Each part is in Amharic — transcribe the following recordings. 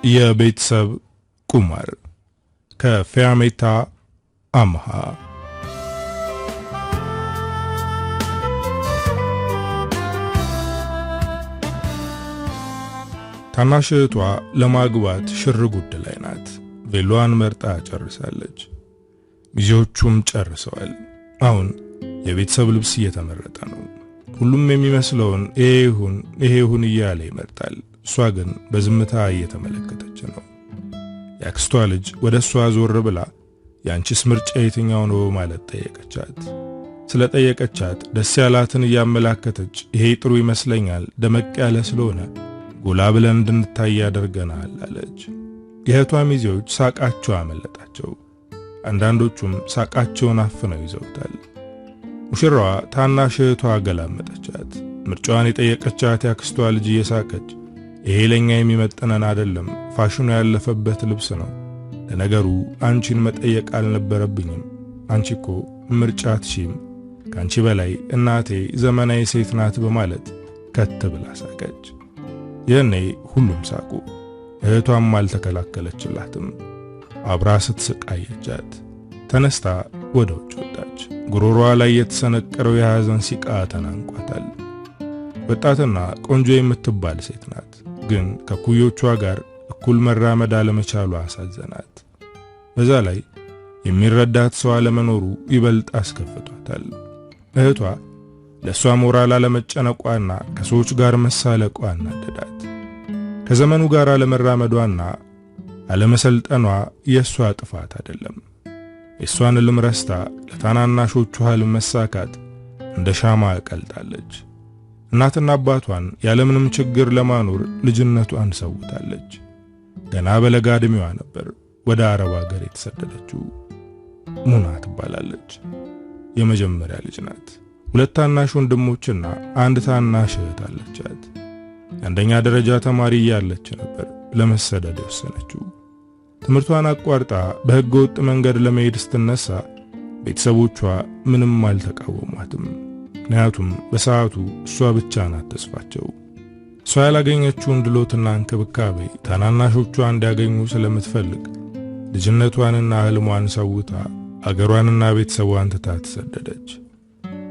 የቤተሰብ ቁማር ከፊያሜታ አምሃ። ታናሽ እህቷ ለማግባት ሽር ጉድ ላይ ናት። ቬሎዋን መርጣ ጨርሳለች። ሚዜዎቹም ጨርሰዋል። አሁን የቤተሰብ ልብስ እየተመረጠ ነው። ሁሉም የሚመስለውን ይሄ ይሁን እያለ ይመርጣል። እሷ ግን በዝምታ እየተመለከተች ነው። ያክስቷ ልጅ ወደ እሷ ዞር ብላ ያንቺስ ምርጫ የትኛው ነው ማለት ጠየቀቻት። ስለጠየቀቻት ደስ ያላትን እያመላከተች ይሄ ጥሩ ይመስለኛል፣ ደመቅ ያለ ስለሆነ ጎላ ብለን እንድንታይ ያደርገናል አለች። የእህቷ ሚዜዎች ሳቃቸው አመለጣቸው። አንዳንዶቹም ሳቃቸውን አፍነው ይዘውታል። ሙሽራዋ ታናሽ እህቷ ገላመጠቻት። ምርጫዋን የጠየቀቻት ያክስቷ ልጅ እየሳቀች ይሄ ለኛ የሚመጥነን አይደለም፣ ፋሽኑ ያለፈበት ልብስ ነው። ለነገሩ አንቺን መጠየቅ አልነበረብኝም። አንቺ እኮ ምርጫ አትሺም። ካንቺ በላይ እናቴ ዘመናዊ ሴት ናት በማለት ከት ብላ ሳቀች። የኔ ሁሉም ሳቁ። እህቷም አልተከላከለችላትም። አብራ ስትስቃየቻት ተነስታ ወደ ውጭ ወጣች። ጉሮሮዋ ላይ የተሰነቀረው የሐዘን ሲቃ ተናንቋታል። ወጣትና ቆንጆ የምትባል ሴት ናት፣ ግን ከኩዮቿ ጋር እኩል መራመድ አለመቻሏ አሳዘናት። በዛ ላይ የሚረዳት ሰው አለመኖሩ ይበልጥ አስከፍቷታል። እህቷ ለሷ ሞራል አለመጨነቋና ከሰዎች ጋር መሳለቋ አናደዳት። ከዘመኑ ጋር አለመራመዷና አለመሰልጠኗ የሷ ጥፋት አይደለም። የሷን ህልም ረስታ ለታናናሾቿ ህልም መሳካት እንደ ሻማ ቀልጣለች። እናትና አባቷን ያለምንም ችግር ለማኖር ልጅነቷን ሰውታለች። ገና በለጋ ዕድሜዋ ነበር ወደ አረብ ሀገር የተሰደደችው። ሙና ትባላለች። የመጀመሪያ ልጅ ናት። ሁለት ታናሽ ወንድሞችና አንድ ታናሽ እህት አለቻት። አንደኛ ደረጃ ተማሪ እያለች ነበር ለመሰደድ የወሰነችው። ትምህርቷን አቋርጣ በሕገ ወጥ መንገድ ለመሄድ ስትነሳ ቤተሰቦቿ ምንም አልተቃወሟትም። ምክንያቱም በሰዓቱ እሷ ብቻ ናት ተስፋቸው። እሷ ያላገኘችውን ድሎትና እንክብካቤ ታናናሾቿ እንዲያገኙ ስለምትፈልግ ልጅነቷንና ህልሟን ሰውታ አገሯንና ቤተሰቧን ትታ ተሰደደች።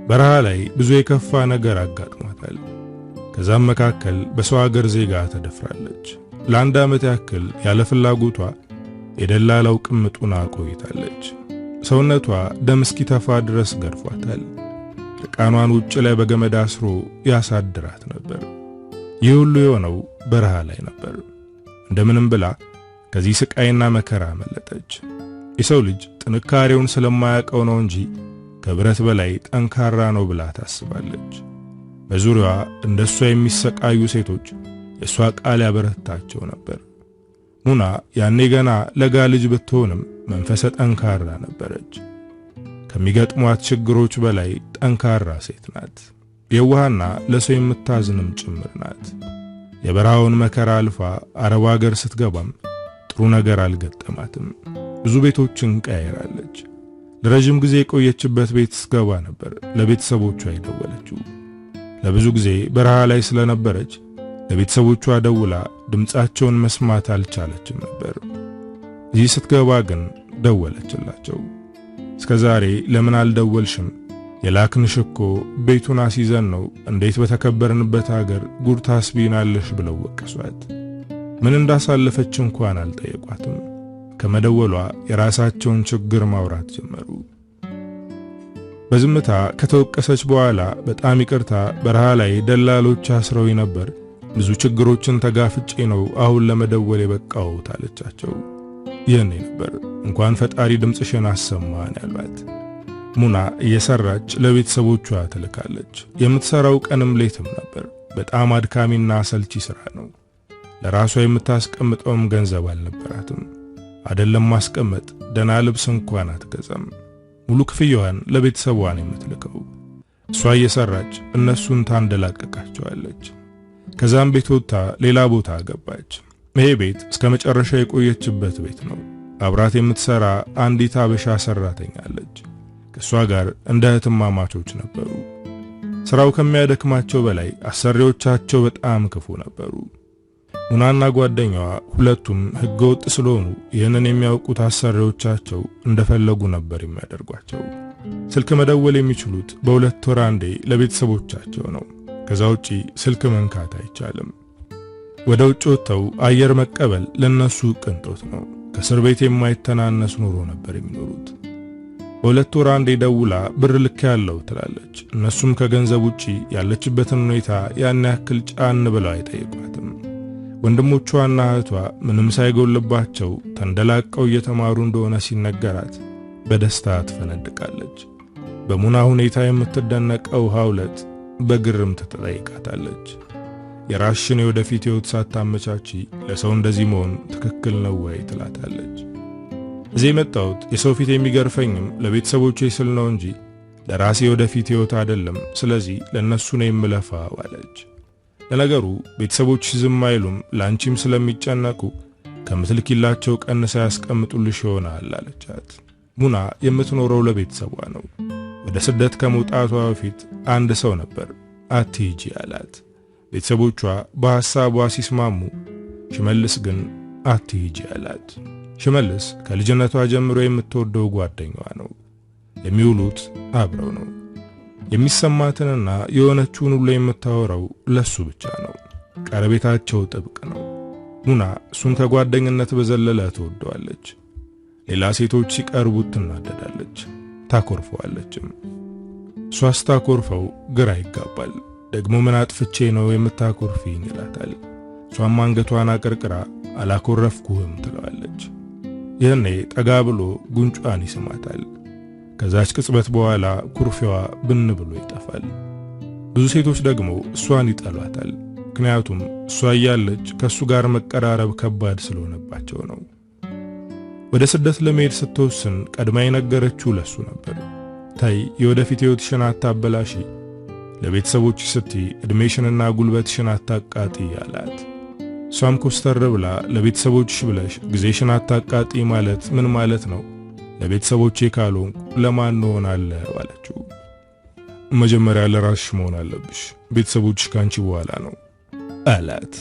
በረሃ ላይ ብዙ የከፋ ነገር አጋጥሟታል። ከዛም መካከል በሰው አገር ዜጋ ተደፍራለች። ለአንድ ዓመት ያክል ያለ ፍላጎቷ የደላላው ቅምጡና ቆይታለች። ሰውነቷ ደም እስኪተፋ ድረስ ገርፏታል። ርቃኗን ውጭ ላይ በገመድ አስሮ ያሳድራት ነበር። ይህ ሁሉ የሆነው በረሃ ላይ ነበር። እንደምንም ብላ ከዚህ ስቃይና መከራ መለጠች። የሰው ልጅ ጥንካሬውን ስለማያውቀው ነው እንጂ ከብረት በላይ ጠንካራ ነው ብላ ታስባለች። በዙሪያዋ እንደሷ የሚሰቃዩ ሴቶች የሷ ቃል ያበረታቸው ነበር። ሙና ያኔ ገና ለጋ ልጅ ብትሆንም መንፈሰ ጠንካራ ነበረች። ከሚገጥሟት ችግሮች በላይ ጠንካራ ሴት ናት። የዋህና ለሰው የምታዝንም ጭምር ናት። የበረሃውን መከራ አልፋ አረብ ሀገር ስትገባም ጥሩ ነገር አልገጠማትም። ብዙ ቤቶችን ቀያይራለች። ለረጅም ጊዜ የቆየችበት ቤት ስትገባ ነበር ለቤተሰቦቿ የደወለችው። ለብዙ ጊዜ በረሃ ላይ ስለነበረች ለቤተሰቦቿ ደውላ ድምጻቸውን መስማት አልቻለችም ነበር። እዚህ ስትገባ ግን ደወለችላቸው። እስከዛሬ ለምን አልደወልሽም? የላክንሽ እኮ ቤቱን አስይዘን ነው፣ እንዴት በተከበርንበት ሀገር ጉድ ታስቢናለሽ ብለው ወቀሷት። ምን እንዳሳለፈች እንኳን አልጠየቋትም። ከመደወሏ የራሳቸውን ችግር ማውራት ጀመሩ። በዝምታ ከተወቀሰች በኋላ በጣም ይቅርታ፣ በረሃ ላይ ደላሎች አስረው ነበር፣ ብዙ ችግሮችን ተጋፍጬ ነው አሁን ለመደወል የበቃሁት አለቻቸው። ይህኔ ነበር እንኳን ፈጣሪ ድምጽሽን አሰማን ያሏት። ሙና እየሰራች ለቤተሰቦቿ ትልካለች። የምትሰራው ቀንም ሌትም ነበር። በጣም አድካሚና አሰልቺ ስራ ነው። ለራሷ የምታስቀምጠውም ገንዘብ አልነበራትም። አይደለም ማስቀመጥ፣ ደና ልብስ እንኳን አትገዛም። ሙሉ ክፍያዋን ለቤተሰቧን የምትልከው። እሷ እየሰራች እነሱን ታንደላቀቃቸዋለች። ከዛም ቤት ወጥታ ሌላ ቦታ ገባች። ይሄ ቤት እስከ መጨረሻ የቆየችበት ቤት ነው። አብራት የምትሰራ አንዲት አበሻ ሰራተኛ አለች። ከሷ ጋር እንደ እህትማማቾች ነበሩ። ስራው ከሚያደክማቸው በላይ አሰሪዎቻቸው በጣም ክፉ ነበሩ። ሙናና ጓደኛዋ ሁለቱም ህገወጥ ስለሆኑ ይህንን የሚያውቁት አሰሪዎቻቸው እንደፈለጉ ነበር የሚያደርጓቸው። ስልክ መደወል የሚችሉት በሁለት ወር አንዴ ለቤተሰቦቻቸው ነው። ከዛ ውጪ ስልክ መንካት አይቻልም። ወደ ውጭ ወጥተው አየር መቀበል ለነሱ ቅንጦት ነው። ከእስር ቤት የማይተናነስ ኑሮ ነበር የሚኖሩት። በሁለት ወር አንዴ ደውላ ብር ልክ ያለው ትላለች። እነሱም ከገንዘብ ውጪ ያለችበትን ሁኔታ ያን ያክል ጫን ብለው አይጠይቋትም። ወንድሞቿና እህቷ ምንም ሳይጎልባቸው ተንደላቀው እየተማሩ እንደሆነ ሲነገራት በደስታ ትፈነድቃለች። በሙና ሁኔታ የምትደነቀው ሀውለት በግርምት ትጠይቃታለች። የራስሽን የወደፊት ህይወት ሳታመቻቺ ለሰው እንደዚህ መሆን ትክክል ነው ወይ ትላታለች። እዚህ የመጣሁት የሰው ፊት የሚገርፈኝም ለቤተሰቦቼ ስል ነው እንጂ ለራሴ ወደፊት ህይወት አይደለም። ስለዚህ ለነሱ ነው የምለፋው አለች። ለነገሩ ቤተሰቦች ዝም አይሉም፣ ላንቺም ስለሚጨነቁ ከምትልኪላቸው ቀንሳ ያስቀምጡልሽ ይሆናል አለቻት። ሙና የምትኖረው ለቤተሰቧ ነው። ወደ ስደት ከመውጣቷ በፊት አንድ ሰው ነበር አትሂጂ አላት። ቤተሰቦቿ በሐሳቧ ሲስማሙ፣ ሽመልስ ግን አትሂጂ አላት። ሽመልስ ከልጅነቷ ጀምሮ የምትወደው ጓደኛዋ ነው። የሚውሉት አብረው ነው። የሚሰማትንና የሆነችውን ሁሉ የምታወራው ለሱ ብቻ ነው። ቀረቤታቸው ጥብቅ ነው። ሙና እሱን ከጓደኝነት በዘለለ ትወደዋለች። ሌላ ሴቶች ሲቀርቡት ትናደዳለች፣ ታኮርፈዋለችም። እሷ ስታኮርፈው ግራ ይጋባል። ደግሞ ምን አጥፍቼ ነው የምታኮርፊኝ ይላታል። እሷም አንገቷን አቀርቅራ አላኮረፍኩህም ትለዋለች። ይህኔ ጠጋ ብሎ ጉንጯን ይስማታል። ከዛች ቅጽበት በኋላ ኩርፊያዋ ብን ብሎ ይጠፋል። ብዙ ሴቶች ደግሞ እሷን ይጠሏታል። ምክንያቱም እሷ እያለች ከሱ ጋር መቀራረብ ከባድ ስለሆነባቸው ነው። ወደ ስደት ለመሄድ ስትወስን ቀድማ የነገረችው ለሱ ነበር። ታይ የወደፊት ህይወትሽን አታበላሺ፣ ለቤተሰቦች ስትይ እድሜሽንና ጉልበትሽን አታቃጢ አላት። እሷም ኮስተር ብላ ለቤተሰቦችሽ ብለሽ ጊዜሽን አታቃጢ ማለት ምን ማለት ነው? ለቤተሰቦቼ ካልሆንኩ ለማን እሆናለሁ አለችው። መጀመሪያ ለራስሽ መሆን አለብሽ፣ ቤተሰቦችሽ ካንቺ በኋላ ነው አላት።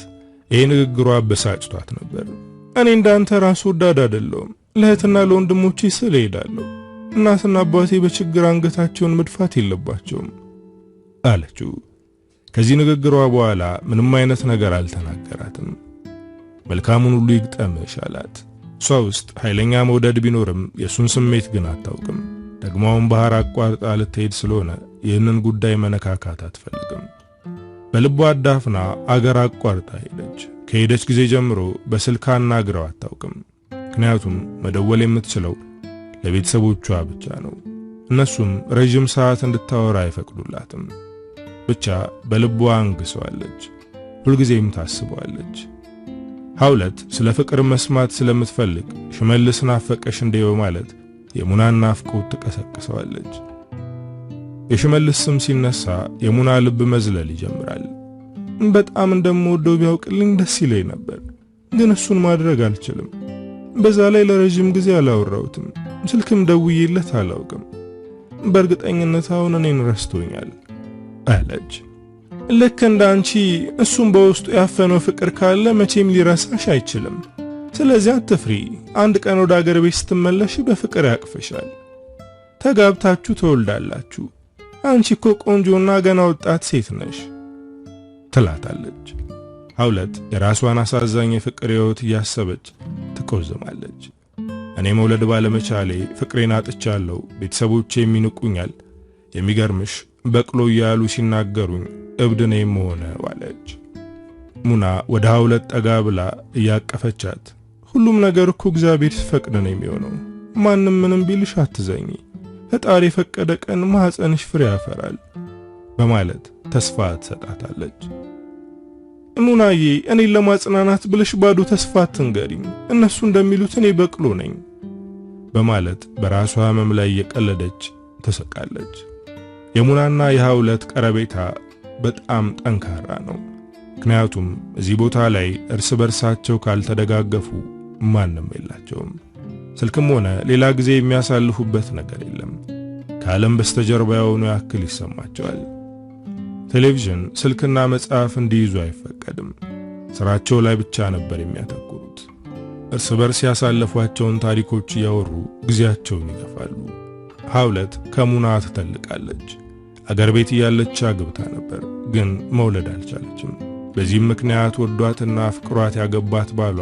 ይሄ ንግግሯ አበሳጭቷት ነበር። እኔ እንዳንተ ራስ ወዳድ አይደለሁም፣ ለእህትና ለወንድሞቼ ስል እሄዳለሁ። እናትና አባቴ በችግር አንገታቸውን መድፋት የለባቸውም አለችው። ከዚህ ንግግሯ በኋላ ምንም አይነት ነገር አልተናገራትም። መልካሙን ሁሉ ይግጠምሽ አላት። እሷ ውስጥ ኃይለኛ መውደድ ቢኖርም የሱን ስሜት ግን አታውቅም። ደግሞም ባህር አቋርጣ ልትሄድ ስለሆነ ይህንን ጉዳይ መነካካት አትፈልግም። በልቧ አዳፍና አገር አቋርጣ ሄደች። ከሄደች ጊዜ ጀምሮ በስልክ አናግረው አታውቅም። ምክንያቱም መደወል የምትችለው ለቤተሰቦቿ ብቻ ነው። እነሱም ረጅም ሰዓት እንድታወራ አይፈቅዱላትም። ብቻ በልቧ አንግሰዋለች፣ ሁልጊዜም ታስበዋለች። ሀውለት ስለ ፍቅር መስማት ስለምትፈልግ ሽመልስ ናፈቀሽ እንዴ በማለት የሙናን ናፍቆት ትቀሰቅሰዋለች። የሽመልስ ስም ሲነሳ የሙና ልብ መዝለል ይጀምራል። በጣም እንደምወደው ቢያውቅልኝ ደስ ይለኝ ነበር፣ ግን እሱን ማድረግ አልችልም። በዛ ላይ ለረጅም ጊዜ አላወራሁትም፣ ስልክም ደውዬለት አላውቅም። በእርግጠኝነት አሁን እኔን ረስቶኛል አለች። ልክ እንዳንቺ እሱም በውስጡ ያፈነው ፍቅር ካለ መቼም ሊረሳሽ አይችልም። ስለዚህ አትፍሪ፣ አንድ ቀን ወደ አገር ቤት ስትመለሽ በፍቅር ያቅፍሻል። ተጋብታችሁ ትወልዳላችሁ። አንቺ እኮ ቆንጆና ገና ወጣት ሴት ነሽ ትላታለች። ሀውለት የራሷን አሳዛኝ የፍቅር ሕይወት እያሰበች ትቆዝማለች። እኔ መውለድ ባለመቻሌ ፍቅሬን አጥቻለሁ፣ ቤተሰቦቼ የሚንቁኛል። የሚገርምሽ በቅሎ እያሉ ሲናገሩኝ እብድ ነኝ መሆነው አለች። ሙና ወደ ሀውለት ጠጋ ብላ እያቀፈቻት ሁሉም ነገር እኮ እግዚአብሔር ሲፈቅድ ነው የሚሆነው፣ ማንም ምንም ቢልሽ አትዘኝ፣ ፈጣሪ የፈቀደ ቀን ማህፀንሽ ፍሬ ያፈራል በማለት ተስፋ ትሰጣታለች። ሙናዬ እኔን ለማጽናናት ብለሽ ባዶ ተስፋ አትንገሪኝ፣ እነሱ እንደሚሉት እኔ በቅሎ ነኝ በማለት በራሷ ህመም ላይ እየቀለደች ትስቃለች። የሙናና የሀውለት ቀረቤታ በጣም ጠንካራ ነው። ምክንያቱም እዚህ ቦታ ላይ እርስ በርሳቸው ካልተደጋገፉ ማንም የላቸውም። ስልክም ሆነ ሌላ ጊዜ የሚያሳልፉበት ነገር የለም። ከዓለም በስተጀርባ የሆኑ ያክል ይሰማቸዋል። ቴሌቪዥን፣ ስልክና መጽሐፍ እንዲይዙ አይፈቀድም። ስራቸው ላይ ብቻ ነበር የሚያተኩሩት። እርስ በርስ ያሳለፏቸውን ታሪኮች እያወሩ ጊዜያቸውን ይገፋሉ። ሀውለት ከሙና ትተልቃለች። አገር ቤት እያለች አግብታ ነበር፣ ግን መውለድ አልቻለችም። በዚህም ምክንያት ወዷትና አፍቅሯት ያገባት ባሏ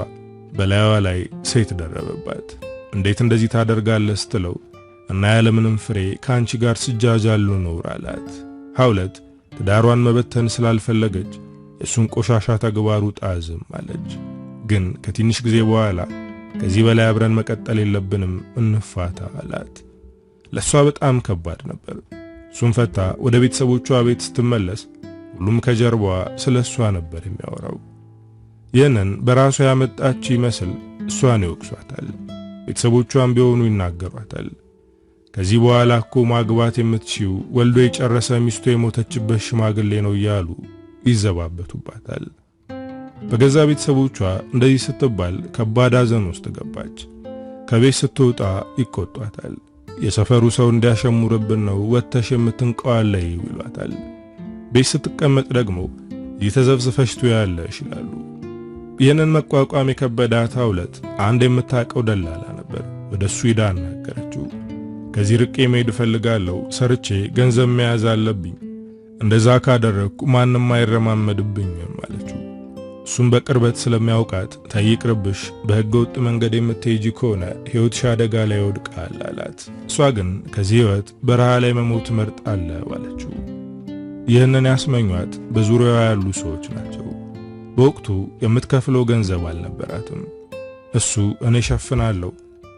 በላይዋ ላይ ሴት ደረበባት። እንዴት እንደዚህ ታደርጋለህ ስትለው እና ያለምንም ፍሬ ካንቺ ጋር ስጃጃሉ ነው አላት። ሀውለት ትዳሯን መበተን ስላልፈለገች እሱን ቆሻሻ ተግባሩ ጣዝም አለች። ግን ከትንሽ ጊዜ በኋላ ከዚህ በላይ አብረን መቀጠል የለብንም እንፋታ አላት። ለሷ በጣም ከባድ ነበር። እሱን ፈታ ወደ ቤተሰቦቿ ቤት ስትመለስ ሁሉም ከጀርባዋ ስለሷ ነበር የሚያወራው። ይህንን በራሷ ያመጣች ይመስል እሷን ይወቅሷታል። ቤተሰቦቿም ቢሆኑ ይናገሯታል። ከዚህ በኋላ እኮ ማግባት የምትችው ወልዶ የጨረሰ ሚስቱ የሞተችበት ሽማግሌ ነው እያሉ ይዘባበቱባታል። በገዛ ቤተሰቦቿ እንደዚህ ስትባል ከባድ ሐዘን ውስጥ ገባች። ከቤት ስትወጣ ይቆጧታል። የሰፈሩ ሰው እንዲያሸሙርብን ነው ወተሽ የምትንቀዋለይ ይሏታል። ቤት ስትቀመጥ ደግሞ እየተዘብዝፈሽ ትያለሽ ይላሉ። ይህንን መቋቋም የከበዳት ሀውለት አንድ የምታውቀው ደላላ ነበር። ወደሱ ሄዳ አናገረችው። ከዚህ ርቄ መሄድ እፈልጋለሁ፣ ሰርቼ ገንዘብ መያዝ አለብኝ፣ እንደዛ ካደረግኩ ማንም አይረማመድብኝም አለችው። እሱም በቅርበት ስለሚያውቃት ታይቅርብሽ፣ በሕገ ወጥ መንገድ የምትሄጂ ከሆነ ሕይወትሽ አደጋ ላይ ይወድቃል አላት። እሷ ግን ከዚህ ሕይወት በረሃ ላይ መሞት መርጣለሁ አለችው። ይህንን ያስመኟት በዙሪያዋ ያሉ ሰዎች ናቸው። በወቅቱ የምትከፍለው ገንዘብ አልነበራትም። እሱ እኔ ሸፍናለሁ፣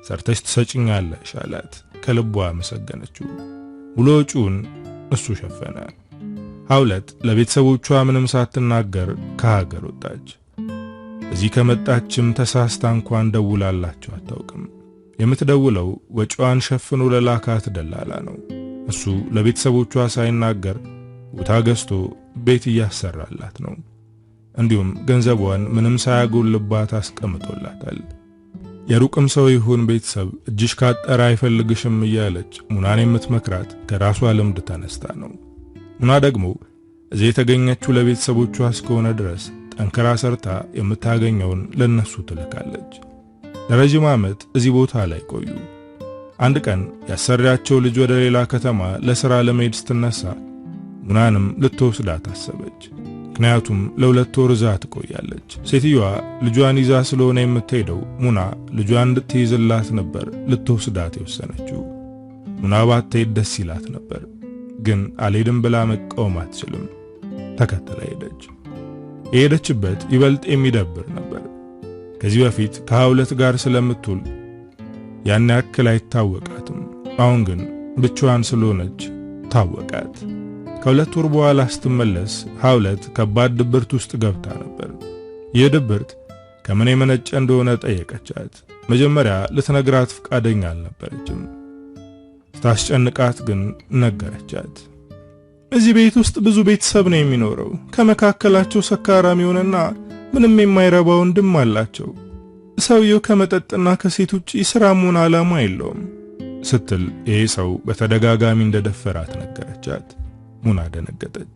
ሰርተሽ ትሰጭኛለሽ አላት። ከልቧ አመሰገነችው። ሙሉ ወጪውን እሱ ሸፈነ። ሀውለት ለቤተሰቦቿ ምንም ሳትናገር ከሀገር ወጣች። እዚህ ከመጣችም ተሳስታ እንኳን ደውላላቸው አታውቅም። የምትደውለው ወጪዋን ሸፍኖ ለላካት ደላላ ነው። እሱ ለቤተሰቦቿ ሳይናገር ቦታ ገዝቶ ቤት እያሰራላት ነው። እንዲሁም ገንዘቧን ምንም ሳያጎልባት አስቀምጦላታል። የሩቅም ሰው ይሁን ቤተሰብ እጅሽ ካጠራ አይፈልግሽም እያለች ሙናን የምትመክራት ከራሷ ልምድ ተነስታ ነው። ሙና ደግሞ እዚህ የተገኘችው ለቤተሰቦቿ እስከሆነ ድረስ ጠንክራ ሰርታ የምታገኘውን ለነሱ ትልካለች። ለረጅም ዓመት እዚህ ቦታ ላይ ቆዩ። አንድ ቀን ያሰሪያቸው ልጅ ወደ ሌላ ከተማ ለሥራ ለመሄድ ስትነሳ ሙናንም ልትወስዳት አሰበች። ምክንያቱም ለ2 ወር እዛ ትቆያለች። ሴትዮዋ ልጇን ይዛ ስለሆነ የምትሄደው ሙና ልጇን እንድትይዝላት ነበር ልትወስዳት የወሰነችው። ሙና ባትሄድ ደስ ይላት ነበር፣ ግን አልሄድም ብላ መቃወም አትችልም። ተከትላ ሄደች። የሄደችበት ይበልጥ የሚደብር ነበር። ከዚህ በፊት ከሀውለት ጋር ስለምትውል ያን ያክል አይታወቃትም። አሁን ግን ብቻዋን ስለሆነች ታወቃት። ከ2 ወር በኋላ ስትመለስ ሀውለት ከባድ ድብርት ውስጥ ገብታ ነበር። ይህ ድብርት ከምን የመነጨ እንደሆነ ጠየቀቻት። መጀመሪያ ልትነግራት ፈቃደኛ አልነበረችም። ስታስጨንቃት ግን ነገረቻት። እዚህ ቤት ውስጥ ብዙ ቤተሰብ ነው የሚኖረው። ከመካከላቸው ሰካራም የሆነና ምንም የማይረባ ወንድም አላቸው። ሰውየው ከመጠጥና ከሴት ውጪ ስራም ሆነ ዓላማ የለውም ስትል ይሄ ሰው በተደጋጋሚ እንደደፈራት ነገረቻት። ሙና ደነገጠች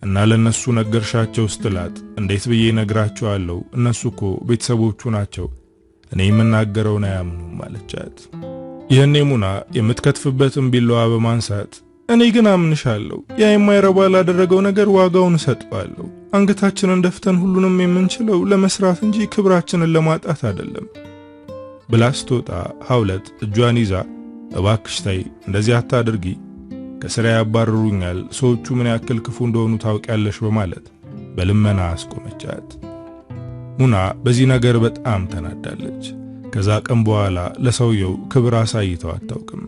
እና ለነሱ ነገርሻቸው ስትላት እንዴት ብዬ ነግራቸዋለሁ? እነሱ እኮ ቤተሰቦቹ ናቸው፣ እኔ የምናገረውን አያምኑም አለቻት። ይህኔ ሙና የምትከትፍበትን ቢላዋ በማንሳት እኔ ግን አምንሻለሁ፣ ያ የማይረባ ላደረገው ነገር ዋጋውን እሰጠዋለሁ። አንገታችንን ደፍተን ሁሉንም የምንችለው ለመስራት እንጂ ክብራችንን ለማጣት አይደለም ብላ ስትወጣ ሀውለት እጇን ይዛ እባክሽ ተይ፣ እንደዚህ አታድርጊ፣ ከስራ ያባረሩኛል፣ ሰዎቹ ምን ያክል ክፉ እንደሆኑ ታውቂያለሽ በማለት በልመና አስቆመቻት። ሙና በዚህ ነገር በጣም ተናዳለች። ከዛ ቀን በኋላ ለሰውየው ክብር አሳይተው አታውቅም።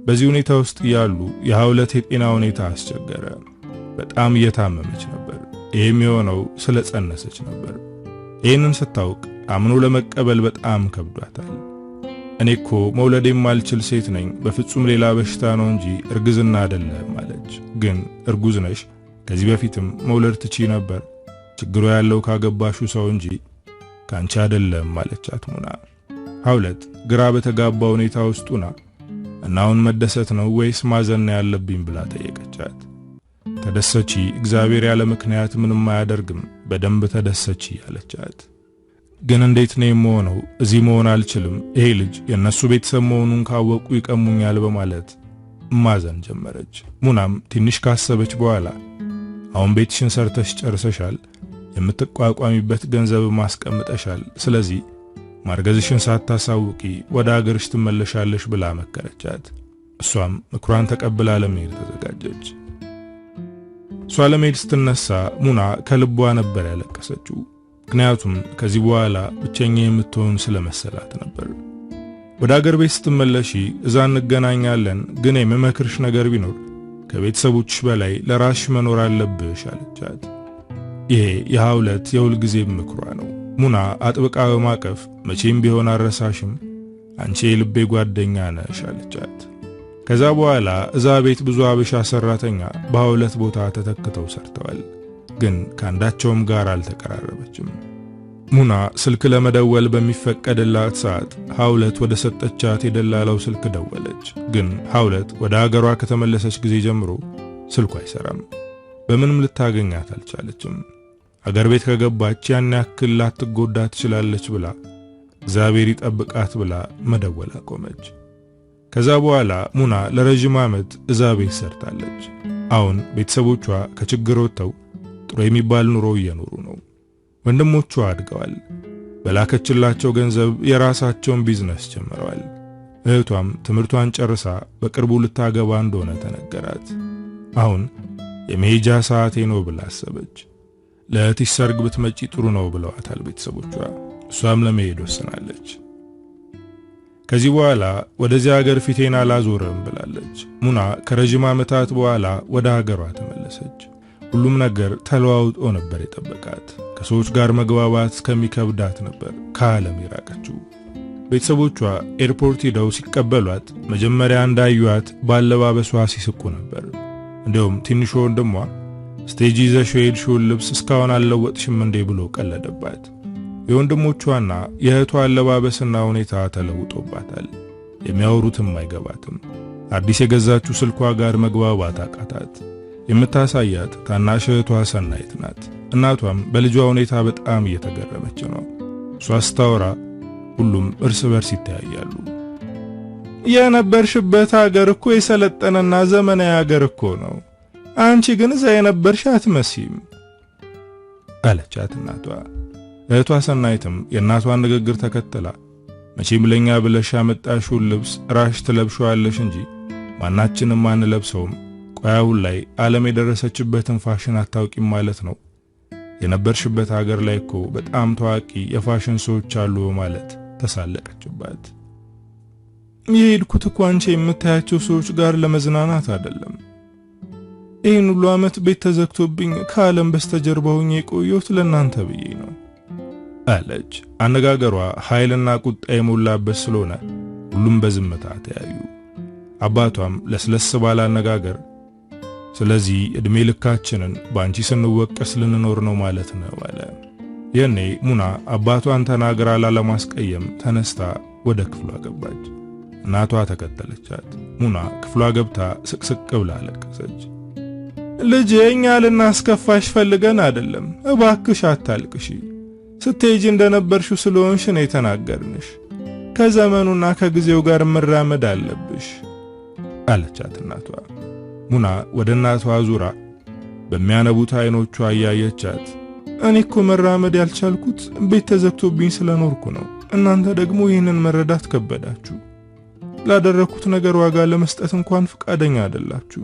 በዚህ ሁኔታ ውስጥ ያሉ የሀውለት የጤና ሁኔታ አስቸገረ። በጣም እየታመመች ነበር። ይህም የሆነው ስለጸነሰች ነበር። ይህንን ስታውቅ አምኖ ለመቀበል በጣም ከብዷታል። እኔ እኮ መውለድ የማልችል ሴት ነኝ፣ በፍጹም ሌላ በሽታ ነው እንጂ እርግዝና አይደለም አለች። ግን እርጉዝ ነሽ፣ ከዚህ በፊትም መውለድ ትችይ ነበር፣ ችግሩ ያለው ካገባሹ ሰው እንጂ ካንቺ አይደለም አለቻት ሙና። ሀውለት ግራ በተጋባ ሁኔታ ውስጡና እናውን መደሰት ነው ወይስ ማዘን ያለብኝ ብላ ጠየቀቻት። ተደሰቺ፣ እግዚአብሔር ያለ ምክንያት ምንም አያደርግም፣ በደንብ ተደሰቺ አለቻት። ግን እንዴት ነው የምሆነው? እዚህ መሆን አልችልም። ይሄ ልጅ የነሱ ቤተሰብ መሆኑን ካወቁ ይቀሙኛል በማለት ማዘን ጀመረች። ሙናም ትንሽ ካሰበች በኋላ አሁን ቤትሽን ሰርተሽ ጨርሰሻል፣ የምትቋቋሚበት ገንዘብ ማስቀምጠሻል፣ ስለዚህ ማርገዝሽን ሳታሳውቂ ወደ ሀገርሽ ትመለሻለሽ ብላ መከረቻት። እሷም ምክሯን ተቀብላ ለመሄድ ተዘጋጀች። እሷ ለመሄድ ስትነሳ ሙና ከልቧ ነበር ያለቀሰችው። ምክንያቱም ከዚህ በኋላ ብቸኛ የምትሆን ስለመሰላት ነበር። ወደ ሀገር ቤት ስትመለሺ እዛ እንገናኛለን፣ ግን የምመክርሽ ነገር ቢኖር ከቤተሰቦችሽ በላይ ለራስሽ መኖር አለብሽ አለቻት። ይሄ የሐውለት የሁልጊዜ ምክሯ ነው። ሙና አጥብቃ በማቀፍ መቼም ቢሆን አረሳሽም፣ አንቺ የልቤ ጓደኛ ነሽ አለቻት። ከዛ በኋላ እዛ ቤት ብዙ አበሻ ሰራተኛ በሐውለት ቦታ ተተክተው ሰርተዋል። ግን ካንዳቸውም ጋር አልተቀራረበችም። ሙና ስልክ ለመደወል በሚፈቀድላት ሰዓት ሐውለት ወደ ሰጠቻት የደላላው ስልክ ደወለች። ግን ሐውለት ወደ ሀገሯ ከተመለሰች ጊዜ ጀምሮ ስልኩ አይሰራም። በምንም ልታገኛት አልቻለችም። አገር ቤት ከገባች ያን ያክል ላትጎዳ ትችላለች ብላ እግዚአብሔር ይጠብቃት ብላ መደወል አቆመች። ከዛ በኋላ ሙና ለረጅም ዓመት እዛ ቤት ሰርታለች። አሁን ቤተሰቦቿ ከችግር ወጥተው ጥሩ የሚባል ኑሮ እየኖሩ ነው። ወንድሞቿ አድገዋል። በላከችላቸው ገንዘብ የራሳቸውን ቢዝነስ ጀምረዋል። እህቷም ትምህርቷን ጨርሳ በቅርቡ ልታገባ እንደሆነ ተነገራት። አሁን የመሄጃ ሰዓቴ ነው ብላ አሰበች። ለእህትሽ ሰርግ ብትመጪ ጥሩ ነው ብለዋታል ቤተሰቦቿ። እሷም ለመሄድ ወስናለች። ከዚህ በኋላ ወደዚህ ሀገር ፊቴን አላዞርም ብላለች። ሙና ከረጅም ዓመታት በኋላ ወደ ሀገሯ ተመለሰች። ሁሉም ነገር ተለዋውጦ ነበር የጠበቃት። ከሰዎች ጋር መግባባት ከሚከብዳት ነበር ከዓለም የራቀችው። ቤተሰቦቿ ኤርፖርት ሄደው ሲቀበሏት መጀመሪያ እንዳዩት ባለባበሷ ሲስቁ ነበር። እንዲሁም ትንሹ ወንድሟ ስቴጅ ይዘሽ የሄድሽውን ልብስ እስካሁን አልለወጥሽም እንዴ ብሎ ቀለደባት። የወንድሞቿና የእህቷ አለባበስና ሁኔታ ተለውጦባታል። የሚያወሩትም አይገባትም። አዲስ የገዛችው ስልኳ ጋር መግባባት አቃታት። የምታሳያት ታናሽ እህቷ ሰናይት ናት። እናቷም በልጇ ሁኔታ በጣም እየተገረመች ነው። እሷ ስታወራ ሁሉም እርስ በርስ ይተያያሉ። የነበርሽበት ሀገር እኮ የሰለጠነና ዘመናዊ ሀገር እኮ ነው። አንቺ ግን እዛ የነበርሽ አትመስይም አለቻት እናቷ። እህቷ ሰናይትም የእናቷን ንግግር ተከትላ መቼም ለኛ ብለሽ ያመጣሽውን ልብስ ራሽ ትለብሺዋለሽ እንጂ ማናችንም አንለብሰውም። ቆይ አሁን ላይ ዓለም የደረሰችበትን ፋሽን አታውቂም ማለት ነው? የነበርሽበት ሀገር ላይ እኮ በጣም ታዋቂ የፋሽን ሰዎች አሉ ማለት ተሳለቀችባት። የሄድኩት እኮ አንቺ የምታያቸው ሰዎች ጋር ለመዝናናት አይደለም። ይህን ሁሉ ዓመት ቤት ተዘግቶብኝ ከዓለም በስተጀርባ ሆኜ የቆየሁት ለእናንተ ብዬ ነው አለች። አነጋገሯ ኃይልና ቁጣ የሞላበት ስለሆነ ሁሉም በዝምታ ተያዩ። አባቷም ለስለስ ባለ አነጋገር ስለዚህ እድሜ ልካችንን ባንቺ ስንወቀስ ልንኖር ነው ማለት ነው አለ። የኔ ሙና አባቷን ተናግራ ላለማስቀየም ተነስታ ወደ ክፍሏ ገባች። እናቷ ተከተለቻት። ሙና ክፍሏ ገብታ ስቅስቅ ብላ አለቀሰች። ልጄ እኛ ልናስከፋሽ ፈልገን አይደለም፣ እባክሽ አታልቅሺ። ስትሄጂ እንደነበርሽው ስለሆንሽ ነው የተናገርንሽ። ከዘመኑና ከጊዜው ጋር መራመድ አለብሽ አለቻት እናቷ። ሙና ወደ እናቷ ዙራ በሚያነቡት አይኖቿ አያየቻት። እኔ እኮ መራመድ ያልቻልኩት ቤት ተዘግቶብኝ ስለኖርኩ ነው። እናንተ ደግሞ ይህንን መረዳት ከበዳችሁ። ላደረኩት ነገር ዋጋ ለመስጠት እንኳን ፈቃደኛ አይደላችሁ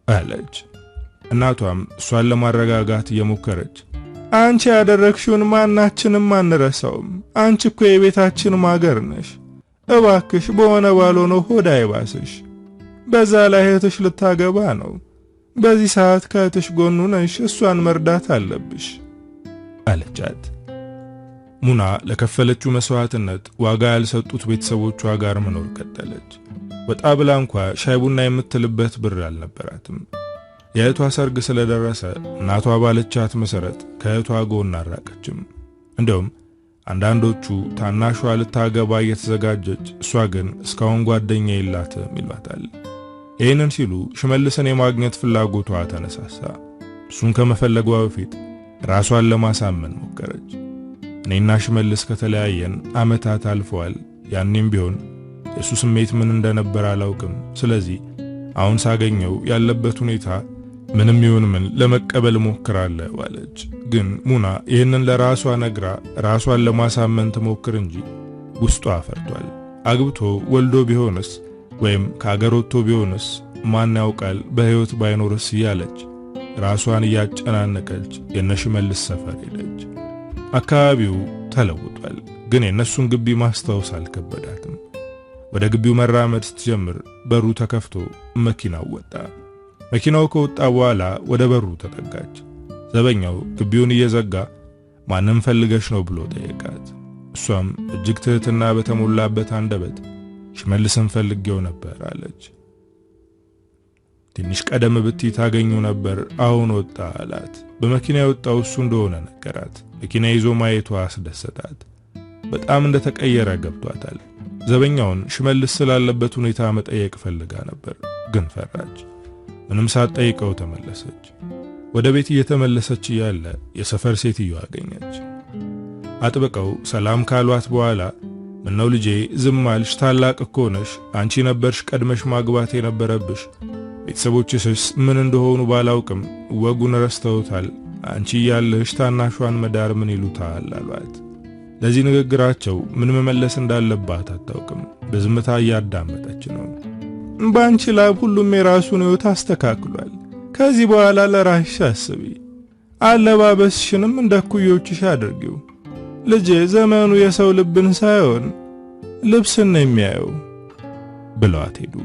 አለች። እናቷም እሷን ለማረጋጋት እየሞከረች አንቺ ያደረግሽውን ማናችንም አንረሳውም። አንቺ እኮ የቤታችን ማገር ነሽ። እባክሽ በሆነ ባልሆነው ሆድ አይባስሽ። በዛ ላይ እህትሽ ልታገባ ነው። በዚህ ሰዓት ከእህትሽ ጎኑ ነሽ፣ እሷን መርዳት አለብሽ አለቻት። ሙና ለከፈለችው መስዋዕትነት ዋጋ ያልሰጡት ቤተሰቦቿ ጋር መኖር ቀጠለች። ወጣ ብላ እንኳ ሻይ ቡና የምትልበት ብር አልነበራትም። የእህቷ ሰርግ ስለደረሰ እናቷ ባለቻት መሰረት ከእህቷ ጎን አራቀችም። እንደውም አንዳንዶቹ ታናሿ ልታገባ እየተዘጋጀች እሷ ግን እስካሁን ጓደኛ የላትም ይሏታል። ይህንን ሲሉ ሽመልስን የማግኘት ፍላጎቷ ተነሳሳ። እሱን ከመፈለጓ በፊት ራሷን ለማሳመን ሞከረች። እኔና ሽመልስ ከተለያየን ዓመታት አልፈዋል። ያኔም ቢሆን የሱ ስሜት ምን እንደነበር አላውቅም። ስለዚህ አሁን ሳገኘው ያለበት ሁኔታ ምንም ይሁን ምን ለመቀበል ሞክራለሁ አለች። ግን ሙና ይህንን ለራሷ ነግራ ራሷን ለማሳመን ትሞክር እንጂ ውስጧ ፈርቷል። አግብቶ ወልዶ ቢሆንስ ወይም ከአገር ወጥቶ ቢሆንስ ማን ያውቃል በሕይወት ባይኖርስ እያለች ራሷን እያጨናነቀች የነሽመልስ ሰፈር ሄደች። አካባቢው ተለውጧል፣ ግን የነሱን ግቢ ማስታወስ አልከበዳትም። ወደ ግቢው መራመድ ስትጀምር በሩ ተከፍቶ መኪናው ወጣ። መኪናው ከወጣ በኋላ ወደ በሩ ተጠጋች። ዘበኛው ግቢውን እየዘጋ ማንም ፈልገሽ ነው ብሎ ጠየቃት። እሷም እጅግ ትህትና በተሞላበት አንደበት ሽመልስን ፈልጌው ነበር አለች። ትንሽ ቀደም ብትይ ታገኙ ነበር፣ አሁን ወጣ አላት። በመኪና የወጣው እሱ እንደሆነ ነገራት። መኪና ይዞ ማየቷ አስደሰታት። በጣም እንደተቀየረ ገብቷታል። ዘበኛውን ሽመልስ ስላለበት ሁኔታ መጠየቅ ፈልጋ ነበር፣ ግን ፈራች። ምንም ሳትጠይቀው ተመለሰች። ወደ ቤት እየተመለሰች እያለ የሰፈር ሴትዮ አገኘች። አጥብቀው ሰላም ካሏት በኋላ ምነው ልጄ ዝም አልሽ? ታላቅ እኮ ነሽ። አንቺ ነበርሽ ቀድመሽ ማግባት የነበረብሽ። ቤተሰቦችሽ ምን እንደሆኑ ባላውቅም ወጉን ረስተውታል። አንቺ ያለሽ ታናሿን መዳር ምን ይሉታል አሏት። ለዚህ ንግግራቸው ምን መመለስ እንዳለባት አታውቅም። በዝምታ እያዳመጠች ነው። ባንቺ ላይ ሁሉም የራሱን ሕይወት አስተካክሏል። ከዚህ በኋላ ለራስሽ አስቢ። አለባበስሽንም እንደ ኩዮችሽ አድርጊው። ልጄ ዘመኑ የሰው ልብን ሳይሆን ልብስን ነው የሚያየው ብለዋት ሄዱ።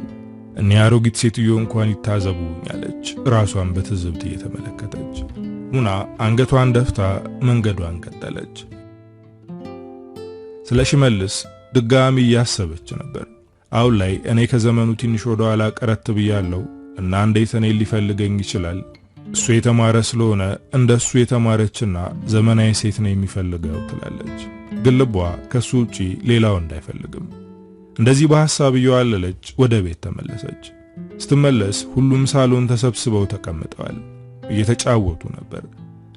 እኔ አሮጊት ሴትዮ እንኳን ይታዘቡኛለች ራሷን በትዝብት እየተመለከተች። ሙና አንገቷን ደፍታ መንገዷን ቀጠለች። ስለ ሽመልስ ድጋሚ እያሰበች ነበር። አሁን ላይ እኔ ከዘመኑ ትንሽ ወደ ኋላ ቀረት ብያለሁ እና እንዴት እኔ ሊፈልገኝ ይችላል? እሱ የተማረ ስለሆነ እንደሱ የተማረችና ዘመናዊ ሴት ነው የሚፈልገው ትላለች። ግን ልቧ ከሱ ውጪ ሌላው እንዳይፈልግም እንደዚህ በሐሳብ እየዋለለች ወደ ቤት ተመለሰች። ስትመለስ ሁሉም ሳሎን ተሰብስበው ተቀምጠዋል። እየተጫወቱ ነበር።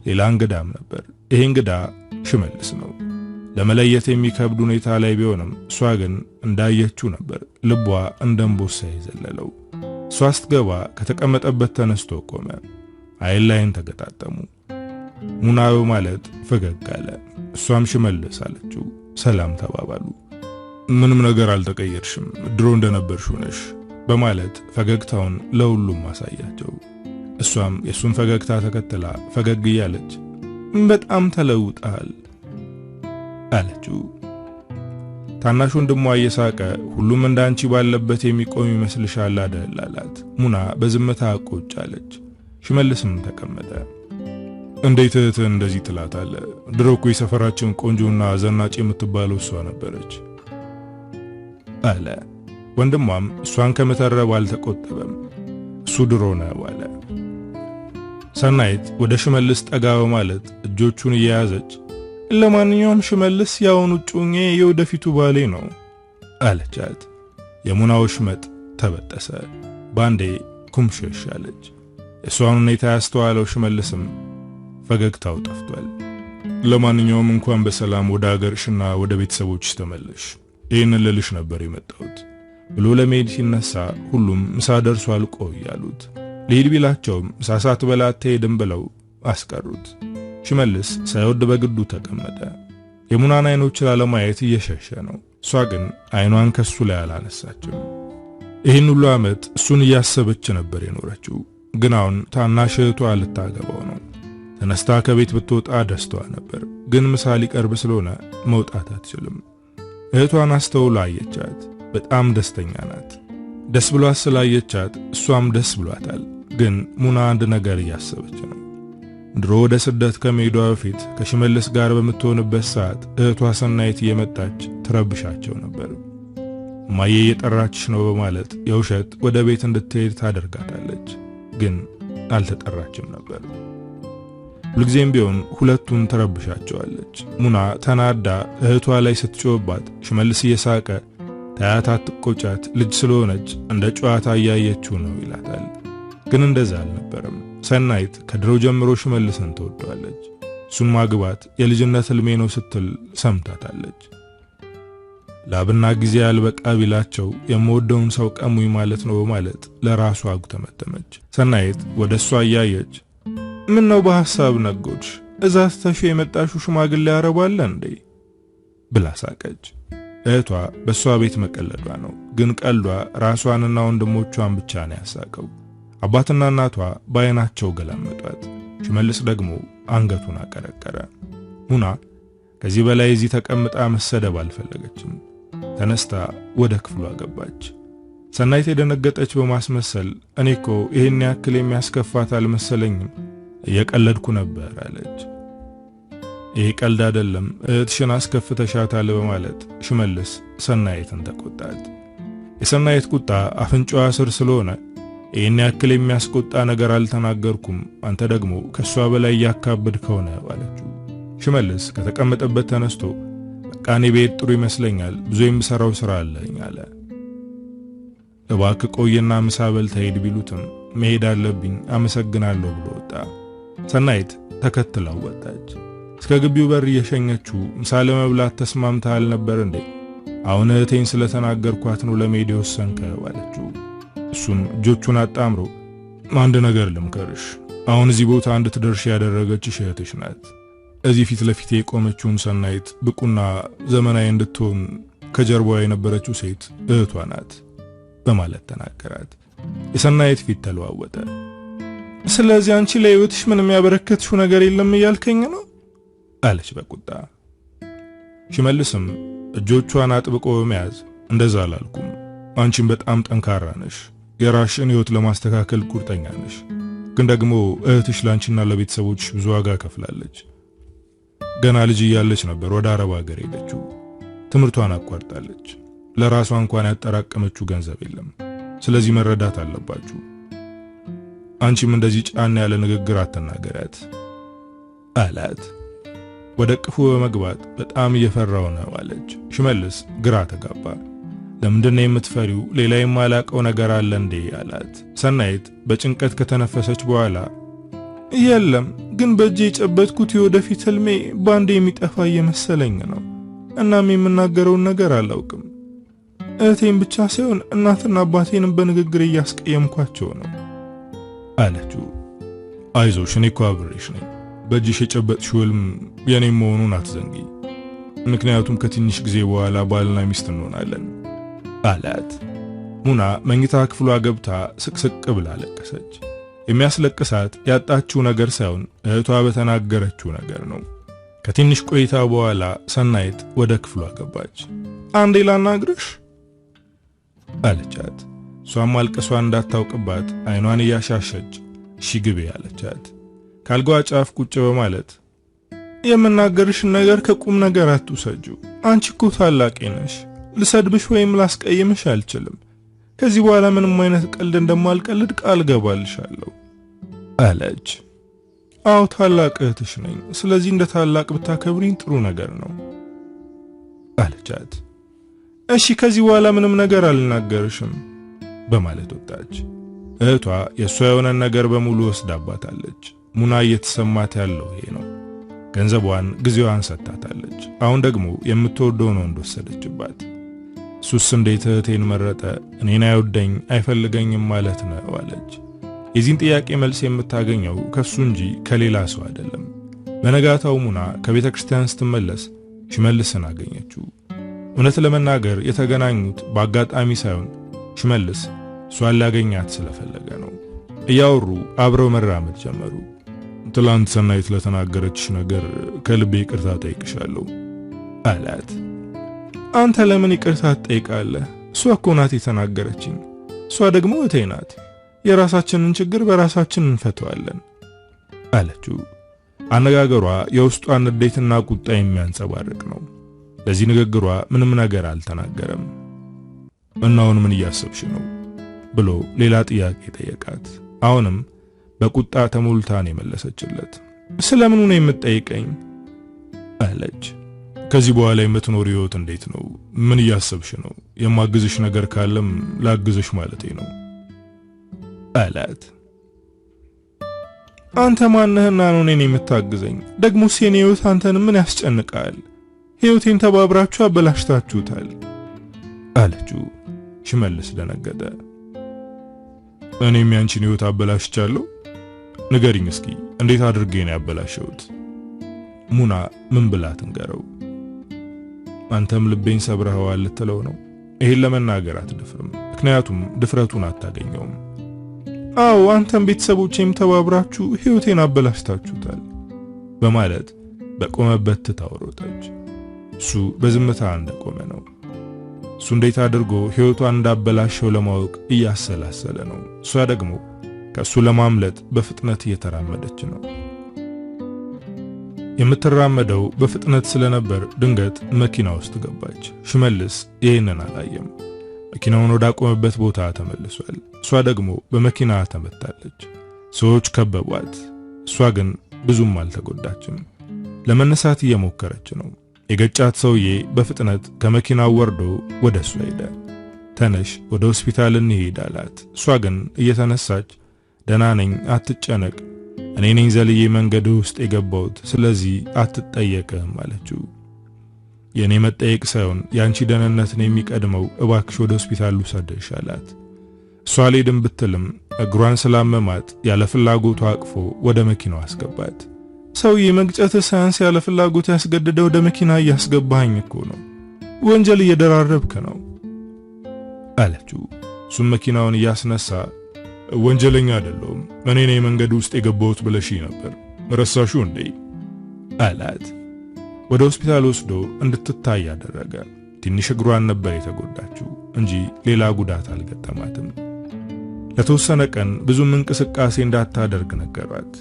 ሌላ እንግዳም ነበር። ይሄ እንግዳ ሽመልስ ነው። ለመለየት የሚከብድ ሁኔታ ላይ ቢሆንም እሷ ግን እንዳየችው ነበር። ልቧ እንደምቦሳ ይዘለለው። እሷ ስትገባ ከተቀመጠበት ተነስቶ ቆመ። አይን ላይን ተገጣጠሙ። ሙናው ማለት ፈገግ አለ። እሷም ሽመልስ አለችው። ሰላም ተባባሉ። ምንም ነገር አልተቀየርሽም፣ ድሮ እንደነበርሽው ነሽ በማለት ፈገግታውን ለሁሉም አሳያቸው። እሷም የሱን ፈገግታ ተከትላ ፈገግ እያለች በጣም ተለውጣል አለችው። ታናሽ ወንድሟ እየሳቀ ሁሉም እንዳንቺ ባለበት የሚቆም ይመስልሻል አይደል አላት። ሙና በዝምታ ቁጭ አለች። ሽመልስም ተቀመጠ። እንዴት እንደዚህ ትላታለህ? ድሮ እኮ የሰፈራችን ቆንጆና ዘናጭ የምትባለው እሷ ነበረች አለ። ወንድሟም እሷን ከመተረብ አልተቆጠበም። እሱ ድሮ ነው አለ። ሰናይት ወደ ሽመልስ ጠጋ በማለት እጆቹን እየያዘች ለማንኛውም ሽመልስ ያውን ጩኜ የወደፊቱ ባሌ ነው አለቻት። የሙናው ሽመጥ ተበጠሰ። ባንዴ ኩምሽሽ አለች። እሷን ሁኔታ ያስተዋለው ሽመልስም ፈገግታው ጠፍቷል። ለማንኛውም እንኳን በሰላም ወደ አገርሽና ወደ ቤተሰቦችሽ ተመለሽ፣ ይህንን ልልሽ ነበር የመጣሁት ብሎ ለመሄድ ሲነሳ ሁሉም ምሳ ደርሷል ቆይ ያሉት። ልሂድ ቢላቸውም ምሳ ሳትበላ አትሄድም ብለው አስቀሩት። ሽመልስ ሳይወድ በግዱ ተቀመጠ። የሙናን አይኖች ላለማየት እየሸሸ ነው። እሷ ግን አይኗን ከሱ ላይ አላነሳችም። ይህን ሁሉ ዓመት እሱን እያሰበች ነበር የኖረችው። ግን አሁን ታናሽ እህቷ ልታገባው ነው። ተነስታ ከቤት ብትወጣ ደስታዋ ነበር። ግን ምሳ ሊቀርብ ስለሆነ መውጣት አትችልም። እህቷን አስተውላ አየቻት። በጣም ደስተኛ ናት። ደስ ብሏት ስላየቻት እሷም ደስ ብሏታል። ግን ሙና አንድ ነገር እያሰበች ነው። ድሮ ወደ ስደት ከመሄዷ በፊት ከሽመልስ ጋር በምትሆንበት ሰዓት እህቷ ሰናይት እየመጣች ትረብሻቸው ነበር። ማዬ እየጠራችሽ ነው በማለት የውሸት ወደ ቤት እንድትሄድ ታደርጋታለች። ግን አልተጠራችም ነበር። ሁልጊዜም ቢሆን ሁለቱን ትረብሻቸዋለች። ሙና ተናዳ እህቷ ላይ ስትጮህባት ሽመልስ እየሳቀ ታያት አትቆጫት፣ ልጅ ስለሆነች እንደ ጨዋታ እያየችው ነው ይላታል። ግን እንደዛ አልነበረም። ሰናይት ከድሮ ጀምሮ ሽመልስን ትወደዋለች። እሱን ማግባት የልጅነት ህልሜ ነው ስትል ሰምታታለች። ላብና ጊዜ ያልበቃ ቢላቸው የምወደውን ሰው ቀሙኝ ማለት ነው በማለት ለራሷ አጉተመተመች። ሰናይት ወደሷ እያየች ምን ነው በሐሳብ ነጎድሽ? እዛ ስተሽ የመጣሽው ሽማግሌ ያረባለ እንዴ ብላ ሳቀች። እህቷ በሷ ቤት መቀለዷ ነው፣ ግን ቀልዷ ራሷንና ወንድሞቿን ብቻ ነው ያሳቀው። አባትና እናቷ ባይናቸው ገላመጧት። ሽመልስ ደግሞ አንገቱን አቀረቀረ። ሙና ከዚህ በላይ እዚህ ተቀምጣ መሰደብ አልፈለገችም። ተነስታ ወደ ክፍሏ ገባች። ሰናይት የደነገጠች በማስመሰል እኔኮ ይሄን ያክል የሚያስከፋት አልመሰለኝም፣ እየቀለድኩ ነበር አለች። ይሄ ቀልድ አይደለም፣ እህትሽን አስከፍተሻታል በማለት ሽመልስ ሰናይትን ተቆጣት። የሰናይት ቁጣ አፍንጫዋ ስር ስለሆነ ይሄን ያክል የሚያስቆጣ ነገር አልተናገርኩም፣ አንተ ደግሞ ከሷ በላይ ያካብድከው ነው አለችው። ሽመልስ ከተቀመጠበት ተነስቶ በቃ እኔ ቤት ጥሩ ይመስለኛል፣ ብዙ የምሰራው ስራ አለኝ አለ። እባክህ ቆይና ምሳ በልተህ ሂድ ቢሉትም መሄድ አለብኝ አመሰግናለሁ ብሎ ወጣ። ሰናይት ተከትለው ወጣች። እስከ ግቢው በር እየሸኘችው ምሳ ለመብላት ተስማምተሃል ነበር እንዴ? አሁን እህቴን ስለተናገርኳት ነው ለመሄድ የወሰንከው አለችው። እሱም እጆቹን አጣምሮ አንድ ነገር ልምከርሽ፣ አሁን እዚህ ቦታ እንድትደርሽ ያደረገችሽ እህትሽ ናት። እዚህ ፊት ለፊት የቆመችውን ሰናይት ብቁና ዘመናዊ እንድትሆን ከጀርባዋ የነበረችው ሴት እህቷ ናት በማለት ተናገራት። የሰናይት ፊት ተለዋወጠ። ስለዚህ አንቺ ለህይወትሽ ምንም ያበረከትሽው ነገር የለም እያልከኝ ነው አለች በቁጣ። ሽመልስም እጆቿን አጥብቆ በመያዝ እንደዛ አላልኩም፣ አንቺም በጣም ጠንካራ ነሽ፣ የራስሽን ህይወት ለማስተካከል ቁርጠኛ ነሽ። ግን ደግሞ እህትሽ ላንቺና ለቤተሰቦችሽ ብዙ ዋጋ ከፍላለች። ገና ልጅ እያለች ነበር ወደ አረብ ሀገር ሄደችው። ትምህርቷን አቋርጣለች። ለራሷ እንኳን ያጠራቀመችው ገንዘብ የለም። ስለዚህ መረዳት አለባችሁ። አንቺም እንደዚህ ጫና ያለ ንግግር አትናገሪያት አላት። ወደ ቅፉ በመግባት በጣም እየፈራው ነው አለች። ሽመልስ ግራ ተጋባ። ለምንድነው የምትፈሪው? ሌላ የማላቀው ነገር አለ እንዴ አላት። ሰናይት በጭንቀት ከተነፈሰች በኋላ የለም፣ ግን በእጄ የጨበጥኩት የወደፊት ህልሜ ባንዴ የሚጠፋ እየመሰለኝ ነው። እናም የምናገረውን ነገር አላውቅም። እህቴን ብቻ ሳይሆን እናትና አባቴንም በንግግር እያስቀየምኳቸው ነው አለችው። አይዞሽ፣ እኔ እኮ አብሬሽ ነኝ። በእጅሽ የጨበጥሽው ህልም የኔም መሆኑን አትዘንጊ፣ ምክንያቱም ከትንሽ ጊዜ በኋላ ባልና ሚስት እንሆናለን አላት። ሙና መኝታ ክፍሏ ገብታ ስቅስቅ ብላ ለቀሰች። የሚያስለቅሳት ያጣችው ነገር ሳይሆን እህቷ በተናገረችው ነገር ነው። ከትንሽ ቆይታ በኋላ ሰናይት ወደ ክፍሏ ገባች። አንዴ ላናግርሽ አለቻት። እሷም አልቅሷን እንዳታውቅባት አይኗን እያሻሸች እሺ ግቢ አለቻት። ካልጋዋ ጫፍ ቁጭ በማለት የምናገርሽን ነገር ከቁም ነገር አትውሰጂው። አንቺ እኮ ታላቄ ነሽ። ልሰድብሽ ወይም ላስቀይምሽ አልችልም። ከዚህ በኋላ ምንም አይነት ቀልድ እንደማልቀልድ ቃል ገባልሻለሁ አለች። አዎ ታላቅ እህትሽ ነኝ። ስለዚህ እንደ ታላቅ ብታከብሪኝ ጥሩ ነገር ነው አለቻት። እሺ ከዚህ በኋላ ምንም ነገር አልናገርሽም በማለት ወጣች። እህቷ የሷ የሆነ ነገር በሙሉ ወስዳባታለች። ሙና እየተሰማት ያለው ይሄ ነው። ገንዘቧን፣ ጊዜዋን ሰጥታታለች። አሁን ደግሞ የምትወደውን ወንድ ወሰደችባት። እሱስ እንዴት እህቴን መረጠ? እኔን አይወደኝ አይፈልገኝም ማለት ነው አለች። የዚህን ጥያቄ መልስ የምታገኘው ከሱ እንጂ ከሌላ ሰው አይደለም። በነጋታው ሙና ከቤተ ክርስቲያን ስትመለስ ሽመልስን አገኘችው። እውነት ለመናገር የተገናኙት በአጋጣሚ ሳይሆን ሽመልስ እሷን ሊያገኛት ስለፈለገ ነው። እያወሩ አብረው መራመድ ጀመሩ። ትላንት ሰናይት ለተናገረችሽ ነገር ከልቤ ይቅርታ ጠይቅሻለሁ አላት። አንተ ለምን ይቅርታ ትጠይቃለህ? እሷ እኮ ናት የተናገረችኝ። እሷ ደግሞ እህቴ ናት። የራሳችንን ችግር በራሳችን እንፈተዋለን አለችው። አነጋገሯ የውስጧን ንዴትና ቁጣ የሚያንጸባርቅ ነው። ለዚህ ንግግሯ ምንም ነገር አልተናገረም። እናውን ምን እያሰብሽ ነው ብሎ ሌላ ጥያቄ ጠየቃት። አሁንም በቁጣ ተሞልታን የመለሰችለት። ስለምኑ ነው የምትጠይቀኝ አለች። ከዚህ በኋላ የምትኖር ህይወት እንዴት ነው? ምን እያሰብሽ ነው? የማግዝሽ ነገር ካለም ላግዝሽ ማለቴ ነው አላት። አንተ ማንህና ነው እኔን የምታግዘኝ? ደግሞ የኔ ህይወት አንተን ምን ያስጨንቃል? ህይወቴን ተባብራችሁ አበላሽታችሁታል አለችው። ሽመልስ ደነገጠ። እኔም ያንቺን ህይወት አበላሽቻለሁ? ንገሪኝ እስኪ እንዴት አድርጌ ነው ያበላሸሁት? ሙና ምን ብላ ትንገረው? አንተም ልቤን ሰብረኸዋል ልትለው ነው? ይሄን ለመናገር አትደፍርም፣ ምክንያቱም ድፍረቱን አታገኘውም። አዎ አንተም ቤተሰቦቼም ተባብራችሁ ህይወቴን አበላሽታችሁታል በማለት በቆመበት ትታወሮጠች። እሱ በዝምታ እንደቆመ ነው። እሱ እንዴት አድርጎ ህይወቷን እንዳበላሸው ለማወቅ እያሰላሰለ ነው። እሷ ደግሞ ከሱ ለማምለጥ በፍጥነት እየተራመደች ነው። የምትራመደው በፍጥነት ስለነበር ድንገት መኪና ውስጥ ገባች። ሽመልስ ይሄንን አላየም። መኪናውን ወዳቆመበት ቦታ ተመልሷል። እሷ ደግሞ በመኪና ተመታለች። ሰዎች ከበቧት። እሷ ግን ብዙም አልተጎዳችም። ለመነሳት እየሞከረች ነው። የገጫት ሰውዬ በፍጥነት ከመኪናው ወርዶ ወደ እሷ ሄደ። ተነሽ፣ ወደ ሆስፒታል እንሂድ አላት። እሷ ግን እየተነሳች ደህና ነኝ፣ አትጨነቅ፣ እኔ ነኝ ዘልዬ መንገድ ውስጥ የገባሁት፣ ስለዚህ አትጠየቅም አለችው። የኔ መጠየቅ ሳይሆን ያንቺ ደህንነት ነው የሚቀድመው፣ እባክሽ ወደ ሆስፒታል ልውሰድሽ አላት። እሷ አልሄድም ብትልም እግሯን ስላመማት ያለ ፍላጎቷ አቅፎ ወደ መኪናው አስገባት። ሰውዬ መግጨት ሳያንስ ያለ ፍላጎት ያስገድደ ወደ መኪና እያስገባኝ እኮ ነው፣ ወንጀል እየደራረብክ ነው አለችው። እሱም መኪናውን እያስነሳ ወንጀለኛ አይደለሁም፣ እኔ ነኝ መንገድ ውስጥ የገባሁት ብለሽ ነበር፣ ረሳሹ እንዴ አላት። ወደ ሆስፒታል ወስዶ እንድትታይ ያደረገ። ትንሽ እግሯን ነበር የተጎዳችው እንጂ ሌላ ጉዳት አልገጠማትም። ለተወሰነ ቀን ብዙም እንቅስቃሴ እንዳታደርግ ነገሯት።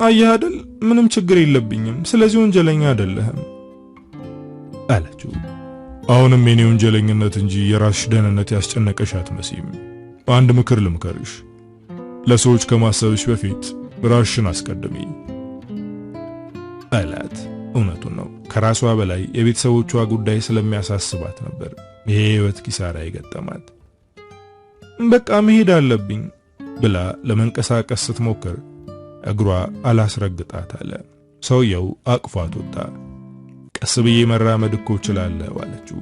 አየህ አይደል ምንም ችግር የለብኝም፣ ስለዚህ ወንጀለኛ አይደለህም አለችው። አሁንም የኔ ወንጀለኝነት እንጂ የራስሽ ደህንነት ያስጨነቀሽ አትመስይም። አንድ ምክር ልምከርሽ፣ ለሰዎች ከማሰብሽ በፊት ራስሽን አስቀድሚ አላት። እውነቱን ነው። ከራሷ በላይ የቤተሰቦቿ ጉዳይ ስለሚያሳስባት ነበር ይሄ ህይወት ኪሳራ የገጠማት። በቃ መሄድ አለብኝ ብላ ለመንቀሳቀስ ስትሞክር እግሯ አላስረግጣት አለ። ሰውየው አቅፏት ወጣ። ቀስ ብዬ መራመድ እኮ እችላለሁ አለችው።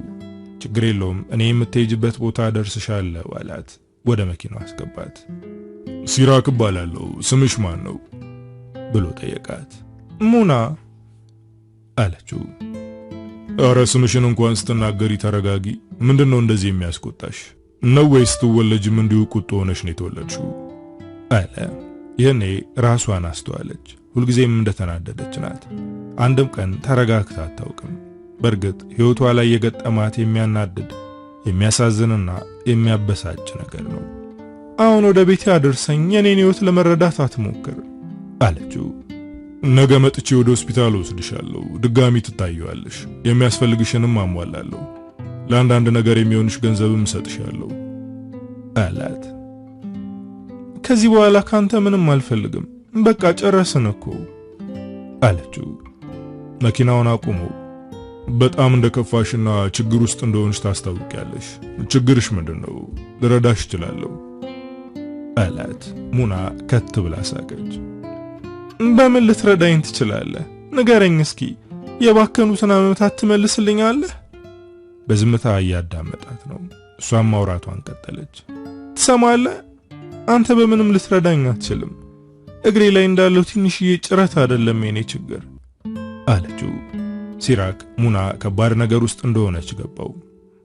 ችግር የለውም እኔ የምትሄጅበት ቦታ ደርስሻለሁ አላት። ወደ መኪናው አስገባት። ሲራክ እባላለሁ፣ ስምሽ ማን ነው ብሎ ጠየቃት። ሙና አለችው። ኧረ ስምሽን እንኳን ስትናገሪ ተረጋጊ። ምንድነው እንደዚህ የሚያስቆጣሽ? ነው ወይስ ትወለጅም እንዲሁ ቁጡ ሆነሽ ነው የተወለድሽው አለ። ይህኔ ራሷን አስተዋለች። ሁልጊዜም እንደተናደደች ናት። አንድም ቀን ተረጋግታ አታውቅም። በእርግጥ ህይወቷ ላይ የገጠማት የሚያናድድ የሚያሳዝንና የሚያበሳጭ ነገር ነው። አሁን ወደ ቤት አድርሰኝ፣ የኔን ህይወት ለመረዳት አትሞክር አለችው። ነገ መጥቼ ወደ ሆስፒታል ወስድሻለሁ፣ ድጋሚ ትታየዋለሽ፣ የሚያስፈልግሽንም አሟላለሁ፣ ለአንዳንድ ነገር የሚሆንሽ ገንዘብም እሰጥሻለሁ አላት። ከዚህ በኋላ ካንተ ምንም አልፈልግም፣ በቃ ጨረስን እኮ አለችው። መኪናውን አቁሞ በጣም እንደከፋሽና ችግር ውስጥ እንደሆንሽ ታስታውቂያለሽ። ችግርሽ ምንድነው? ልረዳሽ እችላለሁ አላት። ሙና ከት ብላ ሳቀች። በምን ልትረዳኝ ትችላለህ? ንገረኝ እስኪ። የባከኑትን ዓመታት ትመልስልኛለህ? በዝምታ እያዳመጣት ነው። እሷም ማውራቷን ቀጠለች። ትሰማለህ? አንተ በምንም ልትረዳኝ አትችልም። እግሬ ላይ እንዳለው ትንሽዬ ጭረት አይደለም የኔ ችግር አለችው። ሲራክ ሙና ከባድ ነገር ውስጥ እንደሆነች ገባው።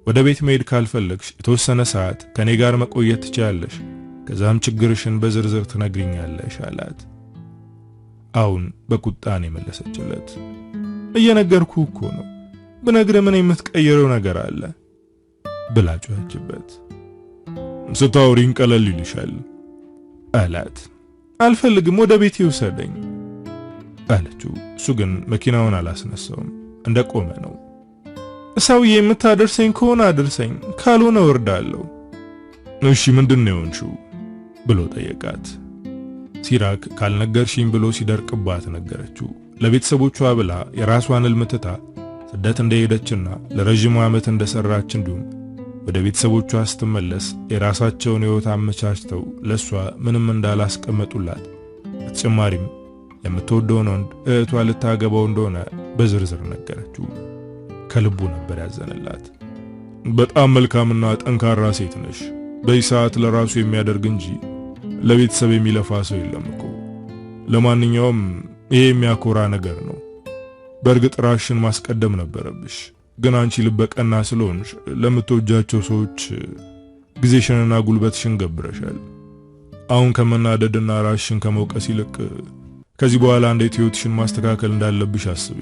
ወደ ቤት መሄድ ካልፈለግሽ የተወሰነ ሰዓት ከኔ ጋር መቆየት ትችያለሽ፣ ከዛም ችግርሽን በዝርዝር ትነግሪኛለሽ አላት። አሁን በቁጣን የመለሰችለት። እየነገርኩ እኮ ነው፣ ብነግርህ ምን የምትቀየረው ነገር አለ ብላ ጮኸችበት። ስታወሪኝ ቀለል ይልሻል አላት። አልፈልግም፣ ወደ ቤቴ ውሰደኝ አለችው። እሱ ግን መኪናውን አላስነሳውም፣ እንደቆመ ነው። ሰውዬ የምታደርሰኝ ከሆነ አድርሰኝ፣ ካልሆነ ወርዳለሁ። እሺ ምንድነው የሆንሽው ብሎ ጠየቃት። ሲራክ ካልነገርሽኝ ብሎ ሲደርቅባት ነገረችው። ለቤተሰቦቿ ብላ የራሷን ህልም ትታ ስደት እንደሄደችና ለረጅም ዓመት እንደሰራች እንዲሁም ወደ ቤተሰቦቿ ስትመለስ የራሳቸውን ሕይወት አመቻችተው ለሷ ምንም እንዳላስቀመጡላት በተጨማሪም የምትወደውን ወንድ እህቷ ልታገባው እንደሆነ በዝርዝር ነገረችው። ከልቡ ነበር ያዘነላት። በጣም መልካምና ጠንካራ ሴት ነሽ። በዚህ ሰዓት ለራሱ የሚያደርግ እንጂ ለቤተሰብ የሚለፋ ሰው የለም እኮ። ለማንኛውም ይሄ የሚያኮራ ነገር ነው። በእርግጥ ራስሽን ማስቀደም ነበረብሽ፣ ግን አንቺ ልበቀና ስለሆንሽ ለምትወጃቸው ሰዎች ጊዜሽንና ጉልበትሽን ገብረሻል። አሁን ከመናደድና ራስሽን ከመውቀስ ይልቅ ከዚህ በኋላ እንዴት ሕይወትሽን ማስተካከል እንዳለብሽ አስቢ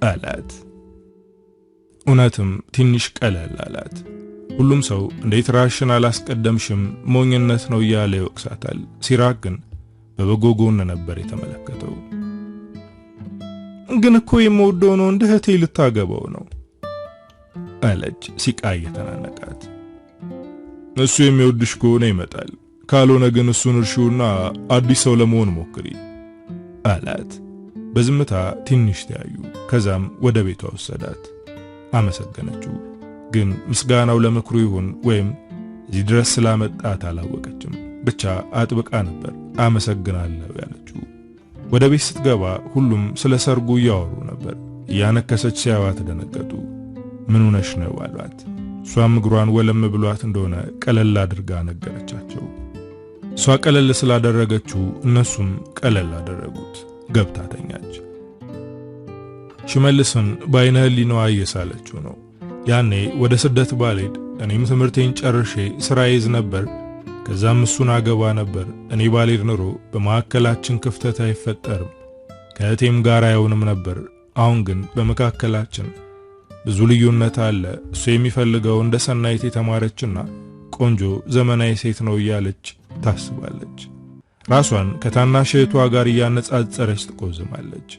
አላት። እውነትም ትንሽ ቀለል አላት። ሁሉም ሰው እንዴት ራስሽን አላስቀደምሽም ሞኝነት ነው እያለ ይወቅሳታል። ሲራክ ግን በበጎ ጎን ነበር የተመለከተው። ግን እኮ የምወደው ነው እንደ እህቴ ልታገባው ነው አለች ሲቃ እየተናነቃት። እሱ የሚወድሽ ከሆነ ይመጣል፣ ካልሆነ ግን እሱን እርሺውና አዲስ ሰው ለመሆን ሞክሪ አላት። በዝምታ ትንሽ ተያዩ። ከዛም ወደ ቤቷ ወሰዳት። አመሰገነችው። ግን ምስጋናው ለምክሩ ይሁን ወይም እዚህ ድረስ ስላመጣት አላወቀችም። ብቻ አጥብቃ ነበር አመሰግናለሁ ያለችው። ወደ ቤት ስትገባ ሁሉም ስለ ሰርጉ እያወሩ ነበር። እያነከሰች ሲያዩት ተደነገጡ። ምን ሆነሽ ነው አሏት። እሷም እግሯን ወለም ብሏት እንደሆነ ቀለል አድርጋ ነገረቻቸው። እሷ ቀለል ስላደረገችው እነሱም ቀለል አደረጉት። ገብታ ተኛች። ሽመልስን በዓይነ ሕሊናዋ እየሳለችው ነው። ያኔ ወደ ስደት ባልሄድ እኔም ትምህርቴን ጨርሼ ስራ ይዝ ነበር። ከዛም እሱን አገባ ነበር። እኔ ባልሄድ ኑሮ በመካከላችን ክፍተት አይፈጠርም፣ ከእህቴም ጋር አይሆንም ነበር። አሁን ግን በመካከላችን ብዙ ልዩነት አለ። እሱ የሚፈልገው እንደ ሰናይት የተማረችና ቆንጆ ዘመናዊ ሴት ነው እያለች ታስባለች። ራሷን ከታናሽ እህቷ ጋር እያነጻጸረች ትቆዝማለች።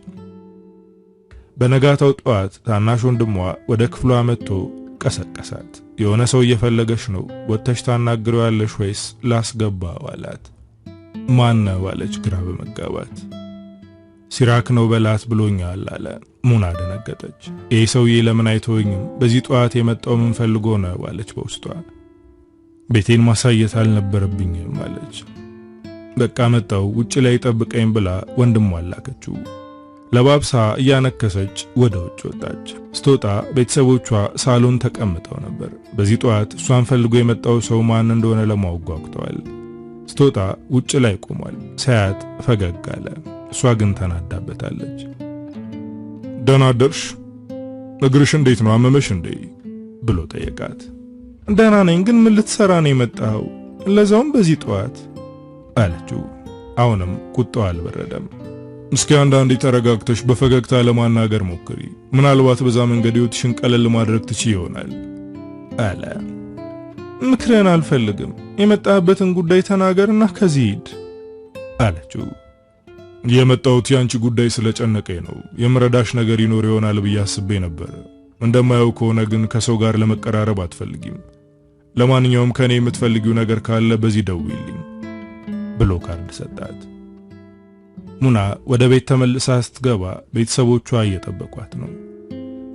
በነጋታው ጠዋት ታናሽ ወንድሟ ወደ ክፍሏ መጥቶ ቀሰቀሳት። የሆነ ሰው እየፈለገሽ ነው፣ ወጥተሽ ታናግሪዋለሽ ወይስ ላስገባው አላት። ማን ነው አለች ግራ በመጋባት። ሲራክ ነው በላት ብሎኛል አለ። ሙና ደነገጠች። ይሄ ሰውዬ ለምን አይተወኝም? በዚህ ጠዋት የመጣው ምን ፈልጎ ነው አለች በውስጧ። ቤቴን ማሳየት አልነበረብኝም አለች። በቃ መጣው ውጭ ላይ ጠብቀኝ ብላ ወንድሟ አላከችው። ለባብሳ እያነከሰች ወደ ውጭ ወጣች። ስትወጣ ቤተሰቦቿ ሳሎን ተቀምጠው ነበር። በዚህ ጠዋት እሷን ፈልጎ የመጣው ሰው ማን እንደሆነ ለማወቅ ጓጉተዋል። ስትወጣ ውጭ ላይ ቆሟል። ሳያት ፈገግ አለ። እሷ ግን ተናዳበታለች። ደህና አደርሽ? እግርሽ እንዴት ነው? አመመሽ እንዴ? ብሎ ጠየቃት። ደህና ነኝ፣ ግን ምን ልትሰራ ነው የመጣው? ለዛውም በዚህ ጠዋት አለችው። አሁንም ቁጣው አልበረደም። እስኪ አንዳንዴ ተረጋግተሽ በፈገግታ ለማናገር ሞክሪ። ምናልባት በዛ መንገድ ሕይወትሽን ቀለል ማድረግ ትችይ ይሆናል አለ። ምክርህን አልፈልግም። የመጣህበትን ጉዳይ ተናገርና ከዚህ ሂድ አለችው። የመጣሁት ያንቺ ጉዳይ ስለጨነቀኝ ነው። የምረዳሽ ነገር ይኖር ይሆናል ብዬ አስቤ ነበር። እንደማየው ከሆነ ግን ከሰው ጋር ለመቀራረብ አትፈልጊም። ለማንኛውም ከኔ የምትፈልጊው ነገር ካለ በዚህ ደውይልኝ ብሎ ካርድ ሰጣት። ሙና ወደ ቤት ተመልሳ ስትገባ ቤተሰቦቿ እየጠበቋት ነው።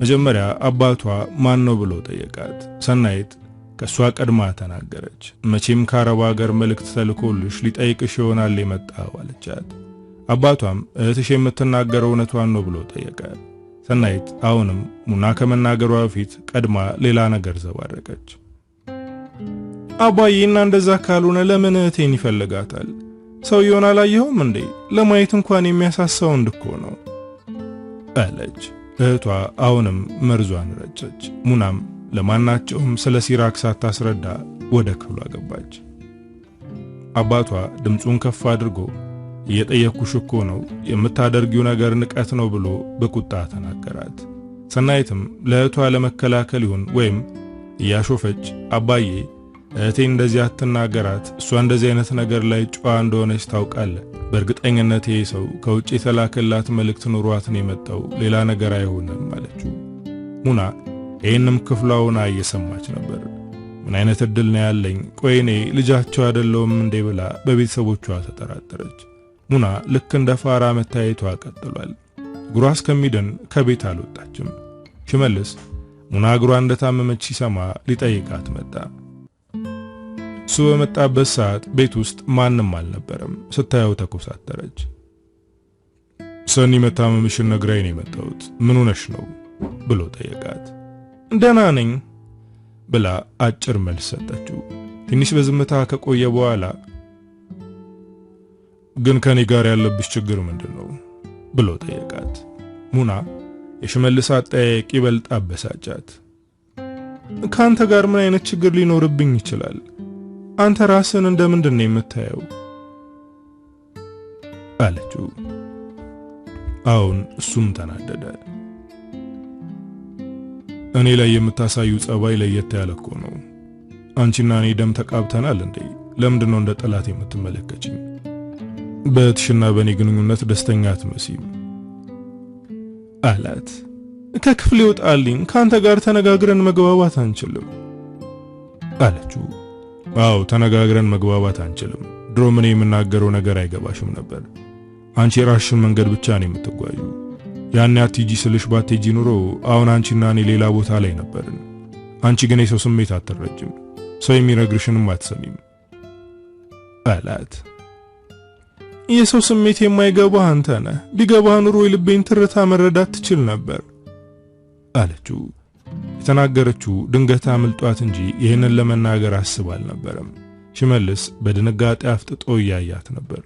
መጀመሪያ አባቷ ማን ነው ብሎ ጠየቃት። ሰናይት ከሷ ቀድማ ተናገረች። መቼም ከአረብ ሀገር መልእክት ተልኮልሽ ሊጠይቅሽ ይሆናል የመጣው አለቻት። አባቷም እህትሽ የምትናገረው እውነቷን ነው ብሎ ጠየቀ። ሰናይት አሁንም ሙና ከመናገሯ በፊት ቀድማ ሌላ ነገር ዘባረቀች። አባዬና እንደዛ ካልሆነ ለምን እህቴን ይፈልጋታል? ሰውየውን አላየኸውም እንዴ? ለማየት እንኳን የሚያሳሳው እንድኮ ነው አለች። እህቷ አሁንም መርዟን ረጨች። ሙናም ለማናቸውም ስለ ሲራክ ሳታስረዳ ወደ ክፍሏ ገባች። አባቷ ድምፁን ከፍ አድርጎ እየጠየቅኩሽ እኮ ነው፣ የምታደርጊው ነገር ንቀት ነው ብሎ በቁጣ ተናገራት። ሰናይትም ለእህቷ ለመከላከል ይሁን ወይም እያሾፈች አባዬ እህቴ እንደዚህ አትናገራት፣ እሷ እንደዚህ አይነት ነገር ላይ ጨዋ እንደሆነች ታውቃለህ። በእርግጠኝነት ይሄ ሰው ከውጭ የተላከላት መልእክት ኑሯት ነው የመጣው፣ ሌላ ነገር አይሆንም አለችው። ሙና ይህንም ክፍሏ ሆና እየሰማች ነበር። ምን አይነት እድል ነው ያለኝ? ቆይ እኔ ልጃቸው አይደለሁም እንዴ ብላ በቤተሰቦቿ ተጠራጠረች። ሙና ልክ እንደ ፋራ መታየቷ ቀጥሏል። እግሯ እስከሚድን ከቤት አልወጣችም። ሽመልስ ሙና እግሯ እንደታመመች ሲሰማ ሊጠይቃት መጣ። እሱ በመጣበት ሰዓት ቤት ውስጥ ማንም አልነበረም። ስታየው ተኮሳተረች። ሰኒ መታመምሽን ነግራኝ ነው የመጣሁት፣ ምን ሆነሽ ነው ብሎ ጠየቃት። ደህና ነኝ ብላ አጭር መልስ ሰጠችው። ትንሽ በዝምታ ከቆየ በኋላ ግን ከኔ ጋር ያለብሽ ችግር ምንድነው ብሎ ጠየቃት። ሙና የሽመልስ አጠያየቅ ይበልጥ አበሳጫት። ካንተ ጋር ምን አይነት ችግር ሊኖርብኝ ይችላል? አንተ ራስን እንደምንድን ነው የምታየው አለችው። አሁን እሱም ተናደደ። እኔ ላይ የምታሳዩ ጸባይ ለየት ያለ እኮ ነው። አንቺና እኔ ደም ተቃብተናል እንዴ? ለምንድን ነው እንደ ጠላት የምትመለከችኝ? በእህትሽና በእኔ ግንኙነት ደስተኛ አትመስይም አላት። ከክፍል ይወጣልኝ፣ ካንተ ጋር ተነጋግረን መግባባት አንችልም አለችው። አዎ ተነጋግረን መግባባት አንችልም። ድሮ ምን የምናገረው ነገር አይገባሽም ነበር። አንቺ የራስሽን መንገድ ብቻ ነው የምትጓዡ። ያኔ አትጂ ስልሽ ባትጂ ኑሮ አሁን አንቺና እኔ ሌላ ቦታ ላይ ነበርን። አንቺ ግን የሰው ስሜት አትረጅም፣ ሰው የሚነግርሽንም አትሰሚም አላት። የሰው ስሜት የማይገባህ አንተ ነህ። ቢገባህ ኑሮ የልቤን ትርታ መረዳት ትችል ነበር አለችው። የተናገረችው ድንገት አምልጧት እንጂ ይህንን ለመናገር አስባ አልነበረም። ሽመልስ በድንጋጤ አፍጥጦ እያያት ነበር።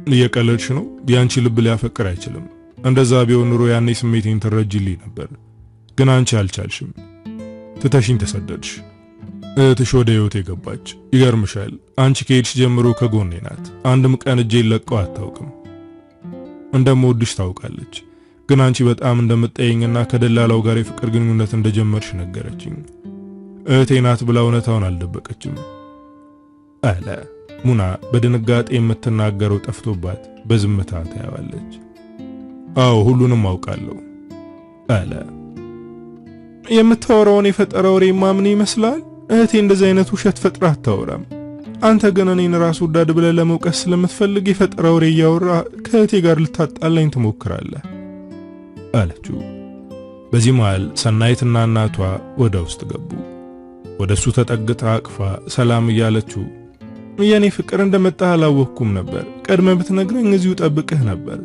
እየቀለድሽ ነው? ያንቺ ልብ ሊያፈቅር አይችልም። እንደዛ ቢሆን ኑሮ ያኔ ስሜቴን ትረጅልኝ ነበር። ግን አንቺ አልቻልሽም። ትተሽኝ ተሰደድሽ። እህትሽ ወደ ህይወቴ ገባች። ይገርምሻል፣ አንቺ ከሄድሽ ጀምሮ ከጎኔ ናት። አንድም ቀን እጄን ለቀው አታውቅም። እንደምወድሽ ታውቃለች። ግን አንቺ በጣም እንደምትጠይኝና ከደላላው ጋር የፍቅር ግንኙነት እንደጀመርሽ ነገረችኝ። እህቴ ናት ብላ እውነታውን አልደበቀችም አለ። ሙና በድንጋጤ የምትናገረው ጠፍቶባት በዝምታ ታያዋለች። አዎ ሁሉንም አውቃለሁ አለ። የምታወራውን የፈጠረ ወሬ ማምን ይመስላል? እህቴ እንደዚህ አይነት ውሸት ፈጥራ አታወራም። አንተ ግን እኔን ራስ ወዳድ ብለህ ለመውቀስ ስለምትፈልግ የፈጠረ ወሬ እያወራ ከእህቴ ጋር ልታጣላኝ ትሞክራለህ አለችው። በዚህ መሃል ሰናይትና እናቷ ወደ ውስጥ ገቡ። ወደሱ ተጠግታ አቅፋ ሰላም እያለችው የኔ ፍቅር እንደመጣህ አላወቅኩም ነበር። ቀድመ ብትነግረኝ እዚሁ ጠብቅህ ነበር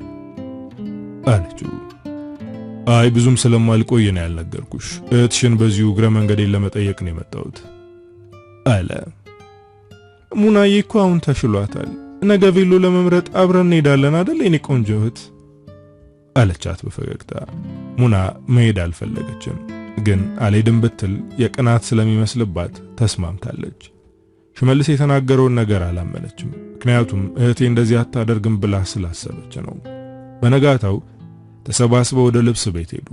አለችው። አይ ብዙም ስለማልቆይ ነው ያልነገርኩሽ። እህትሽን በዚሁ እግረ መንገዴን ለመጠየቅ ነው የመጣሁት አለ። ሙናዬ እኮ አሁን ተሽሏታል። ነገ ቬሎ ለመምረጥ አብረን እንሄዳለን አይደል የኔ ቆንጆ እህት አለቻት በፈገግታ። ሙና መሄድ አልፈለገችም፣ ግን አልሄድም ብትል የቅናት ስለሚመስልባት ተስማምታለች። ሽመልስ የተናገረውን ነገር አላመነችም። ምክንያቱም እህቴ እንደዚህ አታደርግም ብላ ስላሰበች ነው። በነጋታው ተሰባስበው ወደ ልብስ ቤት ሄዱ።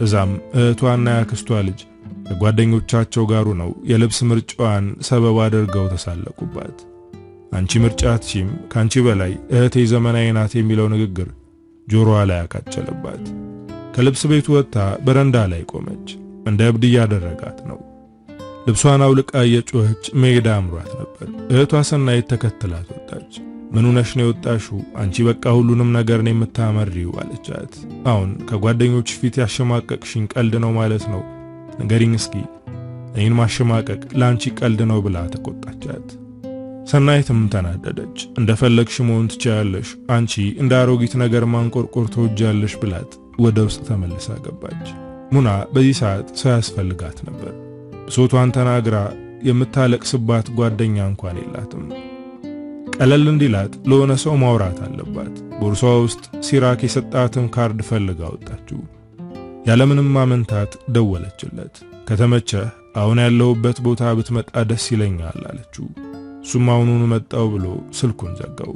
እዛም እህቷና ያክስቷ ልጅ ከጓደኞቻቸው ጋር ነው የልብስ ምርጫዋን ሰበብ አድርገው ተሳለቁባት። አንቺ ምርጫትሽም ካንቺ በላይ እህቴ ዘመናዊ ናት የሚለው ንግግር ጆሮዋ ላይ አካቸለባት። ከልብስ ቤቱ ወጥታ በረንዳ ላይ ቆመች። እንደ እብድ ያደረጋት ነው። ልብሷን አውልቃ እየጮኸች መሄድ አምሯት ነበር። እህቷ ሰናይት ተከትላት ወጣች። ምን ሆነሽ ነው የወጣሽው? አንቺ በቃ ሁሉንም ነገር ነው የምታመሪው አለቻት። አሁን ከጓደኞች ፊት ያሸማቀቅሽኝ ቀልድ ነው ማለት ነው? ንገሪኝ እስኪ፣ እኔን ማሸማቀቅ ለአንቺ ቀልድ ነው ብላ ተቆጣቻት። ሰናይትም ተናደደች። እንደፈለግሽ መሆን ትችያለሽ፣ አንቺ እንደ አሮጊት ነገር ማንቆርቆር ተወጃለሽ ብላት ወደ ውስጥ ተመልሳ ገባች። ሙና በዚህ ሰዓት ሰው ያስፈልጋት ነበር። ብሶቷን ተናግራ የምታለቅስባት ጓደኛ እንኳን የላትም። ቀለል እንዲላት ለሆነ ሰው ማውራት አለባት። ቦርሳዋ ውስጥ ሲራክ የሰጣትን ካርድ ፈልጋ አወጣችው። ያለምንም ማመንታት ደወለችለት። ከተመቸህ አሁን ያለውበት ቦታ ብትመጣ ደስ ይለኛል አለችው። እሱም አሁኑን መጣው ብሎ ስልኩን ዘጋው።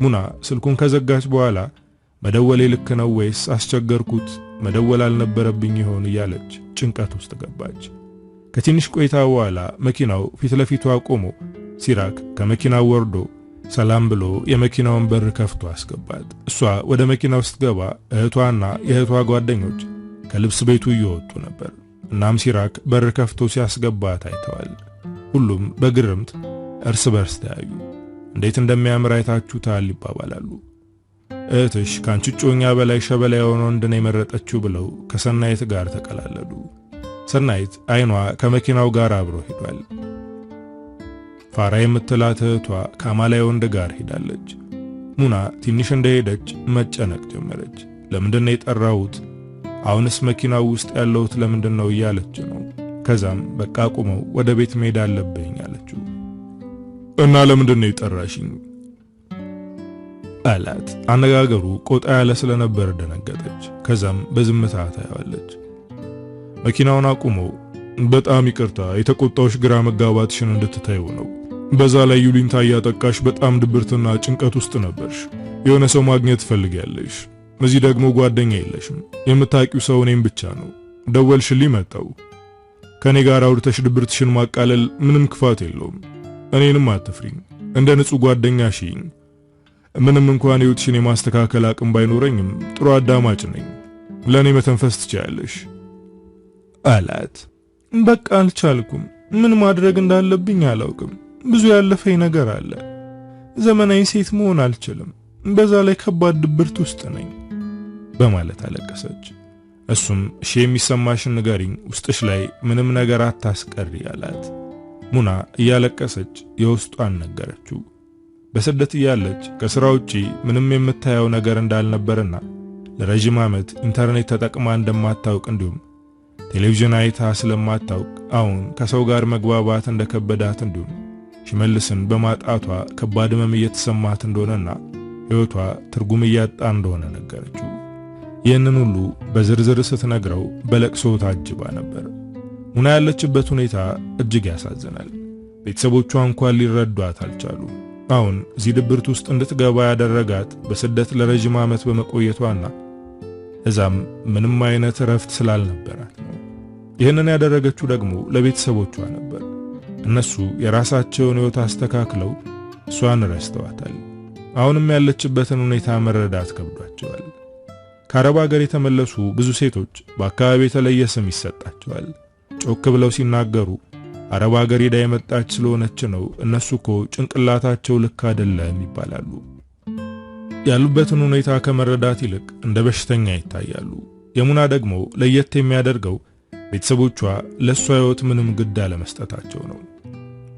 ሙና ስልኩን ከዘጋች በኋላ መደወሌ ልክ ነው ወይስ አስቸገርኩት? መደወል አልነበረብኝ ይሆን እያለች ጭንቀት ውስጥ ገባች። ከትንሽ ቆይታ በኋላ መኪናው ፊት ለፊቷ ቆሞ ሲራክ ከመኪናው ወርዶ ሰላም ብሎ የመኪናውን በር ከፍቶ አስገባት። እሷ ወደ መኪናው ስትገባ እህቷና የእህቷ ጓደኞች ከልብስ ቤቱ እየወጡ ነበር። እናም ሲራክ በር ከፍቶ ሲያስገባት አይተዋል። ሁሉም በግርምት እርስ በርስ ተያዩ። እንዴት እንደሚያምር አይታችሁታል ይባባላሉ። እህትሽ ካንቺ ጮኛ በላይ ሸበላ የሆነው እንደኔ የመረጠችው ብለው ከሰናይት ጋር ተቀላለዱ። ሰናይት አይኗ ከመኪናው ጋር አብሮ ሄዷል። ፋራ የምትላት እህቷ ከአማላይ ወንድ ጋር ሄዳለች። ሙና ትንሽ እንደሄደች መጨነቅ ጀመረች። ለምንድነው የጠራሁት? አሁንስ መኪናው ውስጥ ያለሁት ለምንድነው እያለች ነው። ከዛም በቃ ቆመው ወደ ቤት መሄድ አለብኝ አለችው። እና ለምንድነው የጠራሽኝ አላት። አነጋገሩ ቆጣ ያለ ስለነበር ደነገጠች። ከዛም በዝምታ ታያለች። መኪናውን አቁሞ በጣም ይቅርታ የተቆጣውሽ ግራ መጋባትሽን እንድትታዩ ነው። በዛ ላይ ዩሊንታ ያጠቃሽ በጣም ድብርትና ጭንቀት ውስጥ ነበርሽ። የሆነ ሰው ማግኘት ፈልጊያለሽ። እዚህ ደግሞ ጓደኛ የለሽም። የምታውቂው ሰው እኔም ብቻ ነው። ደወልሽልኝ መጣው። ከኔ ጋር አውርተሽ ድብርትሽን ማቃለል ምንም ክፋት የለውም። እኔንም አትፍሪኝ። እንደ ንጹህ ጓደኛ ሽኝ። ምንም እንኳን ህይወትሽን የማስተካከል አቅም ባይኖረኝም ጥሩ አዳማጭ ነኝ። ለኔ መተንፈስ ትችያለሽ አላት። በቃ አልቻልኩም። ምን ማድረግ እንዳለብኝ አላውቅም። ብዙ ያለፈኝ ነገር አለ። ዘመናዊ ሴት መሆን አልችልም። በዛ ላይ ከባድ ድብርት ውስጥ ነኝ በማለት አለቀሰች። እሱም እሺ የሚሰማሽን ንገሪኝ፣ ውስጥሽ ላይ ምንም ነገር አታስቀሪ አላት። ሙና እያለቀሰች የውስጧን ነገረችው። በስደት እያለች ከስራ ውጪ ምንም የምታየው ነገር እንዳልነበርና ለረጅም ዓመት ኢንተርኔት ተጠቅማ እንደማታውቅ እንዲሁም ቴሌቪዥን አይታ ስለማታውቅ አሁን ከሰው ጋር መግባባት እንደከበዳት እንዲሁም ሽመልስን በማጣቷ ከባድ ህመም እየተሰማት እንደሆነና ህይወቷ ትርጉም እያጣ እንደሆነ ነገረችው። ይህንን ሁሉ በዝርዝር ስትነግረው በለቅሶ ታጅባ ነበር። ሙና ያለችበት ሁኔታ እጅግ ያሳዝናል። ቤተሰቦቿ እንኳን ሊረዷት አልቻሉ። አሁን እዚህ ድብርት ውስጥ እንድትገባ ያደረጋት በስደት ለረጅም ዓመት በመቆየቷና እዛም ምንም አይነት እረፍት ስላልነበራት ነው። ይህንን ያደረገችው ደግሞ ለቤተሰቦቿ ነበር። እነሱ የራሳቸውን ህይወት አስተካክለው እሷን ረስተዋታል። አሁንም ያለችበትን ሁኔታ መረዳት ከብዷቸዋል። ከአረብ ሀገር የተመለሱ ብዙ ሴቶች በአካባቢ የተለየ ስም ይሰጣቸዋል። ጮክ ብለው ሲናገሩ አረብ ሀገር ሄዳ የመጣች ስለሆነች ነው፣ እነሱ እኮ ጭንቅላታቸው ልክ አይደለም ይባላሉ። ያሉበትን ሁኔታ ከመረዳት ይልቅ እንደ በሽተኛ ይታያሉ። የሙና ደግሞ ለየት የሚያደርገው ቤተሰቦቿ ለሷ ህይወት ምንም ግድ አለመስጠታቸው ነው።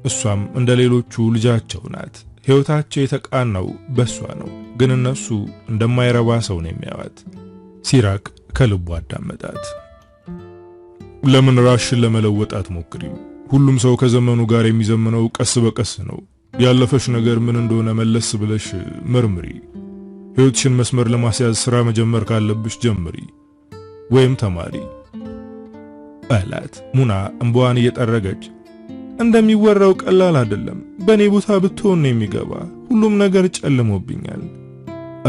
እሷም እንደ ሌሎቹ ልጃቸው ናት። ህይወታቸው የተቃናው በሷ ነው፣ ግን እነሱ እንደማይረባ ሰው ነው የሚያዩት። ሲራክ ከልቡ አዳመጣት። ለምን ራስሽን ለመለወጥ አትሞክሪም? ሁሉም ሰው ከዘመኑ ጋር የሚዘምነው ቀስ በቀስ ነው። ያለፈሽ ነገር ምን እንደሆነ መለስ ብለሽ መርምሪ። ህይወትሽን መስመር ለማስያዝ ስራ መጀመር ካለብሽ ጀምሪ ወይም ተማሪ አላት። ሙና እንባዋን እየጠረገች እንደሚወራው ቀላል አይደለም። በኔ ቦታ ብትሆን ነው የሚገባ። ሁሉም ነገር ጨልሞብኛል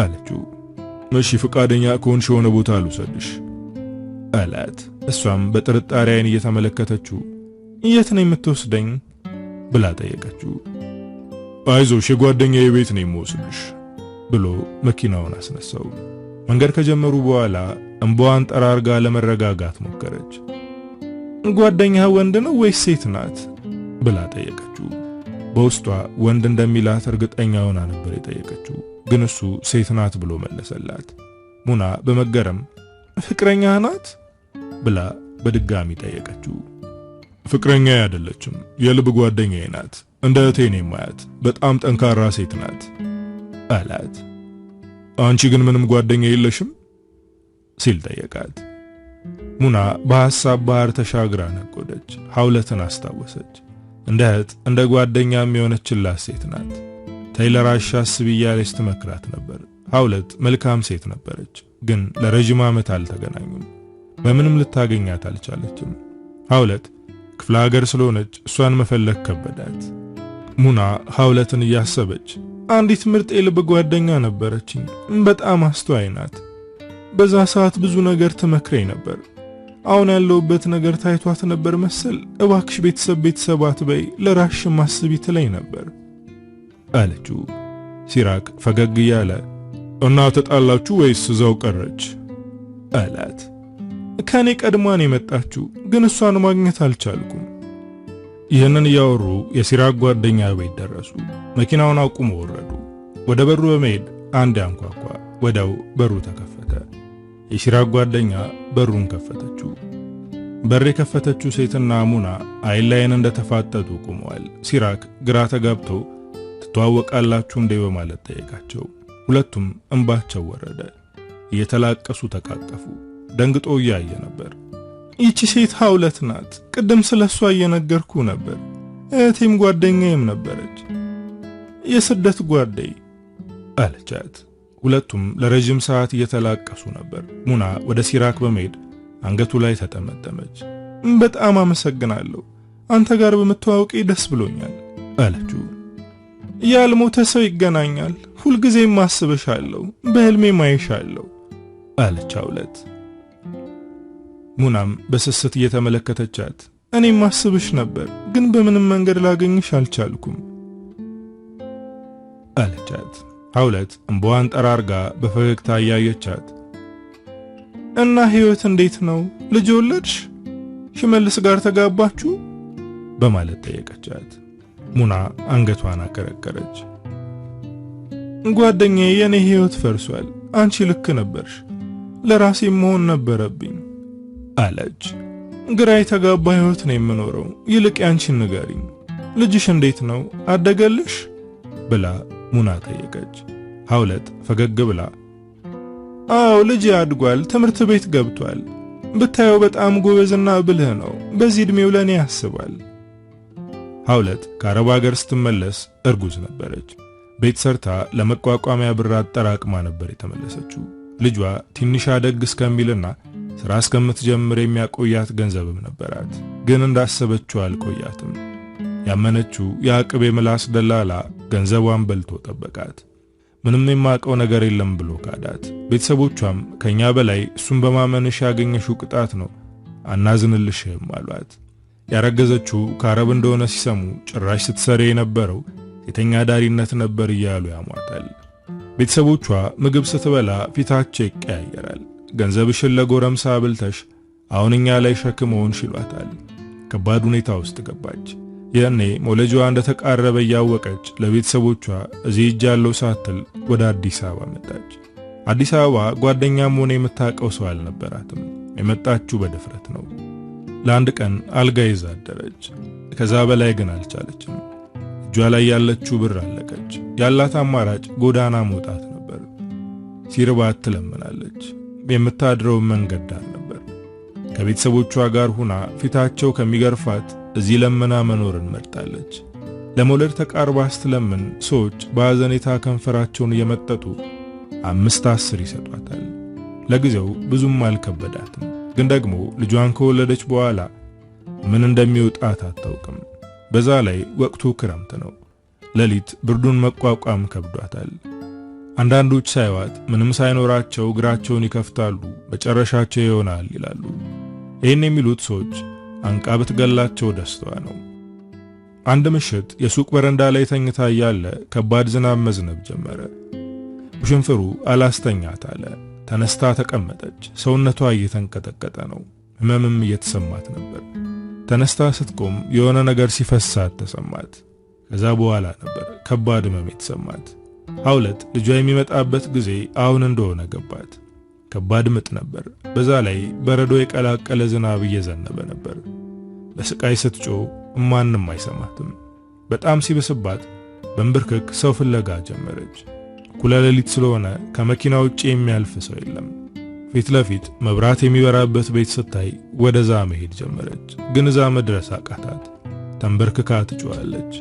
አለችው። እሺ ፍቃደኛ ከሆንሽ የሆነ ቦታ ልውሰድሽ አላት። እሷም በጥርጣሬ አይን እየተመለከተችው የት ነው የምትወስደኝ ብላ ጠየቀችው። አይዞሽ የጓደኛዬ ቤት ነው የምወስድሽ ብሎ መኪናውን አስነሳው። መንገድ ከጀመሩ በኋላ እንባዋን ጠራርጋ ለመረጋጋት ሞከረች። ጓደኛ ወንድ ነው ወይስ ሴት ናት ብላ ጠየቀችው። በውስጧ ወንድ እንደሚላት እርግጠኛ ሆና ነበር የጠየቀችው፣ ግን እሱ ሴት ናት ብሎ መለሰላት። ሙና በመገረም ፍቅረኛ ናት ብላ በድጋሚ ጠየቀችው። ፍቅረኛ አይደለችም፣ የልብ ጓደኛዬ ናት። እንደ እህቴ ነው የማያት። በጣም ጠንካራ ሴት ናት አላት። አንቺ ግን ምንም ጓደኛ የለሽም ሲል ጠየቃት። ሙና በሐሳብ ባህር ተሻግራ ነጎደች። ሐውለትን አስታወሰች። እንደ እህት እንደ ጓደኛም የሆነችላት ሴት ናት። ታይለራሽ አስቢ እያለች ትመክራት ነበር። ሐውለት መልካም ሴት ነበረች፣ ግን ለረጅም ዓመት አልተገናኙም። በምንም ልታገኛት አልቻለችም። ሐውለት ክፍለ ሀገር ስለሆነች እሷን መፈለግ ከበዳት። ሙና ሐውለትን እያሰበች አንዲት ምርጥ የልብ ጓደኛ ነበረችኝ። በጣም አስተዋይ ናት። በዛ ሰዓት ብዙ ነገር ትመክረኝ ነበር። አሁን ያለውበት ነገር ታይቷት ነበር መሰል። እባክሽ ቤተሰብ አትበይ፣ ለራስሽም አስቢ ትለኝ ነበር አለችው። ሲራክ ፈገግ እያለ እና ተጣላችሁ ወይስ እዛው ቀረች አላት። ከኔ ቀድማን የመጣችው ግን እሷን ማግኘት አልቻልኩም። ይህንን እያወሩ የሲራክ ጓደኛ ቤት ደረሱ። መኪናውን አቁሞ ወረዱ። ወደ በሩ በመሄድ አንድ አንኳኳ። ወዳው በሩ ተከፈተ። የሲራክ ጓደኛ በሩን ከፈተችው። በር የከፈተችው ሴትና ሙና አይን ላይን እንደተፋጠጡ ቆመዋል። ሲራክ ግራ ተጋብቶ ትተዋወቃላችሁ እንዴ በማለት ጠየቃቸው። ሁለቱም እንባቸው ወረደ። እየተላቀሱ ተቃቀፉ። ደንግጦ እያየ ነበር። ይቺ ሴት ሐውለት ናት። ቅድም ስለሷ እየነገርኩ ነበር። እህቴም ጓደኛዬም ነበረች። የስደት ጓደይ አለቻት። ሁለቱም ለረጅም ሰዓት እየተላቀሱ ነበር። ሙና ወደ ሲራክ በመሄድ አንገቱ ላይ ተጠመጠመች። በጣም አመሰግናለሁ። አንተ ጋር በመተዋወቄ ደስ ብሎኛል አለችው። ያልሞተ ሰው ይገናኛል። ሁልጊዜም ማስብሻለሁ፣ በህልሜ ማይሻለሁ አለች ሐውለት። ሙናም በስስት እየተመለከተቻት እኔም ማስብሽ ነበር፣ ግን በምንም መንገድ ላገኝሽ አልቻልኩም አለቻት። ሐውለት እንባዋን ጠራርጋ በፈገግታ እያየቻት እና ህይወት እንዴት ነው? ልጅ ወለድሽ? ሽመልስ ጋር ተጋባችሁ? በማለት ጠየቀቻት። ሙና አንገቷን አከረከረች። ጓደኛዬ፣ የኔ ህይወት ፈርሷል። አንቺ ልክ ነበርሽ። ለራሴ መሆን ነበረብኝ አለች። ግራ የተጋባ ህይወት ነው የምኖረው። ይልቅ ያንቺን ንገሪኝ። ልጅሽ እንዴት ነው? አደገልሽ? ብላ ሙና ጠየቀች። ሐውለት ፈገግ ብላ አዎ ልጅ አድጓል፣ ትምህርት ቤት ገብቷል። ብታየው በጣም ጎበዝና ብልህ ነው። በዚህ እድሜው ለኔ ያስባል። ሐውለት ከአረብ ሀገር ስትመለስ እርጉዝ ነበረች። ቤት ሰርታ ለመቋቋሚያ ብር አጠራቅማ ነበር የተመለሰችው። ልጇ ትንሽ አደግ እስከሚልና ስራ እስከምትጀምር የሚያቆያት ገንዘብም ነበራት። ግን እንዳሰበችው አልቆያትም። ያመነችው የአቅቤ ምላስ ደላላ ገንዘቧን በልቶ ጠበቃት። ምንም የማቀው ነገር የለም ብሎ ካዳት። ቤተሰቦቿም ከኛ በላይ እሱን በማመንሽ ያገኘሽው ቅጣት ነው፣ አናዝንልሽም አሏት። ያረገዘችው ከአረብ እንደሆነ ሲሰሙ ጭራሽ ስትሰሪ የነበረው ሴተኛ ዳሪነት ነበር እያሉ ያሟታል። ቤተሰቦቿ ምግብ ስትበላ ፊታቸው ይቀያየራል። ገንዘብሽን ለጎረምሳ አብልተሽ አሁን እኛ ላይ ሸክም ሆንሽ ይሏታል። ከባድ ሁኔታ ውስጥ ገባች። ያኔ መውለጃዋ እንደተቃረበ ያወቀች ለቤተሰቦቿ እዚህ እጃለው ሳትል ወደ አዲስ አበባ መጣች። አዲስ አበባ ጓደኛም ሆነ የምታውቀው ሰው አልነበራትም። የመጣችው በድፍረት ነው። ለአንድ ቀን አልጋ ይዛ አደረች። ከዛ በላይ ግን አልቻለችም። እጇ ላይ ያለችው ብር አለቀች። ያላት አማራጭ ጎዳና መውጣት ነበር። ሲርባት ትለምናለች። የምታድረው መንገድ ዳር ነበር። ከቤተሰቦቿ ጋር ሁና ፊታቸው ከሚገርፋት እዚህ ለመና መኖርን መርጣለች። ለመውለድ ተቃርባ ስትለምን ሰዎች በአዘኔታ ከንፈራቸውን እየመጠጡ 5-10 ይሰጧታል። ለጊዜው ብዙም አልከበዳትም። ግን ደግሞ ልጇን ከወለደች በኋላ ምን እንደሚወጣት አታውቅም። በዛ ላይ ወቅቱ ክረምት ነው። ሌሊት ብርዱን መቋቋም ከብዷታል። አንዳንዶች ሳይዋት ምንም ሳይኖራቸው እግራቸውን ይከፍታሉ፣ መጨረሻቸው ይሆናል ይላሉ። ይህን የሚሉት ሰዎች አንቃ ብትገላቸው ደስታዋ ነው። አንድ ምሽት የሱቅ በረንዳ ላይ ተኝታ እያለ ከባድ ዝናብ መዝነብ ጀመረ። ውሽንፍሩ አላስተኛት አለ። ተነስታ ተቀመጠች። ሰውነቷ እየተንቀጠቀጠ ነው። ህመምም እየተሰማት ነበር። ተነስታ ስትቆም የሆነ ነገር ሲፈሳት ተሰማት። ከዛ በኋላ ነበር ከባድ ህመም የተሰማት። ሐውለት ልጇ የሚመጣበት ጊዜ አሁን እንደሆነ ገባት። ከባድ ምጥ ነበር። በዛ ላይ በረዶ የቀላቀለ ዝናብ እየዘነበ ነበር። በስቃይ ስትጮህ ማንም አይሰማትም። በጣም ሲበስባት በንብርክክ ሰው ፍለጋ ጀመረች። እኩለ ሌሊት ስለሆነ ከመኪና ውጪ የሚያልፍ ሰው የለም። ፊት ለፊት መብራት የሚበራበት ቤት ስታይ ወደዛ መሄድ ጀመረች። ግን እዛ መድረስ አቃታት። ተንበርክካ ትጮኻለች።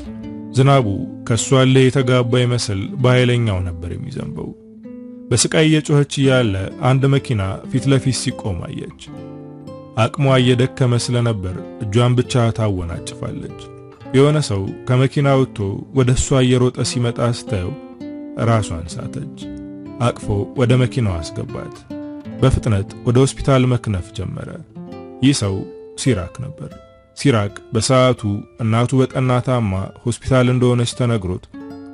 ዝናቡ ከሷ ላይ የተጋባ ይመስል በኃይለኛው ነበር የሚዘንበው። በስቃይ እየጮኸች እያለ አንድ መኪና ፊት ለፊት ሲቆም አየች። አቅሟ እየደከመ ስለነበር እጇን ብቻ ታወናጭፋለች። የሆነ ሰው ከመኪና ወጥቶ ወደ እሷ እየሮጠ ሲመጣ ስታየው ራሷን ሳተች። አቅፎ ወደ መኪናው አስገባት። በፍጥነት ወደ ሆስፒታል መክነፍ ጀመረ። ይህ ሰው ሲራክ ነበር። ሲራክ በሰዓቱ እናቱ በጠና ታማ ሆስፒታል እንደሆነች ተነግሮት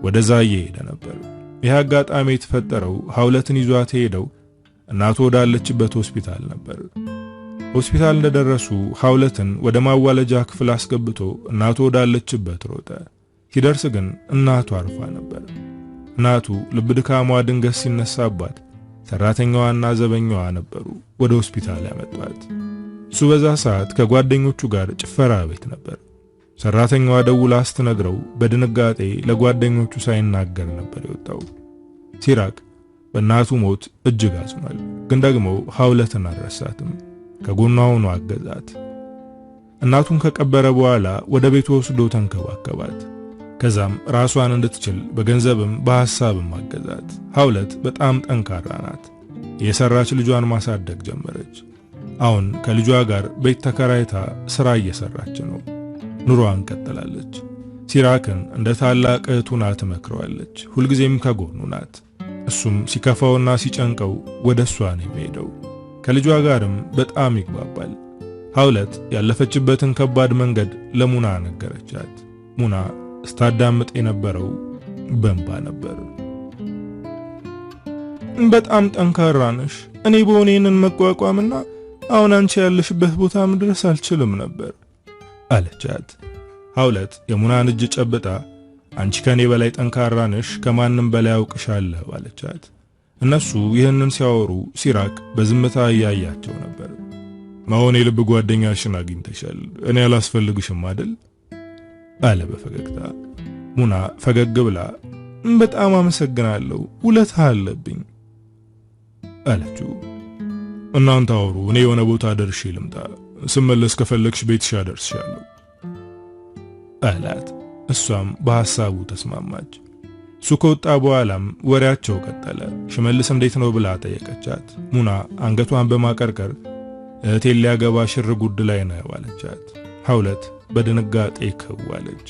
ወደዛ እየሄደ ነበር። ይህ አጋጣሚ የተፈጠረው ሐውለትን ይዟት ሄደው እናቱ ወዳለችበት ሆስፒታል ነበር። ሆስፒታል እንደደረሱ ሐውለትን ወደ ማዋለጃ ክፍል አስገብቶ እናቱ ወዳለችበት ሮጠ። ሲደርስ ግን እናቱ አርፋ ነበር። እናቱ ልብ ድካሟ ድንገት ሲነሳባት ሰራተኛዋና ዘበኛዋ ነበሩ ወደ ሆስፒታል ያመጧት። እሱ በዛ ሰዓት ከጓደኞቹ ጋር ጭፈራ ቤት ነበር። ሰራተኛዋ ደውላ ስትነግረው በድንጋጤ ለጓደኞቹ ሳይናገር ነበር የወጣው። ሲራክ በእናቱ ሞት እጅግ አዝኗል። ግን ደግሞ ሐውለትን አልረሳትም። ከጎኗ ሆኖ አገዛት። እናቱን ከቀበረ በኋላ ወደ ቤቱ ወስዶ ተንከባከባት። ከዛም ራሷን እንድትችል በገንዘብም በሐሳብም አገዛት። ሐውለት በጣም ጠንካራ ናት። የሰራች ልጇን ማሳደግ ጀመረች። አሁን ከልጇ ጋር ቤት ተከራይታ ሥራ እየሰራች ነው። ኑሮዋን ቀጥላለች። ሲራክን እንደ ታላቅ እህቱ ናት ትመክረዋለች። ሁልጊዜም ከጎኑ ናት። እሱም ሲከፋውና ሲጨንቀው ወደ እሷ ነው የሚሄደው። ከልጇ ጋርም በጣም ይግባባል። ሐውለት ያለፈችበትን ከባድ መንገድ ለሙና ነገረቻት። ሙና ስታዳምጥ የነበረው በእንባ ነበር። በጣም ጠንካራ ነሽ። እኔ በሆነን መቋቋምና አሁን አንቺ ያለሽበት ቦታ መድረስ አልችልም ነበር አለቻት። ሐውለት የሙናን እጅ ጨብጣ አንቺ ከኔ በላይ ጠንካራ ነሽ፣ ከማንም በላይ አውቅሻለሁ አለቻት። እነሱ ይህንን ሲያወሩ ሲራክ በዝምታ እያያቸው ነበር። ማሆን የልብ ጓደኛሽን አግኝተሻል፣ እኔ አላስፈልግሽም አይደል አለ በፈገግታ። ሙና ፈገግ ብላ በጣም አመሰግናለሁ፣ ውለታ አለብኝ አለችው። እናንተ አውሩ፣ እኔ የሆነ ቦታ ደርሼ ልምጣ፣ ስመለስ ከፈለግሽ ቤትሽ አደርስሻለሁ አላት። እሷም በሐሳቡ ተስማማች። እሱ ከወጣ በኋላም ወሬያቸው ቀጠለ። ሽመልስ እንዴት ነው ብላ ጠየቀቻት። ሙና አንገቷን በማቀርቀር እህቴን ሊያገባ ሽር ጉድ ላይ ነው አለቻት። ሐውለት በድንጋጤ ከዋለች።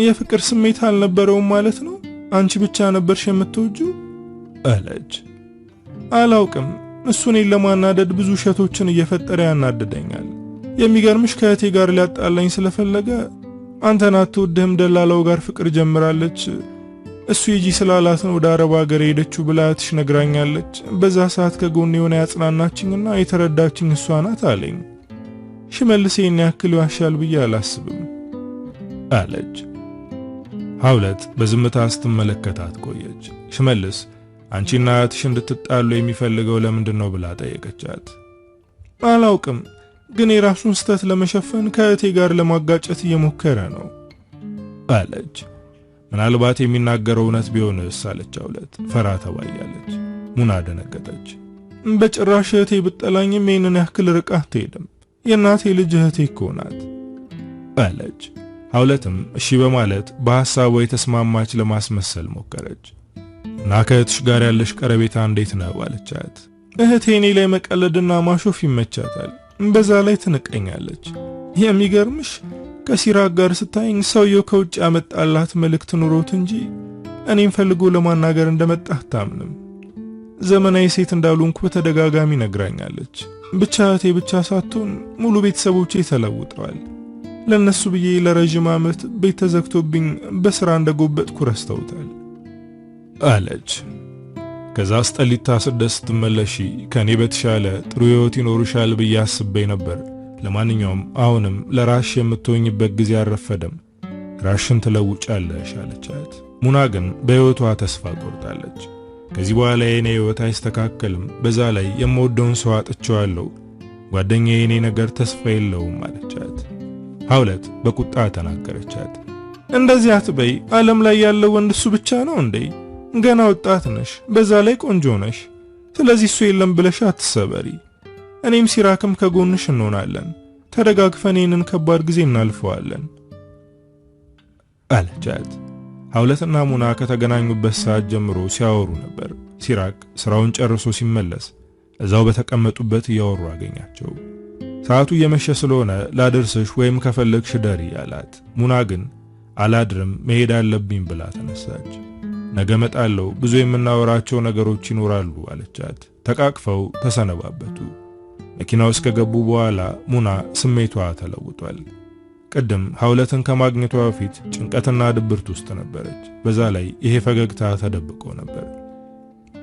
የፍቅር ስሜት አልነበረውም ማለት ነው? አንቺ ብቻ ነበርሽ የምትወጂው አለች። አላውቅም፣ እሱ እኔን ለማናደድ ብዙ ውሸቶችን እየፈጠረ ያናደደኛል። የሚገርምሽ ከእህቴ ጋር ሊያጣላኝ ስለፈለገ አንተን አትወድህም፣ ደላላው ጋር ፍቅር ጀምራለች፣ እሱ ይጂ ስላላት ነው ወደ አረብ ሀገር ሄደችው ብላትሽ ነግራኛለች። በዛ ሰዓት ከጎኔ የሆነ ያጽናናችኝና የተረዳችኝ እሷ ናት አለኝ። ሽመልስ ይህን ያክል ይዋሻል ብዬ አላስብም አለች። ሐውለት በዝምታ ስትመለከታት ቆየች። ሽመልስ አንቺና እህትሽ እንድትጣሉ የሚፈልገው ለምንድን ነው ብላ ጠየቀቻት። አላውቅም፣ ግን የራሱን ስተት ለመሸፈን ከእህቴ ጋር ለማጋጨት እየሞከረ ነው አለች። ምናልባት የሚናገረው እውነት ቢሆንስ አለች ሐውለት። ፈራ ተባያለች። ሙና ደነገጠች። በጭራሽ እህቴ ብጠላኝም ይህንን ያክል ርቃ አትሄድም፣ የእናቴ ልጅ እህቴ እኮ ናት አለች። ሐውለትም እሺ በማለት በሐሳቧ የተስማማች ለማስመሰል ሞከረች። እና ከእህትሽ ጋር ያለሽ ቀረቤታ እንዴት ነው አለቻት። እህቴ እኔ ላይ መቀለድና ማሾፍ ይመቻታል፣ በዛ ላይ ትንቀኛለች። የሚገርምሽ ከሲራክ ጋር ስታይኝ ሰውየው ከውጭ ያመጣላት መልእክት ኑሮት እንጂ እኔም ፈልጎ ለማናገር እንደመጣ አታምንም። ዘመናዊ ሴት እንዳልሆንኩ በተደጋጋሚ ነግራኛለች። ብቻ እህቴ ብቻ ሳትሆን ሙሉ ቤተሰቦቼ ተለውጠዋል። ለነሱ ብዬ ለረጅም ዓመት ቤት ተዘግቶብኝ በስራ እንደጎበጥኩ ረስተውታል አለች። ከዛ አስጠሊታ ስደት ስትመለሺ ከኔ በተሻለ ጥሩ ሕይወት ይኖርሻል ብዬ አስቤ ነበር። ለማንኛውም አሁንም ለራሽ የምትሆኝበት ጊዜ አልረፈደም፣ ራሽን ትለውጫለሽ አለቻት። ሙና ግን በሕይወቷ ተስፋ ቆርጣለች። ከዚህ በኋላ የኔ ሕይወት አይስተካከልም፣ በዛ ላይ የምወደውን ሰው አጥቼዋለሁ፣ ጓደኛዬ የኔ ነገር ተስፋ የለውም አለቻት። ሐውለት በቁጣ ተናገረቻት። እንደዚህ አትበይ፣ ዓለም ላይ ያለው ወንድ እሱ ብቻ ነው እንዴ? ገና ወጣት ነሽ፣ በዛ ላይ ቆንጆ ነሽ። ስለዚህ እሱ የለም ብለሽ አትሰበሪ። እኔም ሲራክም ከጎንሽ እንሆናለን፣ ተደጋግፈን ይህንን ከባድ ጊዜ እናልፈዋለን አለቻት። ሐውለትና ሙና ከተገናኙበት ሰዓት ጀምሮ ሲያወሩ ነበር። ሲራክ ስራውን ጨርሶ ሲመለስ እዛው በተቀመጡበት እያወሩ አገኛቸው። ሰዓቱ እየመሸ ስለሆነ ላደርስሽ ወይም ከፈለግሽ ደሪ አላት። ሙና ግን አላድርም፣ መሄድ አለብኝ ብላ ተነሳች። ነገ መጣለው፣ ብዙ የምናወራቸው ነገሮች ይኖራሉ አለቻት። ተቃቅፈው ተሰነባበቱ። መኪና ውስጥ ከገቡ በኋላ ሙና ስሜቷ ተለውጧል። ቅድም ሐውለትን ከማግኘቷ በፊት ጭንቀትና ድብርት ውስጥ ነበረች። በዛ ላይ ይሄ ፈገግታ ተደብቆ ነበር።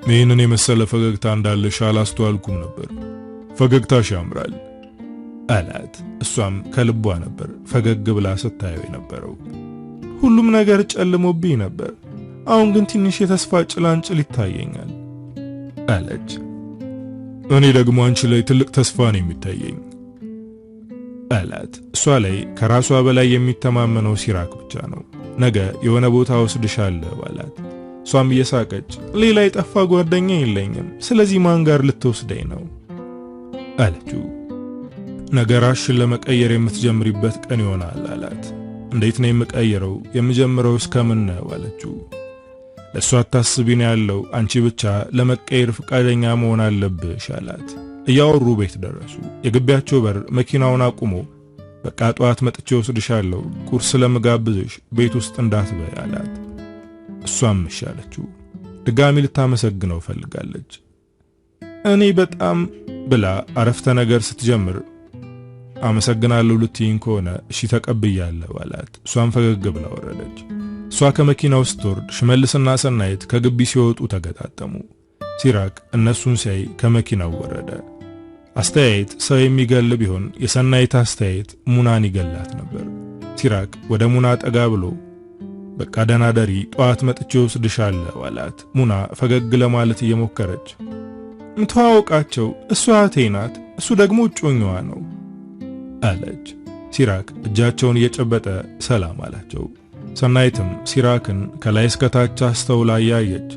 ይህንን የመሰለ ፈገግታ እንዳለሽ አላስተዋልኩም ነበር፣ ፈገግታሽ ያምራል አላት። እሷም ከልቧ ነበር ፈገግ ብላ ስታየው የነበረው። ሁሉም ነገር ጨልሞብኝ ነበር፣ አሁን ግን ትንሽ የተስፋ ጭላንጭል ይታየኛል አለች። እኔ ደግሞ አንቺ ላይ ትልቅ ተስፋ ነው የሚታየኝ አላት። እሷ ላይ ከራሷ በላይ የሚተማመነው ሲራክ ብቻ ነው። ነገ የሆነ ቦታ ወስድሻለሁ አላት። እሷም እየሳቀች ሌላ የጠፋ ጓደኛ የለኝም፣ ስለዚህ ማን ጋር ልትወስደኝ ነው አለችው። ነገራሽን ለመቀየር የምትጀምሪበት ቀን ይሆናል አላት። እንዴት ነው የምቀየረው? የምጀምረው እስከምን ነው አለችው። ለሷ አታስቢ ነው ያለው፣ አንቺ ብቻ ለመቀየር ፈቃደኛ መሆን አለብሽ አላት። እያወሩ ቤት ደረሱ። የግቢያቸው በር መኪናውን አቁሞ በቃ ጧት መጥቼ ወስድሻለሁ፣ ቁርስ ለምጋብዝሽ ቤት ውስጥ እንዳትበይ አላት። እሷም እሺ አለችው። ድጋሚ ልታመሰግነው ፈልጋለች። እኔ በጣም ብላ አረፍተ ነገር ስትጀምር አመሰግናለሁ ልትይኝ ከሆነ እሺ ተቀብያለሁ አላት። እሷም ፈገግ ብላ ወረደች። እሷ ከመኪናው ስትወርድ ሽመልስና ሰናይት ከግቢ ሲወጡ ተገጣጠሙ። ሲራክ እነሱን ሲያይ ከመኪናው ወረደ። አስተያየት ሰው የሚገል ቢሆን የሰናይት አስተያየት ሙናን ይገላት ነበር። ሲራክ ወደ ሙና ጠጋ ብሎ በቃ ደህና ደሪ፣ ጧት መጥቼ ወስድሻለሁ አላት። ሙና ፈገግ ለማለት እየሞከረች ምትዋወቃቸው እሷ እህቴ ናት፣ እሱ ደግሞ እጮኛዋ ነው አለች። ሲራክ እጃቸውን እየጨበጠ ሰላም አላቸው። ሰናይትም ሲራክን ከላይ እስከ ታች አስተውላ ያየች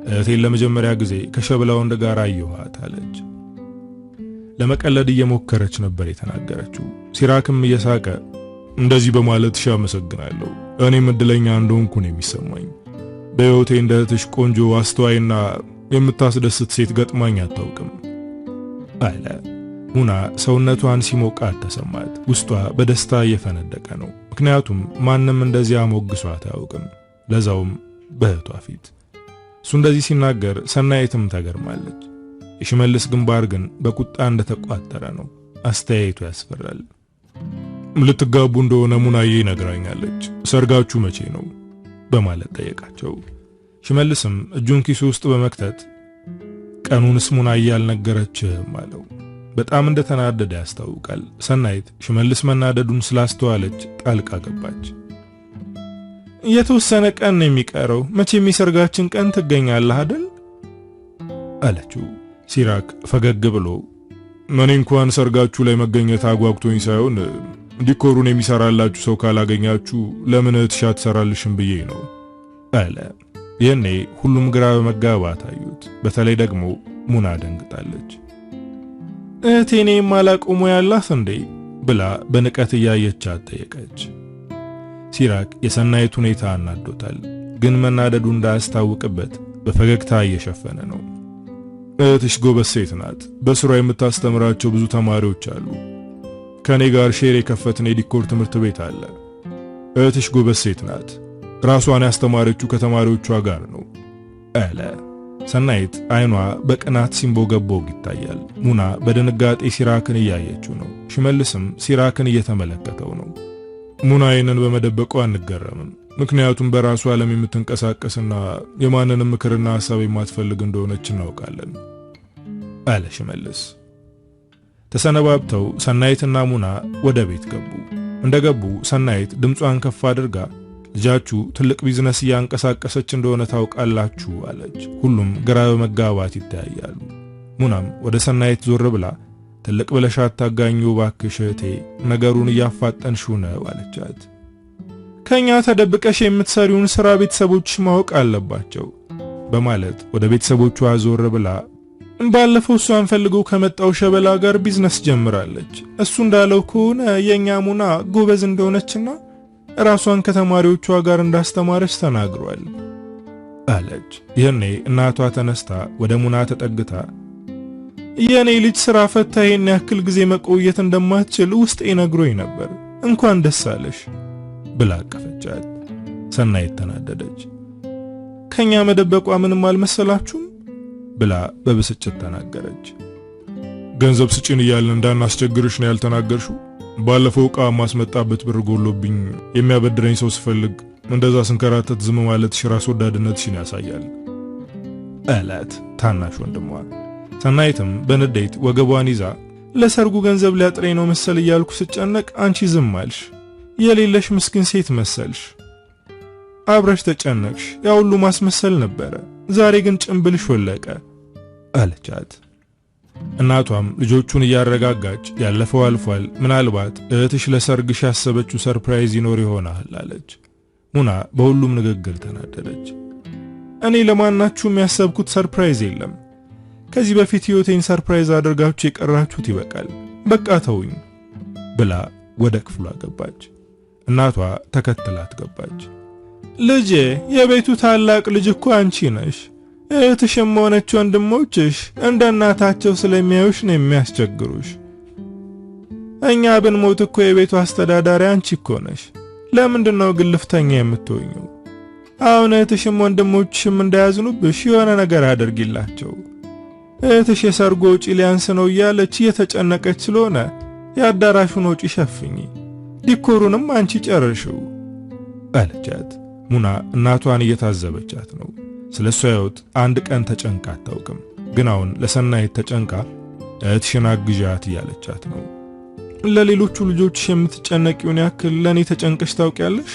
እህቴን ለመጀመሪያ ጊዜ ከሸበላ ወንድ ጋር አየኋት አለች። ለመቀለድ እየሞከረች ነበር የተናገረችው። ሲራክም እየሳቀ እንደዚህ በማለትሽ አመሰግናለሁ፣ እኔም እድለኛ እንደሆንኩ ነው የሚሰማኝ። በሕይወቴ እንደ እህትሽ ቆንጆ አስተዋይና የምታስደስት ሴት ገጥማኝ አታውቅም አለ። ሙና ሰውነቷን ሲሞቃት ተሰማት። ውስጧ በደስታ እየፈነደቀ ነው። ምክንያቱም ማንም እንደዚያ ሞግሷት አያውቅም፣ ለዛውም በእህቷ ፊት። እሱ እንደዚህ ሲናገር ሰናይትም ተገርማለች። የሽመልስ ግንባር ግን በቁጣ እንደተቋጠረ ነው። አስተያየቱ ያስፈራል። ልትጋቡ እንደሆነ ሙናዬ ነግራኛለች፣ ሰርጋችሁ መቼ ነው በማለት ጠየቃቸው። ሽመልስም እጁን ኪሱ ውስጥ በመክተት ቀኑንስ ሙናዬ አልነገረችህም አለው። በጣም እንደተናደደ ያስታውቃል። ሰናይት ሽመልስ መናደዱን ስላስተዋለች ጣልቃ ገባች። የተወሰነ ቀን ነው የሚቀረው፣ መቼም የሰርጋችን ቀን ትገኛለህ አይደል አለችው። ሲራክ ፈገግ ብሎ እኔ እንኳን ሰርጋችሁ ላይ መገኘት አጓጉቶኝ ሳይሆን ዲኮሩን የሚሰራላችሁ ሰው ካላገኛችሁ ለምን እህትሽ አትሰራልሽም ብዬ ነው አለ። ይህኔ ሁሉም ግራ በመጋባት አዩት። በተለይ ደግሞ ሙና ደንግጣለች። እህቴኔ ማላቆሙ ያላት እንዴ ብላ በንቀት እያየቻት ጠየቀች። ሲራክ የሰናይት ሁኔታ አናዶታል፣ ግን መናደዱ እንዳያስታውቅበት በፈገግታ እየሸፈነ ነው። እህትሽ ጎበዝ ሴት ናት። በስሯ የምታስተምራቸው ብዙ ተማሪዎች አሉ። ከኔ ጋር ሼር የከፈትን የዲኮር ትምህርት ቤት አለ። እህትሽ ጎበዝ ሴት ናት። ራሷን ያስተማረችው ከተማሪዎቿ ጋር ነው አለ። ሰናይት አይኗ በቅናት ሲንቦገቦግ ይታያል። ሙና በድንጋጤ ሲራክን እያየችው ነው። ሽመልስም ሲራክን እየተመለከተው ነው። ሙና ይህንን በመደበቁ አንገረምም፣ ምክንያቱም በራሷ ዓለም የምትንቀሳቀስና የማንንም ምክርና ሐሳብ የማትፈልግ እንደሆነች እናውቃለን አለ ሽመልስ። ተሰነባብተው ሰናይትና ሙና ወደ ቤት ገቡ። እንደገቡ ሰናይት ድምጿን ከፍ አድርጋ ልጃችሁ ትልቅ ቢዝነስ እያንቀሳቀሰች እንደሆነ ታውቃላችሁ አለች። ሁሉም ግራ በመጋባት ይተያያሉ። ሙናም ወደ ሰናይት ዞር ብላ ትልቅ ብለሽ አታጋኙ እባክሽ እህቴ፣ ነገሩን እያፋጠንሽው ነው አለቻት። ከኛ ተደብቀሽ የምትሰሪውን ስራ ቤተሰቦችሽ ማወቅ አለባቸው በማለት ወደ ቤተሰቦቿ ዞር ብላ ባለፈው እሷን ፈልገው ከመጣው ሸበላ ጋር ቢዝነስ ጀምራለች። እሱ እንዳለው ከሆነ የኛ ሙና ጎበዝ እንደሆነችና ራሷን ከተማሪዎቿ ጋር እንዳስተማረች ተናግሯል አለች። ይህኔ እናቷ ተነስታ ወደ ሙና ተጠግታ የኔ ልጅ ስራ ፈታ ይሄን ያክል ጊዜ መቆየት እንደማትችል ውስጤ ነግሮኝ ነበር፣ እንኳን ደስ አለሽ ብላ አቀፈቻት። ሰናይት ተናደደች። ከኛ መደበቋ ምንም አልመሰላችሁም ብላ በብስጭት ተናገረች። ገንዘብ ስጪን እያልን እንዳናስቸግርሽ ነው ያልተናገርሽው? ባለፈው ዕቃ ማስመጣበት ብር ጎሎብኝ የሚያበድረኝ ሰው ስፈልግ እንደዛ ስንከራተት ዝም ማለትሽ ራስ ወዳድነትሽን ያሳያል አላት ታናሽ ወንድሟ። ሰናይትም በንዴት ወገቧን ይዛ ለሰርጉ ገንዘብ ሊያጥረኝ ነው መሰል እያልኩ ስጨነቅ አንቺ ዝም አልሽ፣ የሌለሽ ምስኪን ሴት መሰልሽ። አብረሽ ተጨነቅሽ፣ ያ ሁሉ ማስመሰል ነበረ። ዛሬ ግን ጭንብልሽ ወለቀ አለቻት። እናቷም ልጆቹን እያረጋጋች ያለፈው አልፏል፣ ምናልባት እህትሽ ለሰርግሽ ያሰበችው ሰርፕራይዝ ይኖር ይሆናል አለች። ሙና በሁሉም ንግግር ተናደደች። እኔ ለማናችሁም ያሰብኩት ሰርፕራይዝ የለም። ከዚህ በፊት ህይወቴን ሰርፕራይዝ አድርጋችሁ የቀራችሁት ይበቃል፣ በቃ ተውኝ ብላ ወደ ክፍሏ ገባች። እናቷ ተከትላት ገባች። ልጄ፣ የቤቱ ታላቅ ልጅ እኮ አንቺ ነሽ። እህትሽም ሆነች ወንድሞችሽ እንደ እናታቸው ስለሚያዩሽ ነው የሚያስቸግሩሽ። እኛ ብንሞት እኮ የቤቱ አስተዳዳሪ አንቺ እኮ ነሽ። ለምንድነው ግልፍተኛ የምትሆኚው? አሁን እህትሽም ወንድሞችሽም እንዳያዝኑብሽ የሆነ ነገር አድርጊላቸው። እህትሽ የሰርጉ ወጪ ሊያንስ ነው እያለች እየተጨነቀች ስለሆነ የአዳራሹን ወጪ ሸፍኚ፣ ዲኮሩንም አንቺ ጨርሽው አለቻት። ሙና እናቷን እየታዘበቻት ነው። ስለሷ ህይወት አንድ ቀን ተጨንቃ አታውቅም። ግን አሁን ለሰናይት ተጨንቃ እህትሽን አግዣት እያለቻት ነው። ለሌሎቹ ልጆችሽ የምትጨነቂውን ያክል ለኔ ተጨንቀሽ ታውቂያለሽ?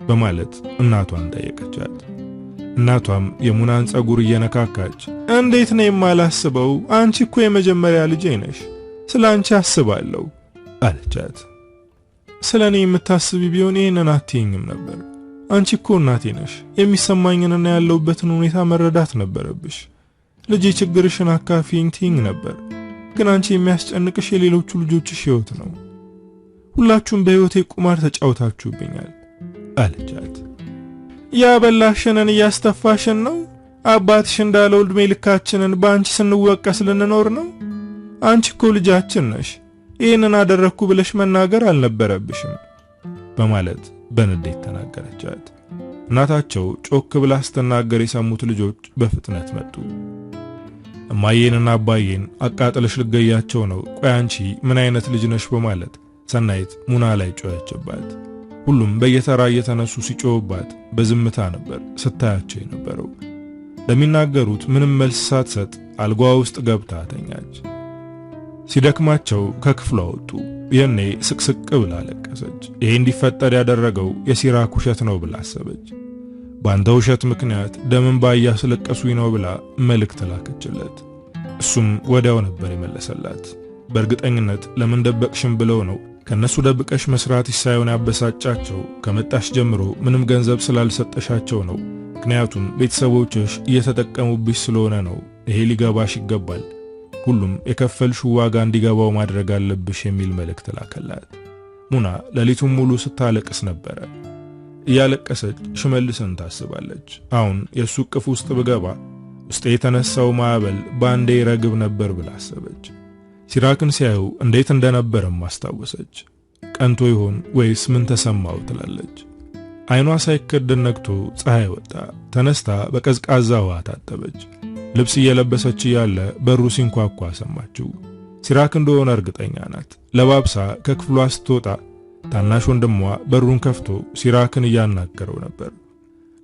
በማለት እናቷን ጠየቀቻት። እናቷም የሙናን ጸጉር እየነካካች እንዴት ነው የማላስበው? አንቺ እኮ የመጀመሪያ ልጄ ነሽ፣ ስላንቺ አስባለሁ አለቻት። ስለኔ የምታስቢ ቢሆን ይሄንን አትይኝም ነበር። አንቺ እኮ እናቴ ነሽ። የሚሰማኝንና ያለውበትን ሁኔታ መረዳት ነበረብሽ። ልጄ ችግርሽን አካፊኝ ትይኝ ነበር። ግን አንቺ የሚያስጨንቅሽ የሌሎቹ ልጆችሽ ህይወት ነው። ሁላችሁም በህይወቴ ቁማር ተጫውታችሁብኛል አለቻት። ያበላሽንን እያስተፋሽን ነው። አባትሽ እንዳለው ዕድሜ ልካችንን በአንቺ ስንወቀስ ልንኖር ነው። አንቺ እኮ ልጃችን ነሽ። ይህንን አደረግኩ ብለሽ መናገር አልነበረብሽም በማለት በንዴት ተናገረቻት። እናታቸው ጮክ ብላ ስትናገር የሰሙት ልጆች በፍጥነት መጡ። እማዬንና አባዬን አቃጥለሽ ልገያቸው ነው። ቆይ አንቺ ምን አይነት ልጅ ነሽ? በማለት ሰናይት ሙና ላይ ጮኸችባት። ሁሉም በየተራ እየተነሱ ሲጮህባት በዝምታ ነበር ስታያቸው የነበረው። ለሚናገሩት ምንም መልስ ሳትሰጥ አልጋዋ ውስጥ ገብታ ተኛች። ሲደክማቸው ከክፍሏ ወጡ። የኔ ስቅስቅ ብላ ለቀሰች። ይሄ እንዲፈጠር ያደረገው የሲራክ ውሸት ነው ብላ አሰበች። ባንተ ውሸት ምክንያት ደምን ባያስለቀሱኝ ነው ብላ መልእክት ላከችለት። እሱም ወዲያው ነበር የመለሰላት። በእርግጠኝነት ለምን ደበቅሽም ብለው ነው። ከነሱ ደብቀሽ መስራትሽ ሳይሆን ያበሳጫቸው ከመጣሽ ጀምሮ ምንም ገንዘብ ስላልሰጠሻቸው ነው። ምክንያቱም ቤተሰቦችሽ እየተጠቀሙብሽ ስለሆነ ነው። ይሄ ሊገባሽ ይገባል። ሁሉም የከፈልሽው ዋጋ እንዲገባው ማድረግ አለብሽ የሚል መልእክት ላከላት። ሙና ሌሊቱን ሙሉ ስታለቅስ ነበረ። እያለቀሰች ሽመልስን ታስባለች። አሁን የሱ ቅፍ ውስጥ ብገባ ውስጥ የተነሳው ማዕበል ባንዴ ይረግብ ነበር ብላ አሰበች። ሲራክን ሲያዩ እንዴት እንደነበረም ማስታወሰች። ቀንቶ ይሆን ወይስ ምን ተሰማው ትላለች። አይኗ ሳይከደን ነግቶ ፀሐይ ወጣ። ተነስታ በቀዝቃዛ ውሃ ታጠበች። ልብስ እየለበሰች ያለ በሩ ሲንኳኳ ሰማችው። ሲራክ እንደሆነ እርግጠኛ ናት። ለባብሳ ከክፍሏ ስትወጣ ታናሽ ወንድሟ በሩን ከፍቶ ሲራክን እያናገረው ነበር።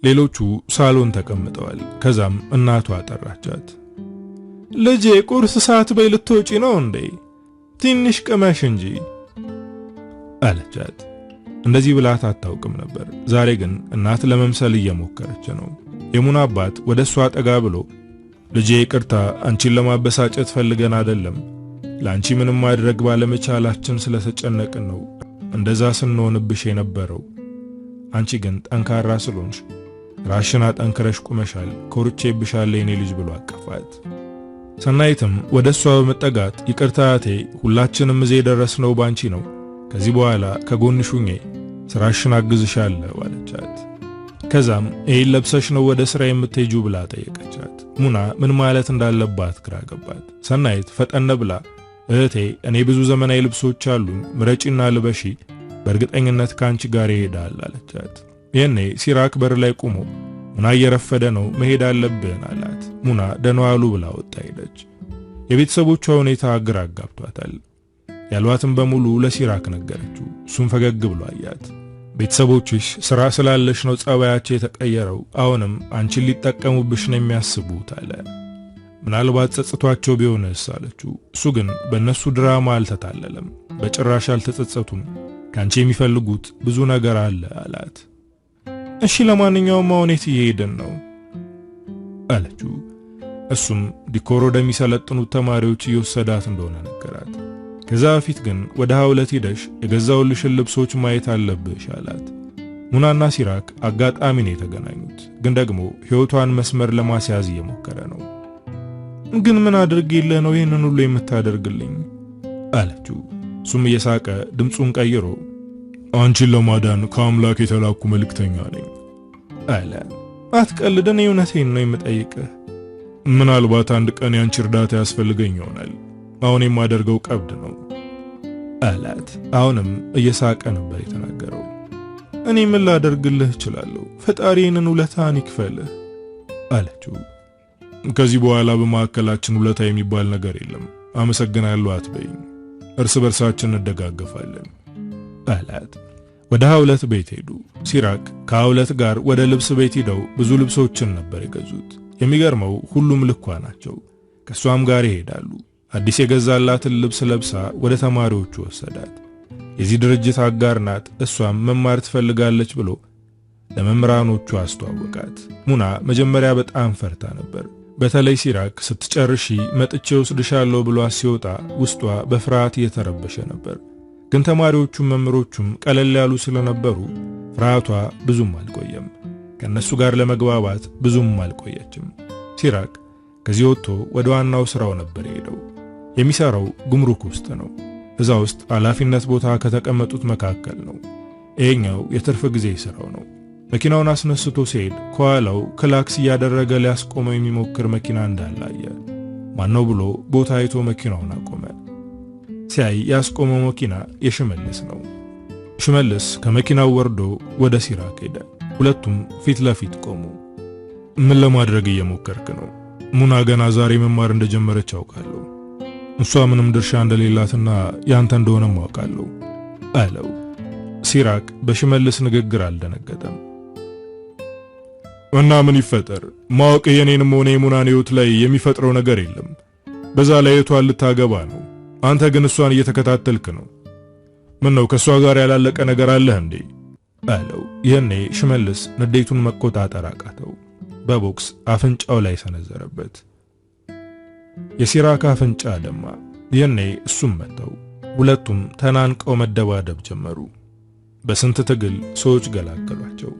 ሌሎቹ ሳሎን ተቀምጠዋል። ከዛም እናቷ ጠራቻት። ልጄ ቁርስ ሰዓት በይ ልትወጪ ነው እንዴ? ትንሽ ቅመሽ እንጂ አለቻት። እንደዚህ ብላት አታውቅም ነበር። ዛሬ ግን እናት ለመምሰል እየሞከረች ነው። የሙና አባት ወደሷ ጠጋ ብሎ ልጄ ይቅርታ፣ አንቺን ለማበሳጨት ፈልገን አይደለም። ላንቺ ምንም ማድረግ ባለመቻላችን ስለተጨነቅን ነው እንደዛ ስንሆንብሽ የነበረው። አንቺ ግን ጠንካራ ስለሆንሽ ራሽን አጠንክረሽ ቁመሻል። ኮርቼብሻል የኔ ልጅ ብሎ አቀፋት። ሰናይትም ወደሷ በመጠጋት ይቅርታ አቴ፣ ሁላችንም እዚህ የደረስነው ባንቺ ነው። ከዚህ በኋላ ከጎንሽ ሁኜ ስራሽን አግዝሻለሁ አለቻት። ከዛም ይሄን ለብሰሽ ነው ወደ ስራ የምትሄጂው ብላ ጠየቀቻት። ሙና ምን ማለት እንዳለባት ግራ ገባት። ሰናይት ፈጠነ ብላ እህቴ፣ እኔ ብዙ ዘመናዊ ልብሶች አሉኝ፣ ምረጪና ልበሺ፣ በእርግጠኝነት ካንቺ ጋር ይሄዳል አለቻት። የኔ ሲራክ በር ላይ ቆሞ ሙና እየረፈደ ነው መሄድ አለብን አላት። ሙና ደህና ዋሉ ብላ ወጣ ሄደች። የቤተሰቦቿ ሁኔታ ግራ አጋብቷታል። ያሏትን በሙሉ ለሲራክ ነገረችው። እሱም ፈገግ ብሎ አያት። ቤተሰቦችሽ ስራ ስላለሽ ነው ጸባያቸው የተቀየረው፣ አሁንም አንቺን ሊጠቀሙብሽ ነው የሚያስቡት አለ። ምናልባት ጸጽቷቸው ቢሆንስ አለችው። እሱ ግን በእነሱ ድራማ አልተታለለም፣ በጭራሽ አልተጸጸቱም። ካንቺ የሚፈልጉት ብዙ ነገር አለ አላት። እሺ ለማንኛውም አሁን የት እየሄድን ነው አለችው። እሱም ዲኮር ወደሚሰለጥኑት ተማሪዎች እየወሰዳት እንደሆነ ነገራት። ከዛ በፊት ግን ወደ ሐውለት ሄደሽ የገዛውልሽን ልብሶች ማየት አለብሽ አላት። ሙናና ሲራክ አጋጣሚ ነው የተገናኙት፣ ግን ደግሞ ሕይወቷን መስመር ለማስያዝ እየሞከረ ነው። ግን ምን አድርጌልህ ነው ይህንን ሁሉ የምታደርግልኝ አለችው። እሱም እየሳቀ ድምፁን ቀይሮ አንቺን ለማዳን ከአምላክ የተላኩ መልእክተኛ ነኝ አለ። አትቀልድ፣ እኔ እውነቴን ነው የምጠይቅህ። ምናልባት አንድ ቀን ያንቺ እርዳታ ያስፈልገኝ ይሆናል። አሁን የማደርገው ቀብድ ነው አላት። አሁንም እየሳቀ ነበር የተናገረው። እኔ ምን ላደርግልህ እችላለሁ? ፈጣሪንን ውለታን ይክፈልህ አለችው። ከዚህ በኋላ በማዕከላችን ውለታ የሚባል ነገር የለም። አመሰግናለሁ አትበይኝ። እርስ በርሳችን እንደጋገፋለን አላት። ወደ ሐውለት ቤት ሄዱ። ሲራክ ከሐውለት ጋር ወደ ልብስ ቤት ሄደው ብዙ ልብሶችን ነበር የገዙት። የሚገርመው ሁሉም ልኳ ናቸው። ከሷም ጋር ይሄዳሉ። አዲስ የገዛላትን ልብስ ለብሳ ወደ ተማሪዎቹ ወሰዳት። የዚህ ድርጅት አጋር ናት፣ እሷም መማር ትፈልጋለች ብሎ ለመምህራኖቹ አስተዋወቃት። ሙና መጀመሪያ በጣም ፈርታ ነበር። በተለይ ሲራክ ስትጨርሺ መጥቼ ወስድሻለሁ ብሎ ሲወጣ ውስጧ በፍርሃት እየተረበሸ ነበር። ግን ተማሪዎቹም መምህሮቹም ቀለል ያሉ ስለነበሩ ፍርሃቷ ብዙም አልቆየም። ከነሱ ጋር ለመግባባት ብዙም አልቆየችም። ሲራክ ከዚህ ወጥቶ ወደ ዋናው ስራው ነበር የሄደው። የሚሰራው ጉምሩክ ውስጥ ነው። እዛ ውስጥ ኃላፊነት ቦታ ከተቀመጡት መካከል ነው። ይሄኛው የትርፍ ጊዜ ስራው ነው። መኪናውን አስነስቶ ሲሄድ ከኋላው ክላክስ እያደረገ ሊያስቆመው የሚሞክር መኪና እንዳላየ ማነው ብሎ ቦታ አይቶ መኪናውን አቆመ። ሲያይ ያስቆመው መኪና የሽመልስ ነው። ሽመልስ ከመኪናው ወርዶ ወደ ሲራክ ሄደ። ሁለቱም ፊት ለፊት ቆሙ። ምን ለማድረግ እየሞከርክ ነው? ሙና ገና ዛሬ መማር እንደጀመረች አውቃለሁ። እሷ ምንም ድርሻ እንደሌላትና ያንተ እንደሆነም አውቃለሁ አለው። ሲራክ በሽመልስ ንግግር አልደነገጠም። እና ምን ይፈጠር? ማወቅ የኔንም ሆነ የሙናን ሕይወት ላይ የሚፈጥረው ነገር የለም። በዛ ላይ እቷን ልታገባ ነው። አንተ ግን እሷን እየተከታተልክ ነው። ምን ነው ከሷ ጋር ያላለቀ ነገር አለህ እንዴ? አለው። ይህኔ ሽመልስ ንዴቱን መቆጣጠር አቃተው። በቦክስ አፍንጫው ላይ ሰነዘረበት። የሲራክ አፍንጫ ደማ። ይህኔ እሱም መተው። ሁለቱም ተናንቀው መደባደብ ጀመሩ። በስንት ትግል ሰዎች ገላገሏቸው።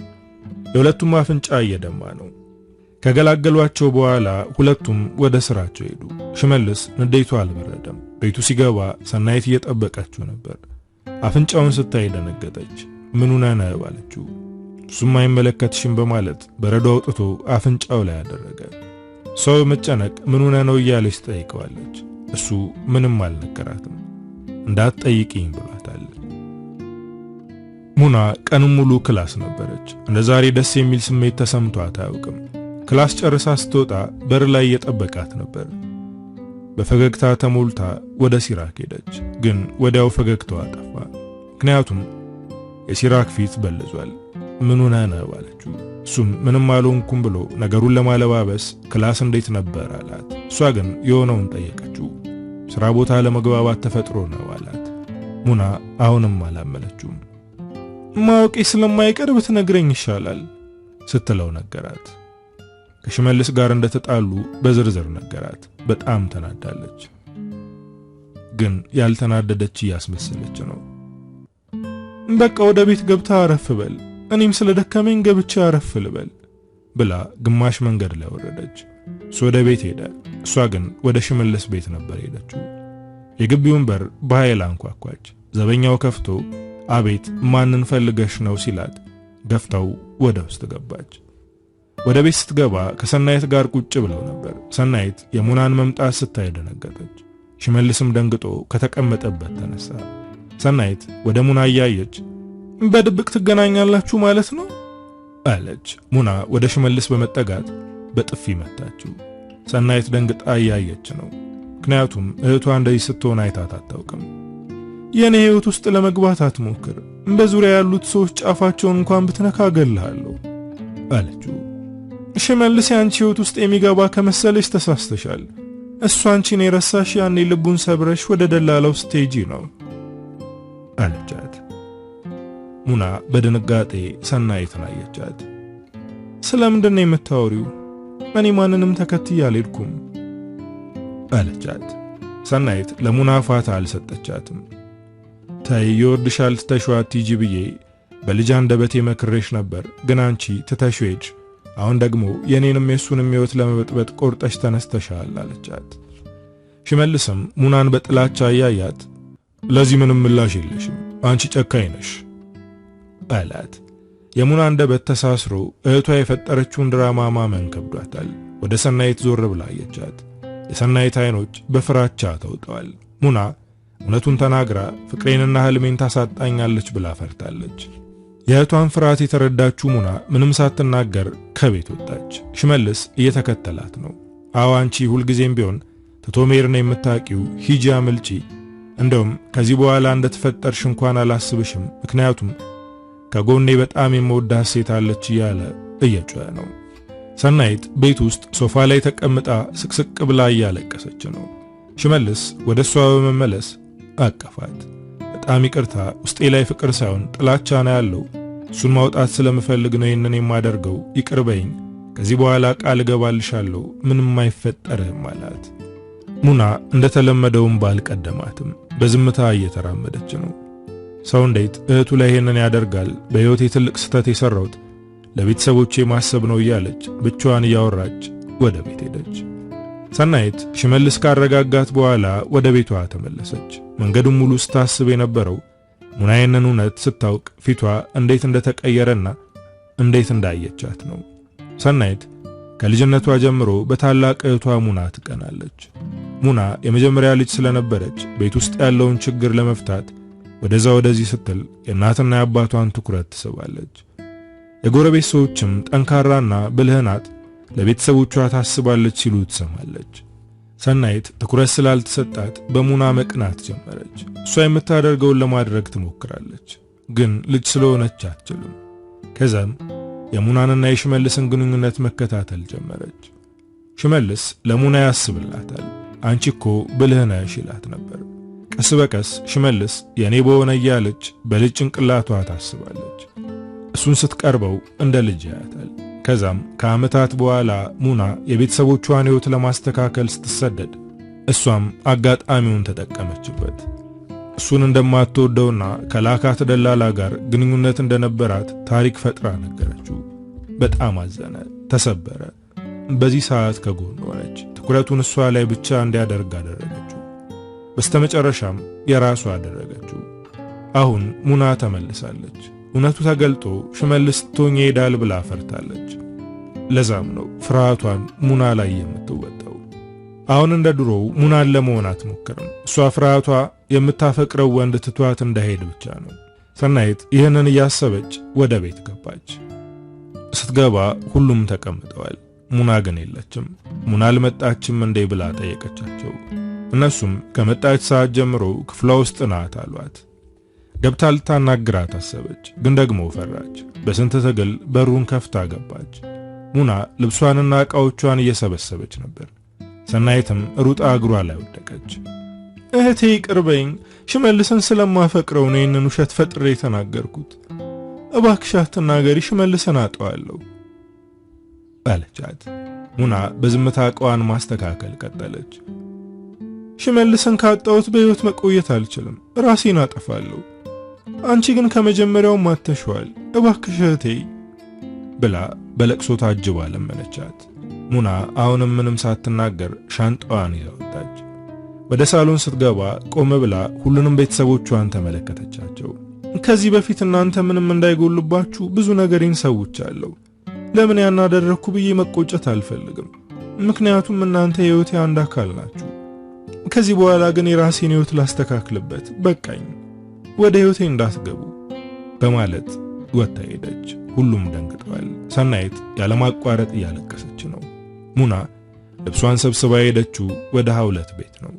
የሁለቱም አፍንጫ እየደማ ነው። ከገላገሏቸው በኋላ ሁለቱም ወደ ስራቸው ሄዱ። ሽመልስ ንዴቱ አልበረደም። ቤቱ ሲገባ ሰናይት እየጠበቀችው ነበር። አፍንጫውን ስታይ ደነገጠች። ምን ሆነ ነው አለችው። እሱም አይመለከትሽም በማለት በረዶ አውጥቶ አፍንጫው ላይ አደረገ። ሰው መጨነቅ ምን ሆነ ነው እያለች ትጠይቀዋለች። እሱ ምንም አልነገራትም። እንዳትጠይቂኝ ብሏታል። ሙና ቀኑን ሙሉ ክላስ ነበረች። እንደ ዛሬ ደስ የሚል ስሜት ተሰምቷት አያውቅም። ክላስ ጨርሳ ስትወጣ በር ላይ እየጠበቃት ነበር። በፈገግታ ተሞልታ ወደ ሲራክ ሄደች። ግን ወዲያው ፈገግታዋ ጠፋ። ምክንያቱም የሲራክ ፊት በልዟል። ምን ሆነ ነው አለችው። እሱም ምንም አልሆንኩም ብሎ ነገሩን ለማለባበስ ክላስ እንዴት ነበር አላት። እሷ ግን የሆነውን ጠየቀችው። ስራ ቦታ ለመግባባት ተፈጥሮ ነው አላት። ሙና አሁንም አላመለችውም። ማወቄ ስለማይቀር ብትነግረኝ ይሻላል ስትለው ነገራት። ከሽመልስ ጋር እንደተጣሉ በዝርዝር ነገራት። በጣም ተናዳለች። ግን ያልተናደደች እያስመሰለች ነው። በቃ ወደ ቤት ገብታ አረፍ በል፣ እኔም ስለደከመኝ ገብቼ አረፍ ልበል ብላ ግማሽ መንገድ ላይ ወረደች። እሱ ወደ ቤት ሄደ። እሷ ግን ወደ ሽመልስ ቤት ነበር ሄደችው። የግቢውን በር በኃይል አንኳኳች። ዘበኛው ከፍቶ አቤት ማንን ፈልገሽ ነው ሲላት ገፍታው ወደ ውስጥ ገባች። ወደ ቤት ስትገባ ከሰናይት ጋር ቁጭ ብለው ነበር። ሰናይት የሙናን መምጣት ስታይ ደነገጠች። ሽመልስም ደንግጦ ከተቀመጠበት ተነሳ። ሰናይት ወደ ሙና እያየች በድብቅ ትገናኛላችሁ ማለት ነው አለች። ሙና ወደ ሽመልስ በመጠጋት በጥፊ መታችው። ሰናይት ደንግጣ እያየች ነው። ምክንያቱም እህቷ እንደዚህ ስትሆን አይታት አታውቅም። የኔ ህይወት ውስጥ ለመግባት አትሞክር፣ በዙሪያ ያሉት ሰዎች ጫፋቸውን እንኳን ብትነካ እገልሃለሁ አለችው። ሽመልስ ያንቺ ህይወት ውስጥ የሚገባ ከመሰለሽ ተሳስተሻል። እሱ አንቺን የረሳሽ ያኔ ልቡን ሰብረሽ ወደ ደላላው ስትሄጂ ነው አለቻት። ሙና በድንጋጤ ሰናይትን አየቻት። ስለምንድን ነው የምታወሪው? እኔ ማንንም ተከትዬ አልሄድኩም አለቻት። ሰናይት ለሙና ፋታ አልሰጠቻትም። ተይ ይወድሻል ትተሽው አትሂጂ ብዬ በልጅ አንደበቴ መክሬሽ ነበር፣ ግን አንቺ ትተሽው ሄድሽ። አሁን ደግሞ የኔንም የሱንም ሕይወት ለመበጥበጥ ቆርጠሽ ተነስተሻል አለቻት። ሽመልስም ሙናን በጥላቻ ያያት ለዚህ ምንም ምላሽ የለሽም፣ አንቺ ጨካኝ ነሽ አላት። የሙና አንደበት ተሳስሮ እህቷ የፈጠረችውን ድራማ ማመን ከብዷታል። ወደ ሰናይት ዞር ብላ አየቻት። የሰናይት አይኖች በፍራቻ ተውጠዋል። ሙና እውነቱን ተናግራ ፍቅሬንና ህልሜን ታሳጣኛለች ብላ ፈርታለች። የእህቷን ፍርሃት የተረዳችው ሙና ምንም ሳትናገር ከቤት ወጣች። ሽመልስ እየተከተላት ነው። አዎ አንቺ ሁልጊዜም ቢሆን ተቶሜርን የምታቂው ሂጂ አምልጪ፣ እንደውም ከዚህ በኋላ እንደተፈጠርሽ እንኳን አላስብሽም፣ ምክንያቱም ከጎኔ በጣም የምወዳት ሴት አለች እያለ እየጮኸ ነው። ሰናይት ቤት ውስጥ ሶፋ ላይ ተቀምጣ ስቅስቅ ብላ እያለቀሰች ነው። ሽመልስ ወደ እሷ በመመለስ አቀፋት። በጣም ይቅርታ፣ ውስጤ ላይ ፍቅር ሳይሆን ጥላቻ ነው ያለው። እሱን ማውጣት ስለምፈልግ ነው ይህንን የማደርገው። ይቅር በይኝ። ከዚህ በኋላ ቃል እገባልሻለሁ ምንም አይፈጠርም አላት። ሙና እንደተለመደውም ባልቀደማትም በዝምታ እየተራመደች ነው። ሰው እንዴት እህቱ ላይ ይሄንን ያደርጋል? በሕይወቴ ትልቅ ስህተት የሰራሁት ለቤተሰቦቼ ማሰብ ነው እያለች ብቻዋን እያወራች ወደ ቤት ሄደች። ሰናይት ሽመልስ ካረጋጋት በኋላ ወደ ቤቷ ተመለሰች። መንገዱን ሙሉ ስታስብ የነበረው ሙና ይህንን እውነት ስታውቅ ፊቷ እንዴት እንደተቀየረና እንዴት እንዳየቻት ነው። ሰናይት ከልጅነቷ ጀምሮ በታላቅ እህቷ ሙና ትቀናለች። ሙና የመጀመሪያ ልጅ ስለነበረች ቤት ውስጥ ያለውን ችግር ለመፍታት ወደዛ ወደዚህ ስትል የእናትና የአባቷን ትኩረት ትስባለች። የጎረቤት ሰዎችም ጠንካራና ብልህ ናት፣ ለቤተሰቦቿ ታስባለች ሲሉ ትሰማለች። ሰናይት ትኩረት ስላልተሰጣት በሙና መቅናት ጀመረች። እሷ የምታደርገውን ለማድረግ ትሞክራለች፣ ግን ልጅ ስለሆነች አትችልም። ከዛም የሙናንና የሽመልስን ግንኙነት መከታተል ጀመረች። ሽመልስ ለሙና ያስብላታል። አንቺ እኮ ብልህ ነሽ ይላት ነበር። ቀስ በቀስ ሽመልስ የኔ በሆነ እያለች በልጅ ጭንቅላቷ ታስባለች። እሱን ስትቀርበው እንደ ልጅ ያያታል። ከዛም ከዓመታት በኋላ ሙና የቤተሰቦቿን ሕይወት ለማስተካከል ስትሰደድ እሷም አጋጣሚውን ተጠቀመችበት። እሱን እንደማትወደውና ከላካት ደላላ ጋር ግንኙነት እንደነበራት ታሪክ ፈጥራ ነገረችው። በጣም አዘነ፣ ተሰበረ። በዚህ ሰዓት ከጎን ሆነች። ትኩረቱን እሷ ላይ ብቻ እንዲያደርግ አደረገችው። በስተመጨረሻም የራሷ አደረገችው። አሁን ሙና ተመልሳለች። እውነቱ ተገልጦ ሽመልስ ትቶኝ ይሄዳል ብላ ፈርታለች። ለዛም ነው ፍርሃቷን ሙና ላይ የምትወጣው። አሁን እንደ ድሮው ሙናን ለመሆን አትሞክርም። እሷ ፍርሃቷ የምታፈቅረው ወንድ ትቷት እንዳይሄድ ብቻ ነው። ሰናይት ይህንን እያሰበች ወደ ቤት ገባች። ስትገባ ሁሉም ተቀምጠዋል። ሙና ግን የለችም። ሙና አልመጣችም እንዴ ብላ ጠየቀቻቸው። እነሱም ከመጣች ሰዓት ጀምሮ ክፍሏ ውስጥ ናት አሏት። ገብታ ልታናግራት አሰበች፣ ግን ደግሞ ፈራች። በስንት ትግል በሩን ከፍታ ገባች። ሙና ልብሷንና ዕቃዎቿን እየሰበሰበች ነበር። ሰናይትም ሩጣ እግሯ ላይ ወደቀች። እህቴ ይቅር በይኝ፣ ሽመልስን ስለማፈቅረው ነው ይህንን ውሸት ፈጥሬ የተናገርኩት። እባክሽ አትናገሪ፣ ሽመልስን አጠዋለሁ አለቻት። ሙና በዝምታ ዕቃዋን ማስተካከል ቀጠለች። ሽመልስን ካጣሁት በሕይወት መቆየት አልችልም፣ ራሴን አጠፋለሁ። አንቺ ግን ከመጀመሪያውም አተሽዋል፣ እባክሽ እህቴ ብላ በለቅሶ ታጅባ ለመነቻት። ሙና አሁንም ምንም ሳትናገር ሻንጣዋን ይዛ ወጣች። ወደ ሳሎን ስትገባ ቆም ብላ ሁሉንም ቤተሰቦቿን ተመለከተቻቸው። ከዚህ በፊት እናንተ ምንም እንዳይጎልባችሁ ብዙ ነገሬን ሰውቻለሁ። ለምን ያናደረኩ ብዬ መቆጨት አልፈልግም፣ ምክንያቱም እናንተ የሕይወቴ አንድ አካል ናችሁ። ከዚህ በኋላ ግን የራሴን ሕይወት ላስተካክልበት፣ በቃኝ፣ ወደ ሕይወቴ እንዳትገቡ በማለት ወጣ ሄደች። ሁሉም ደንግጠዋል። ሰናይት ያለማቋረጥ እያለቀሰች ነው። ሙና ልብሷን ሰብስባ ሄደችው ወደ ሐውለት ቤት ነው።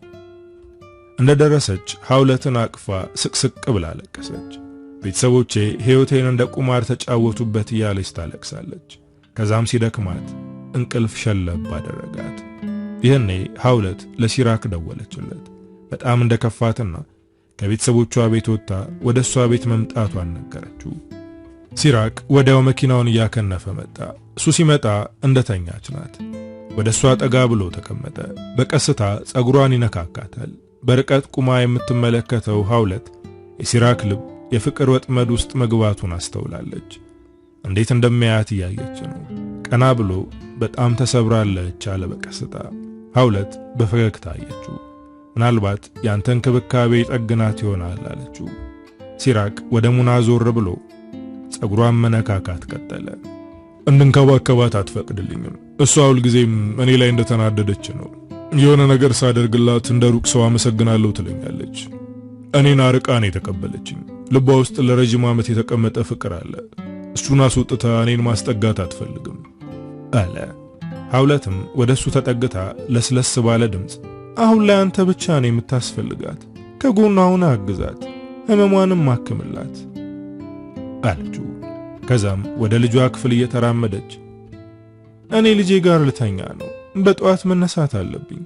እንደደረሰች ሐውለትን አቅፋ ስቅስቅ ብላ አለቀሰች። ቤተሰቦቼ ሕይወቴን እንደ ቁማር ተጫወቱበት እያለች ታለቅሳለች። ከዛም ሲደክማት እንቅልፍ ሸለብ አደረጋት። ይህኔ ሐውለት ለሲራክ ደወለችለት። በጣም እንደከፋትና ከቤተሰቦቿ ቤት ወጥታ ወደ እሷ ቤት መምጣቷን ነገረችው። ሲራክ ወዲያው መኪናውን እያከነፈ መጣ። እሱ ሲመጣ እንደተኛች ናት። ወደ እሷ ጠጋ ብሎ ተቀመጠ። በቀስታ ጸጉሯን ይነካካታል። በርቀት ቁማ የምትመለከተው ሀውለት የሲራክ ልብ የፍቅር ወጥመድ ውስጥ መግባቱን አስተውላለች። እንዴት እንደሚያያት እያየች ነው። ቀና ብሎ በጣም ተሰብራለች አለ በቀስታ። ሀውለት በፈገግታ አየችው። ምናልባት ያንተን እንክብካቤ ጠግናት ይሆናል አለችው። ሲራክ ወደ ሙና ዞር ብሎ ጸጉሯን መነካካት ቀጠለ። እንድንከባከባት አትፈቅድልኝም። እሷ ሁልጊዜም እኔ ላይ እንደተናደደች ነው። የሆነ ነገር ሳደርግላት እንደ ሩቅ ሰው አመሰግናለሁ ትለኛለች። እኔን አርቃ ነው የተቀበለችኝ። ልቧ ውስጥ ለረጅም ዓመት የተቀመጠ ፍቅር አለ። እሱን አስወጥታ እኔን ማስጠጋት አትፈልግም አለ። ሀውለትም ወደሱ ተጠግታ ለስለስ ባለ ድምፅ አሁን ላይ አንተ ብቻ ነው የምታስፈልጋት፣ ከጎኗ ሆነ አግዛት፣ ህመሟንም ማክምላት አለችው። ከዛም ወደ ልጇ ክፍል እየተራመደች እኔ ልጄ ጋር ልተኛ ነው፣ በጠዋት መነሳት አለብኝ፣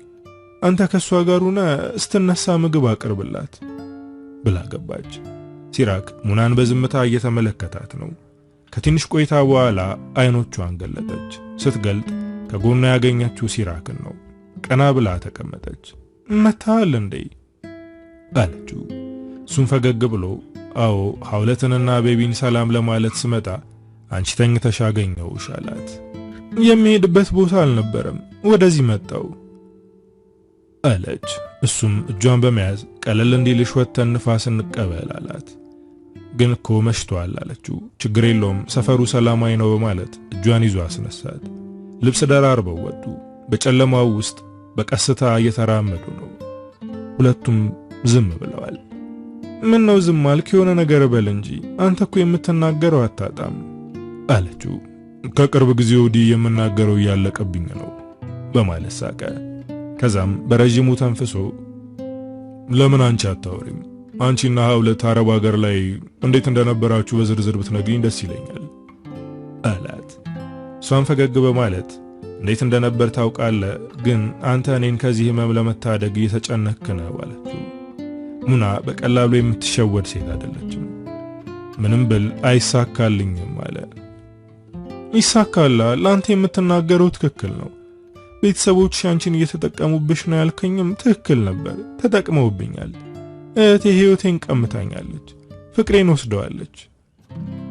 አንተ ከሷ ጋር ሆነ ስትነሳ ምግብ አቅርብላት ብላ ገባች። ሲራክ ሙናን በዝምታ እየተመለከታት ነው። ከትንሽ ቆይታ በኋላ አይኖቿን ገለጠች። ስትገልጥ ከጎኗ ያገኘችው ሲራክን ነው። ቀና ብላ ተቀመጠች። መታል እንዴ አለችው። እሱም ፈገግ ብሎ አዎ ሀውለትንና ቤቢን ሰላም ለማለት ስመጣ አንቺ ተኝተሽ አገኘሁሽ አላት። የሚሄድበት ቦታ አልነበረም፣ ወደዚህ መጣው አለች። እሱም እጇን በመያዝ ቀለል እንዲልሽ ወተን ንፋስ እንቀበል አላት። ግን እኮ መሽቷል አለችው። ችግር የለውም ሰፈሩ ሰላማዊ ነው በማለት እጇን ይዞ አስነሳት። ልብስ ደራርበው ወጡ። በጨለማው ውስጥ በቀስታ እየተራመዱ ነው። ሁለቱም ዝም ብለዋል። ምን ነው ዝም አልክ? የሆነ ነገር በል እንጂ አንተ እኮ የምትናገረው አታጣም አለችው። ከቅርብ ጊዜ ወዲህ የምናገረው እያለቀብኝ ነው በማለት ሳቀ። ከዛም በረጅሙ ተንፍሶ ለምን አንቺ አታወሪም? አንቺና ሀውለት አረብ ሀገር ላይ እንዴት እንደነበራችሁ በዝርዝር ብትነግሪኝ ደስ ይለኛል አላት። እሷን ፈገግ በማለት እንዴት እንደነበር ታውቃለህ፣ ግን አንተ እኔን ከዚህ ህመም ለመታደግ እየተጨነክ ነው አለችው። ሙና በቀላሉ የምትሸወድ ሴት አይደለችም። ምንም ብል አይሳካልኝም አለ። ይሳካልሃል፣ አንተ የምትናገረው ትክክል ነው። ቤተሰቦች አንቺን እየተጠቀሙብሽ ነው ያልከኝም ትክክል ነበር፣ ተጠቅመውብኛል። እህቴ ህይወቴን ቀምታኛለች፣ ፍቅሬን ወስደዋለች።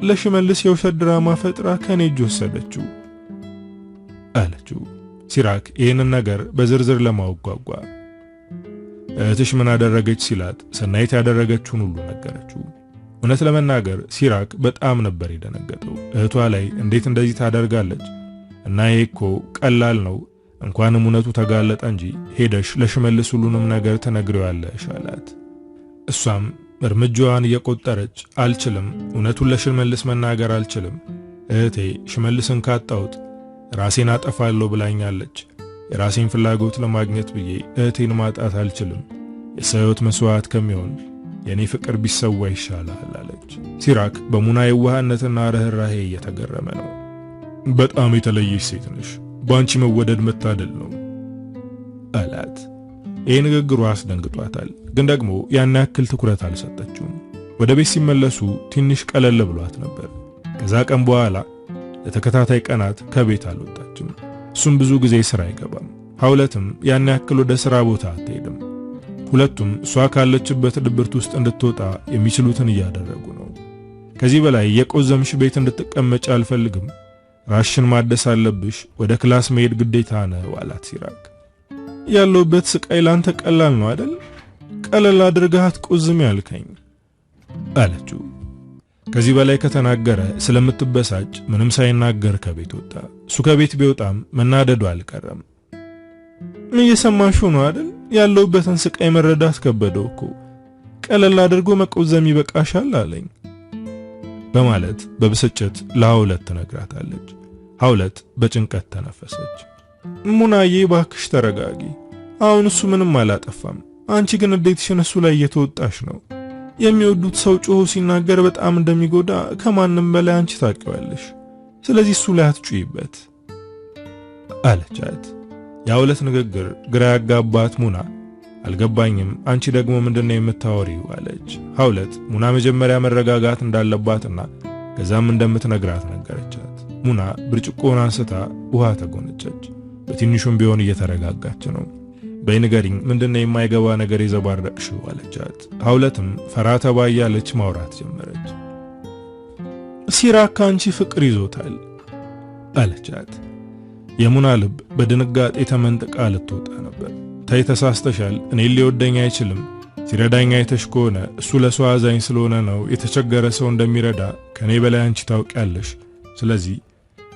ለሽመልስ የውሸት ድራማ ፈጥራ ከኔ እጅ ወሰደችው አለችው። ሲራክ ይህንን ነገር በዝርዝር ለማወቅ ጓጓ። እህትሽ ምን አደረገች ሲላት ሰናይት ያደረገችውን ሁሉ ነገረችው። እውነት ለመናገር ሲራክ በጣም ነበር የደነገጠው። እህቷ ላይ እንዴት እንደዚህ ታደርጋለች? እና ይሄ እኮ ቀላል ነው፣ እንኳንም እውነቱ ተጋለጠ እንጂ ሄደሽ ለሽመልስ ሁሉንም ነገር ተነግሪዋለሽ አላት። እሷም እርምጃዋን እየቆጠረች አልችልም፣ እውነቱን ለሽመልስ መናገር አልችልም። እህቴ ሽመልስን ካጣሁት ራሴን አጠፋለሁ ብላኛለች። የራሴን ፍላጎት ለማግኘት ብዬ እህቴን ማጣት አልችልም። የሰው ሕይወት መስዋዕት ከሚሆን የኔ ፍቅር ቢሰዋ ይሻላል አለች። ሲራክ በሙና የዋህነትና ርህራሄ እየተገረመ ነው። በጣም የተለየች ሴት ነሽ፣ ባንቺ መወደድ መታደል ነው አላት። ይህ ንግግሩ አስደንግጧታል፣ ግን ደግሞ ያን ያክል ትኩረት አልሰጠችውም። ወደ ቤት ሲመለሱ ትንሽ ቀለል ብሏት ነበር። ከዛ ቀን በኋላ ለተከታታይ ቀናት ከቤት አልወጣችም። እሱም ብዙ ጊዜ ስራ አይገባም። ሀውለትም ያን ያክል ወደ ስራ ቦታ አትሄድም። ሁለቱም እሷ ካለችበት ድብርት ውስጥ እንድትወጣ የሚችሉትን እያደረጉ ነው። ከዚህ በላይ የቆዘምሽ ቤት እንድትቀመጭ አልፈልግም፣ ራስሽን ማደስ አለብሽ፣ ወደ ክላስ መሄድ ግዴታ ነው አላት ሲራክ። ያለውበት ስቃይ ላንተ ቀላል ነው አይደል? ቀለል አድርገህ አትቆዝም ያልከኝ አለችው። ከዚህ በላይ ከተናገረ ስለምትበሳጭ ምንም ሳይናገር ከቤት ወጣ። እሱ ከቤት ቢወጣም መናደዱ አልቀረም። እየሰማሽው ነው አይደል? ያለውበትን ስቃይ መረዳት ከበደው እኮ፣ ቀለል አድርጎ መቆዘም ይበቃሻል አለኝ በማለት በብስጭት ለሀውለት ትነግራታለች። ሀውለት በጭንቀት ተነፈሰች። ሙናዬ ባክሽ ተረጋጊ፣ አሁን እሱ ምንም አላጠፋም። አንቺ ግን እንዴትሽን እሱ ላይ እየተወጣሽ ነው። የሚወዱት ሰው ጮሆ ሲናገር በጣም እንደሚጎዳ ከማንም በላይ አንቺ ታውቂዋለሽ። ስለዚህ እሱ ላይ አትጩይበት አለቻት። የሀውለት ንግግር ግራ ያጋባት ሙና አልገባኝም፣ አንቺ ደግሞ ምንድነው የምታወሪው አለች። ሀውለት ሙና መጀመሪያ መረጋጋት እንዳለባትና ከዛም እንደምትነግራት ነገረቻት። ሙና ብርጭቆውን አንስታ ውሃ ተጎነጨች። በትንሹም ቢሆን እየተረጋጋች ነው። በይንገሪኝ ምንድነው የማይገባ ነገር የዘባረቅሽው አለቻት። ሐውለትም ፈራ ተባ እያለች ማውራት ጀመረች። ሲራክ አንቺ ፍቅር ይዞታል አለቻት። የሙና ልብ በድንጋጤ ተመንጥቃ ልትወጣ ነበር። ታይ ተሳስተሻል፣ እኔ ሊወደኝ አይችልም። ሲረዳኝ አይተሽ ከሆነ እሱ ለሰው አዛኝ ስለሆነ ነው። የተቸገረ ሰው እንደሚረዳ ከኔ በላይ አንቺ ታውቂያለሽ። ስለዚህ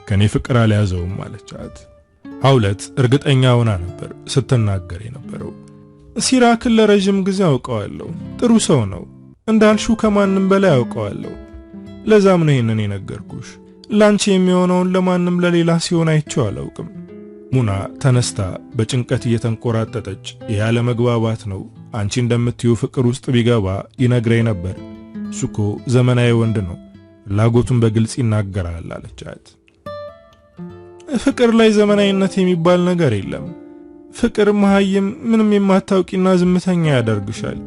ከኔ ፍቅር አልያዘውም አለቻት። ሐውለት እርግጠኛ ሆና ነበር ስትናገር የነበረው። ሲራክን ለረጅም ጊዜ አውቀዋለሁ። ጥሩ ሰው ነው። እንዳልሽው ከማንም በላይ አውቀዋለሁ። ለዛም ነው ይሄንን የነገርኩሽ። ላንቺ የሚሆነውን ለማንም ለሌላ ሲሆን አይቼው አላውቅም። ሙና ተነስታ በጭንቀት እየተንቆራጠጠች ያለ መግባባት ነው። አንቺ እንደምትዩ ፍቅር ውስጥ ቢገባ ይነግረኝ ነበር። እሱኮ ዘመናዊ ወንድ ነው፣ ፍላጎቱን በግልጽ ይናገራል አለቻት። ፍቅር ላይ ዘመናዊነት የሚባል ነገር የለም። ፍቅር መሃይም ምንም የማታውቂና ዝምተኛ ያደርግሻል።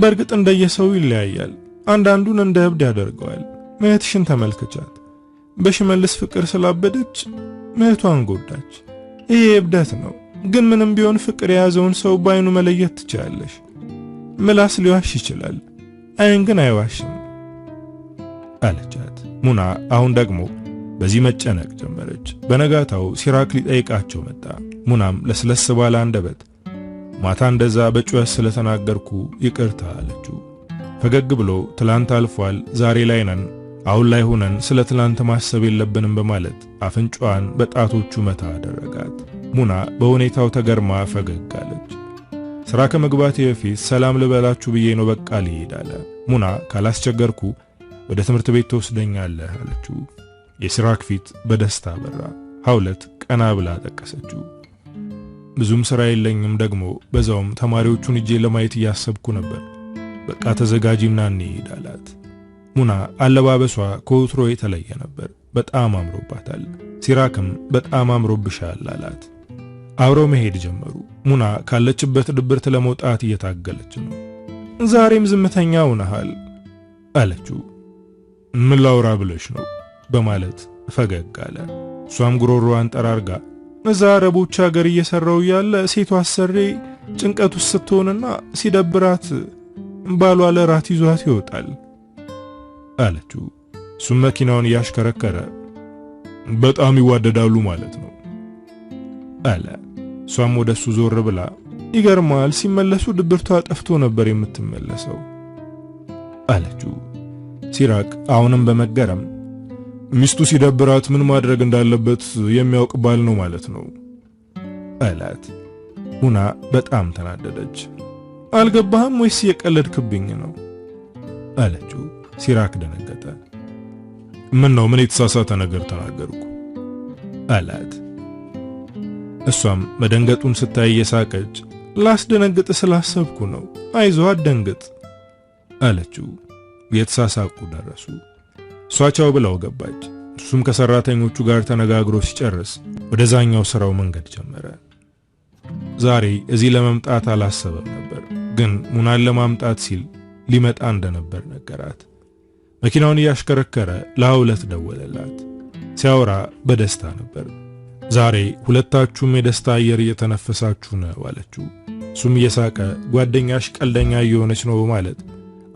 በእርግጥ እንደየሰው ይለያያል። አንዳንዱን እንደ እብድ ያደርገዋል። እህትሽን ተመልከቻት። በሽመልስ ፍቅር ስላበደች እህቷን ጎዳች። ይሄ እብደት ነው። ግን ምንም ቢሆን ፍቅር የያዘውን ሰው በአይኑ መለየት ትችላለሽ። ምላስ ሊዋሽ ይችላል፣ አይን ግን አይዋሽም አለቻት። ሙና አሁን ደግሞ በዚህ መጨነቅ ጀመረች። በነጋታው ሲራክ ሊጠይቃቸው መጣ። ሙናም ለስለስ ባለ አንደበት ማታ እንደዛ በጩኸት ስለተናገርኩ ይቅርታ አለችው። ፈገግ ብሎ ትላንት አልፏል፣ ዛሬ ላይ ነን፣ አሁን ላይ ሆነን ስለ ትላንት ማሰብ የለብንም በማለት አፍንጫዋን በጣቶቹ መታ አደረጋት። ሙና በሁኔታው ተገርማ ፈገግ አለች። ስራ ከመግባቴ በፊት ሰላም ልበላችሁ ብዬ ነው በቃ ልሄድ አለ። ሙና ካላስቸገርኩ ወደ ትምህርት ቤት ትወስደኛለህ አለችው። የሲራክ ፊት በደስታ በራ። ሐውለት ቀና ብላ ጠቀሰችው። ብዙም ስራ የለኝም፣ ደግሞ በዛውም ተማሪዎቹን እጄ ለማየት እያሰብኩ ነበር። በቃ ተዘጋጂና እንሂድ አላት። ሙና አለባበሷ ከወትሮ የተለየ ነበር። በጣም አምሮባታል። ሲራክም በጣም አምሮብሻል አላት። አብረው መሄድ ጀመሩ። ሙና ካለችበት ድብርት ለመውጣት እየታገለች ነው። ዛሬም ዝምተኛ ሆነሃል አለችው። ምን ላውራ ብለሽ ነው በማለት ፈገግ አለ። እሷም ጉሮሮዋን ጠራርጋ እዛ አረቦች ሀገር እየሰራው ያለ ሴቷ አሰሬ ጭንቀት ውስጥ ስትሆንና ሲደብራት ባሏ ለራት ይዟት ይወጣል አለችው። እሱም መኪናውን እያሽከረከረ በጣም ይዋደዳሉ ማለት ነው አለ። እሷም ወደሱ ዞር ብላ ይገርማል፣ ሲመለሱ ድብርቷ ጠፍቶ ነበር የምትመለሰው አለችው። ሲራክ አሁንም በመገረም ሚስቱ ሲደብራት ምን ማድረግ እንዳለበት የሚያውቅ ባል ነው ማለት ነው አላት። ሙና በጣም ተናደደች። አልገባህም ወይስ የቀለድክብኝ ነው አለችው። ሲራክ ደነገጠ። ምን ነው ምን የተሳሳተ ነገር ተናገርኩ አላት። እሷም መደንገጡን ስታይ የሳቀች ላስደነግጥ ስላሰብኩ ነው፣ አይዞህ አትደንግጥ አለችው። የተሳሳቁ ደረሱ። ሷቻው ብለው ገባች። እሱም ከሰራተኞቹ ጋር ተነጋግሮ ሲጨርስ ወደዛኛው ስራው መንገድ ጀመረ። ዛሬ እዚህ ለመምጣት አላሰበም ነበር፣ ግን ሙናን ለማምጣት ሲል ሊመጣ እንደነበር ነገራት። መኪናውን እያሽከረከረ ለሐውለት ደወለላት። ሲያወራ በደስታ ነበር። ዛሬ ሁለታችሁም የደስታ አየር እየተነፈሳችሁ ነው አለችው። እሱም እየሳቀ ጓደኛሽ ቀልደኛ እየሆነች ነው በማለት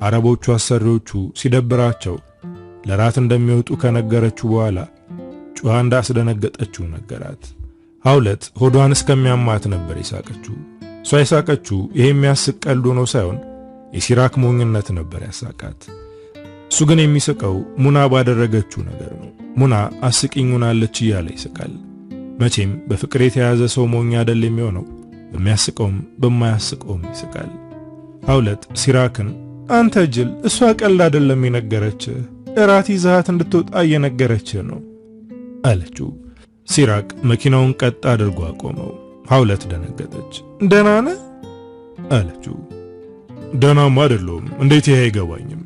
አረቦቹ አሰሪዎቹ ሲደብራቸው ለራት እንደሚወጡ ከነገረችው በኋላ ጩሃ እንዳስደነገጠችው ነገራት። ሐውለት ሆዷን እስከሚያማት ነበር የሳቀችው። እሷ የሳቀችው ይሄ የሚያስቅ ቀልድ ሆኖ ሳይሆን የሲራክ ሞኝነት ነበር ያሳቃት። እሱ ግን የሚስቀው ሙና ባደረገችው ነገር ነው። ሙና አስቂኝ ሆናለች እያለ ይስቃል። መቼም በፍቅር የተያዘ ሰው ሞኝ አይደል የሚሆነው፣ በሚያስቀውም በማያስቀውም ይስቃል። ሐውለት ሲራክን አንተ ጅል፣ እሷ ቀልድ አይደለም የነገረችህ፣ እራት ይዛት እንድትወጣ እየነገረችህ ነው አለችው። ሲራክ መኪናውን ቀጥ አድርጎ አቆመው። ሐውለት ደነገጠች። ደህና ነህ አለችው። ደህናማ አይደለሁም፣ እንዴት ይሄ አይገባኝም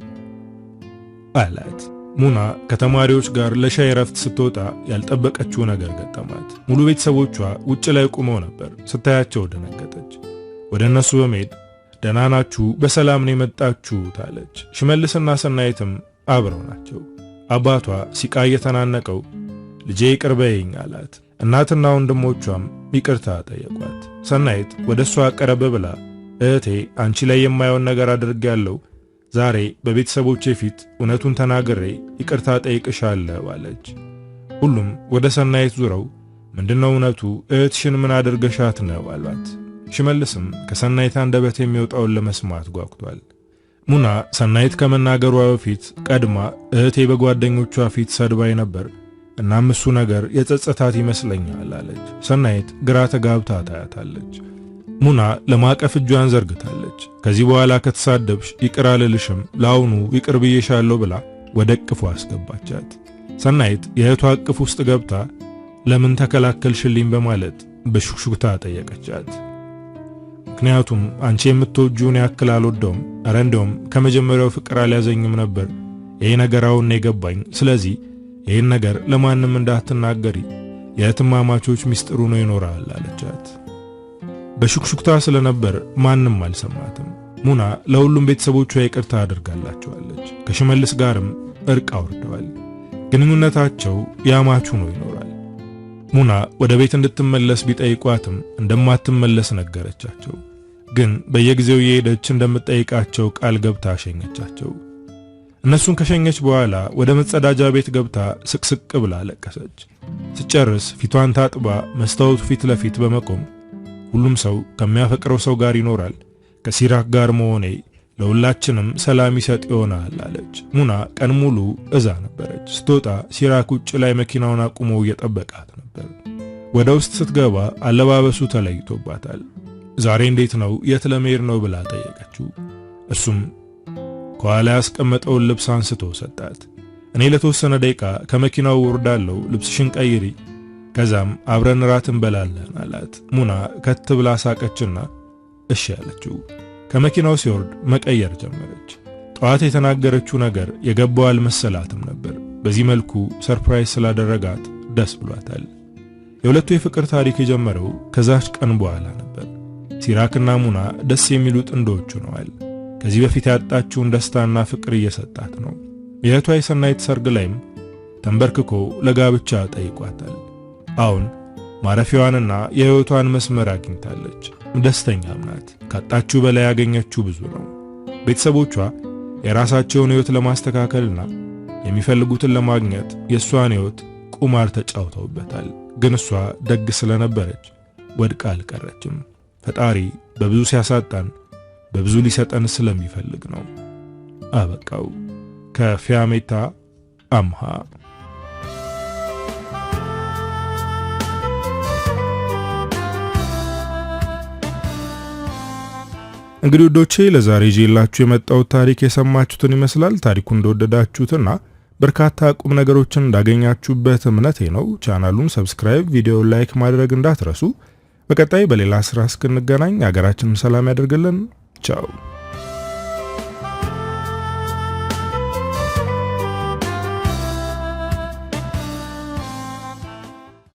አላት። ሙና ከተማሪዎች ጋር ለሻይ ረፍት ስትወጣ ያልጠበቀችው ነገር ገጠማት። ሙሉ ቤተሰቦቿ ውጭ ላይ ቆመው ነበር። ስታያቸው ደነገጠች። ወደ እነሱ በመሄድ ደህና ናችሁ፣ በሰላም ነው የመጣችሁት አለች። ሽመልስና ሰናይትም አብረው ናቸው። አባቷ ሲቃ የተናነቀው ልጄ ይቅር በይኝ አላት። እናትና ወንድሞቿም ይቅርታ ጠየቋት። ሰናይት ወደሷ ቀረብ ብላ እህቴ አንቺ ላይ የማየውን ነገር አድርጌያለሁ፣ ዛሬ በቤተሰቦቼ ፊት እውነቱን ተናግሬ ይቅርታ ጠይቅሻለሁ አለች። ሁሉም ወደ ሰናይት ዙረው ምንድነው እውነቱ? እህትሽን ምን አድርገሻት ነው አሏት። ሽመልስም ከሰናይት አንደበት የሚወጣውን ለመስማት ጓጉቷል። ሙና ሰናይት ከመናገሯ በፊት ቀድማ እህቴ በጓደኞቿ ፊት ሰድባይ ነበር፣ እናም እሱ ነገር የጸጸታት ይመስለኛል አለች። ሰናይት ግራ ተጋብታ ታያታለች። ሙና ለማቀፍ እጇን ዘርግታለች። ከዚህ በኋላ ከተሳደብሽ ይቅር አልልሽም፣ ለአሁኑ ይቅር ብዬሻለሁ ብላ ወደ እቅፉ አስገባቻት። ሰናይት የእህቷ እቅፍ ውስጥ ገብታ ለምን ተከላከልሽልኝ በማለት በሹክሹክታ ጠየቀቻት። ምክንያቱም አንቺ የምትወጂውን ያክል አልወደውም፣ ኧረ እንደውም ከመጀመሪያው ፍቅር አልያዘኝም ነበር። ይሄ ነገር አሁን የገባኝ፣ ስለዚህ ይህን ነገር ለማንም እንዳትናገሪ፣ የእህትማማቾች ሚስጥሩ ነው ይኖራል አለቻት። በሹክሹክታ ስለነበር ማንም አልሰማትም። ሙና ለሁሉም ቤተሰቦቿ ይቅርታ አድርጋላቸዋለች። ከሽመልስ ጋርም እርቅ አውርደዋል። ግንኙነታቸው ያማቹ ነው ይኖራል። ሙና ወደ ቤት እንድትመለስ ቢጠይቋትም እንደማትመለስ ነገረቻቸው። ግን በየጊዜው የሄደች እንደምትጠይቃቸው ቃል ገብታ ሸኘቻቸው። እነሱን ከሸኘች በኋላ ወደ መጸዳጃ ቤት ገብታ ስቅስቅ ብላ ለቀሰች። ስጨርስ ፊቷን ታጥባ መስታወቱ ፊት ለፊት በመቆም ሁሉም ሰው ከሚያፈቅረው ሰው ጋር ይኖራል፣ ከሲራክ ጋር መሆኔ ለሁላችንም ሰላም ይሰጥ ይሆናል አለች። ሙና ቀን ሙሉ እዛ ነበረች። ስትወጣ ሲራክ ውጭ ላይ መኪናውን አቁሞ እየጠበቃት ነበር። ወደ ውስጥ ስትገባ አለባበሱ ተለይቶባታል። ዛሬ እንዴት ነው? የት ለመሄድ ነው ብላ ጠየቀችው። እሱም ከኋላ ያስቀመጠውን ልብስ አንስቶ ሰጣት። እኔ ለተወሰነ ደቂቃ ከመኪናው ወርዳለሁ፣ ልብስሽን ቀይሪ፣ ከዛም አብረን ራት እንበላለን አላት። ሙና ከት ብላ ሳቀችና እሺ አለችው። ከመኪናው ሲወርድ መቀየር ጀመረች። ጠዋት የተናገረችው ነገር የገባው አልመሰላትም ነበር። በዚህ መልኩ ሰርፕራይዝ ስላደረጋት ደስ ብሏታል። የሁለቱ የፍቅር ታሪክ የጀመረው ከዛች ቀን በኋላ ነበር። ሲራክና ሙና ደስ የሚሉ ጥንዶች ሆነዋል። ከዚህ በፊት ያጣችውን ደስታና ፍቅር እየሰጣት ነው። የእህቷ የሰናይት ሰርግ ላይም ተንበርክኮ ለጋብቻ ጠይቋታል። አሁን ማረፊያዋንና የህይወቷን መስመር አግኝታለች። ደስተኛም ናት። ካጣችው በላይ ያገኘችው ብዙ ነው። ቤተሰቦቿ የራሳቸውን ህይወት ለማስተካከልና የሚፈልጉትን ለማግኘት የእሷን ህይወት ቁማር ተጫውተውበታል። ግን እሷ ደግ ስለነበረች ወድቃ አልቀረችም። ፈጣሪ በብዙ ሲያሳጣን በብዙ ሊሰጠን ስለሚፈልግ ነው። አበቃው። ከፊያሜታ አምሃ። እንግዲህ ወዶቼ ለዛሬ ይዤላችሁ የመጣሁት ታሪክ የሰማችሁትን ይመስላል። ታሪኩን እንደወደዳችሁትና በርካታ ቁም ነገሮችን እንዳገኛችሁበት እምነቴ ነው። ቻናሉን ሰብስክራይብ፣ ቪዲዮ ላይክ ማድረግ እንዳትረሱ። በቀጣይ በሌላ ስራ እስክንገናኝ ሀገራችንን ሰላም ያደርግልን። ቻው።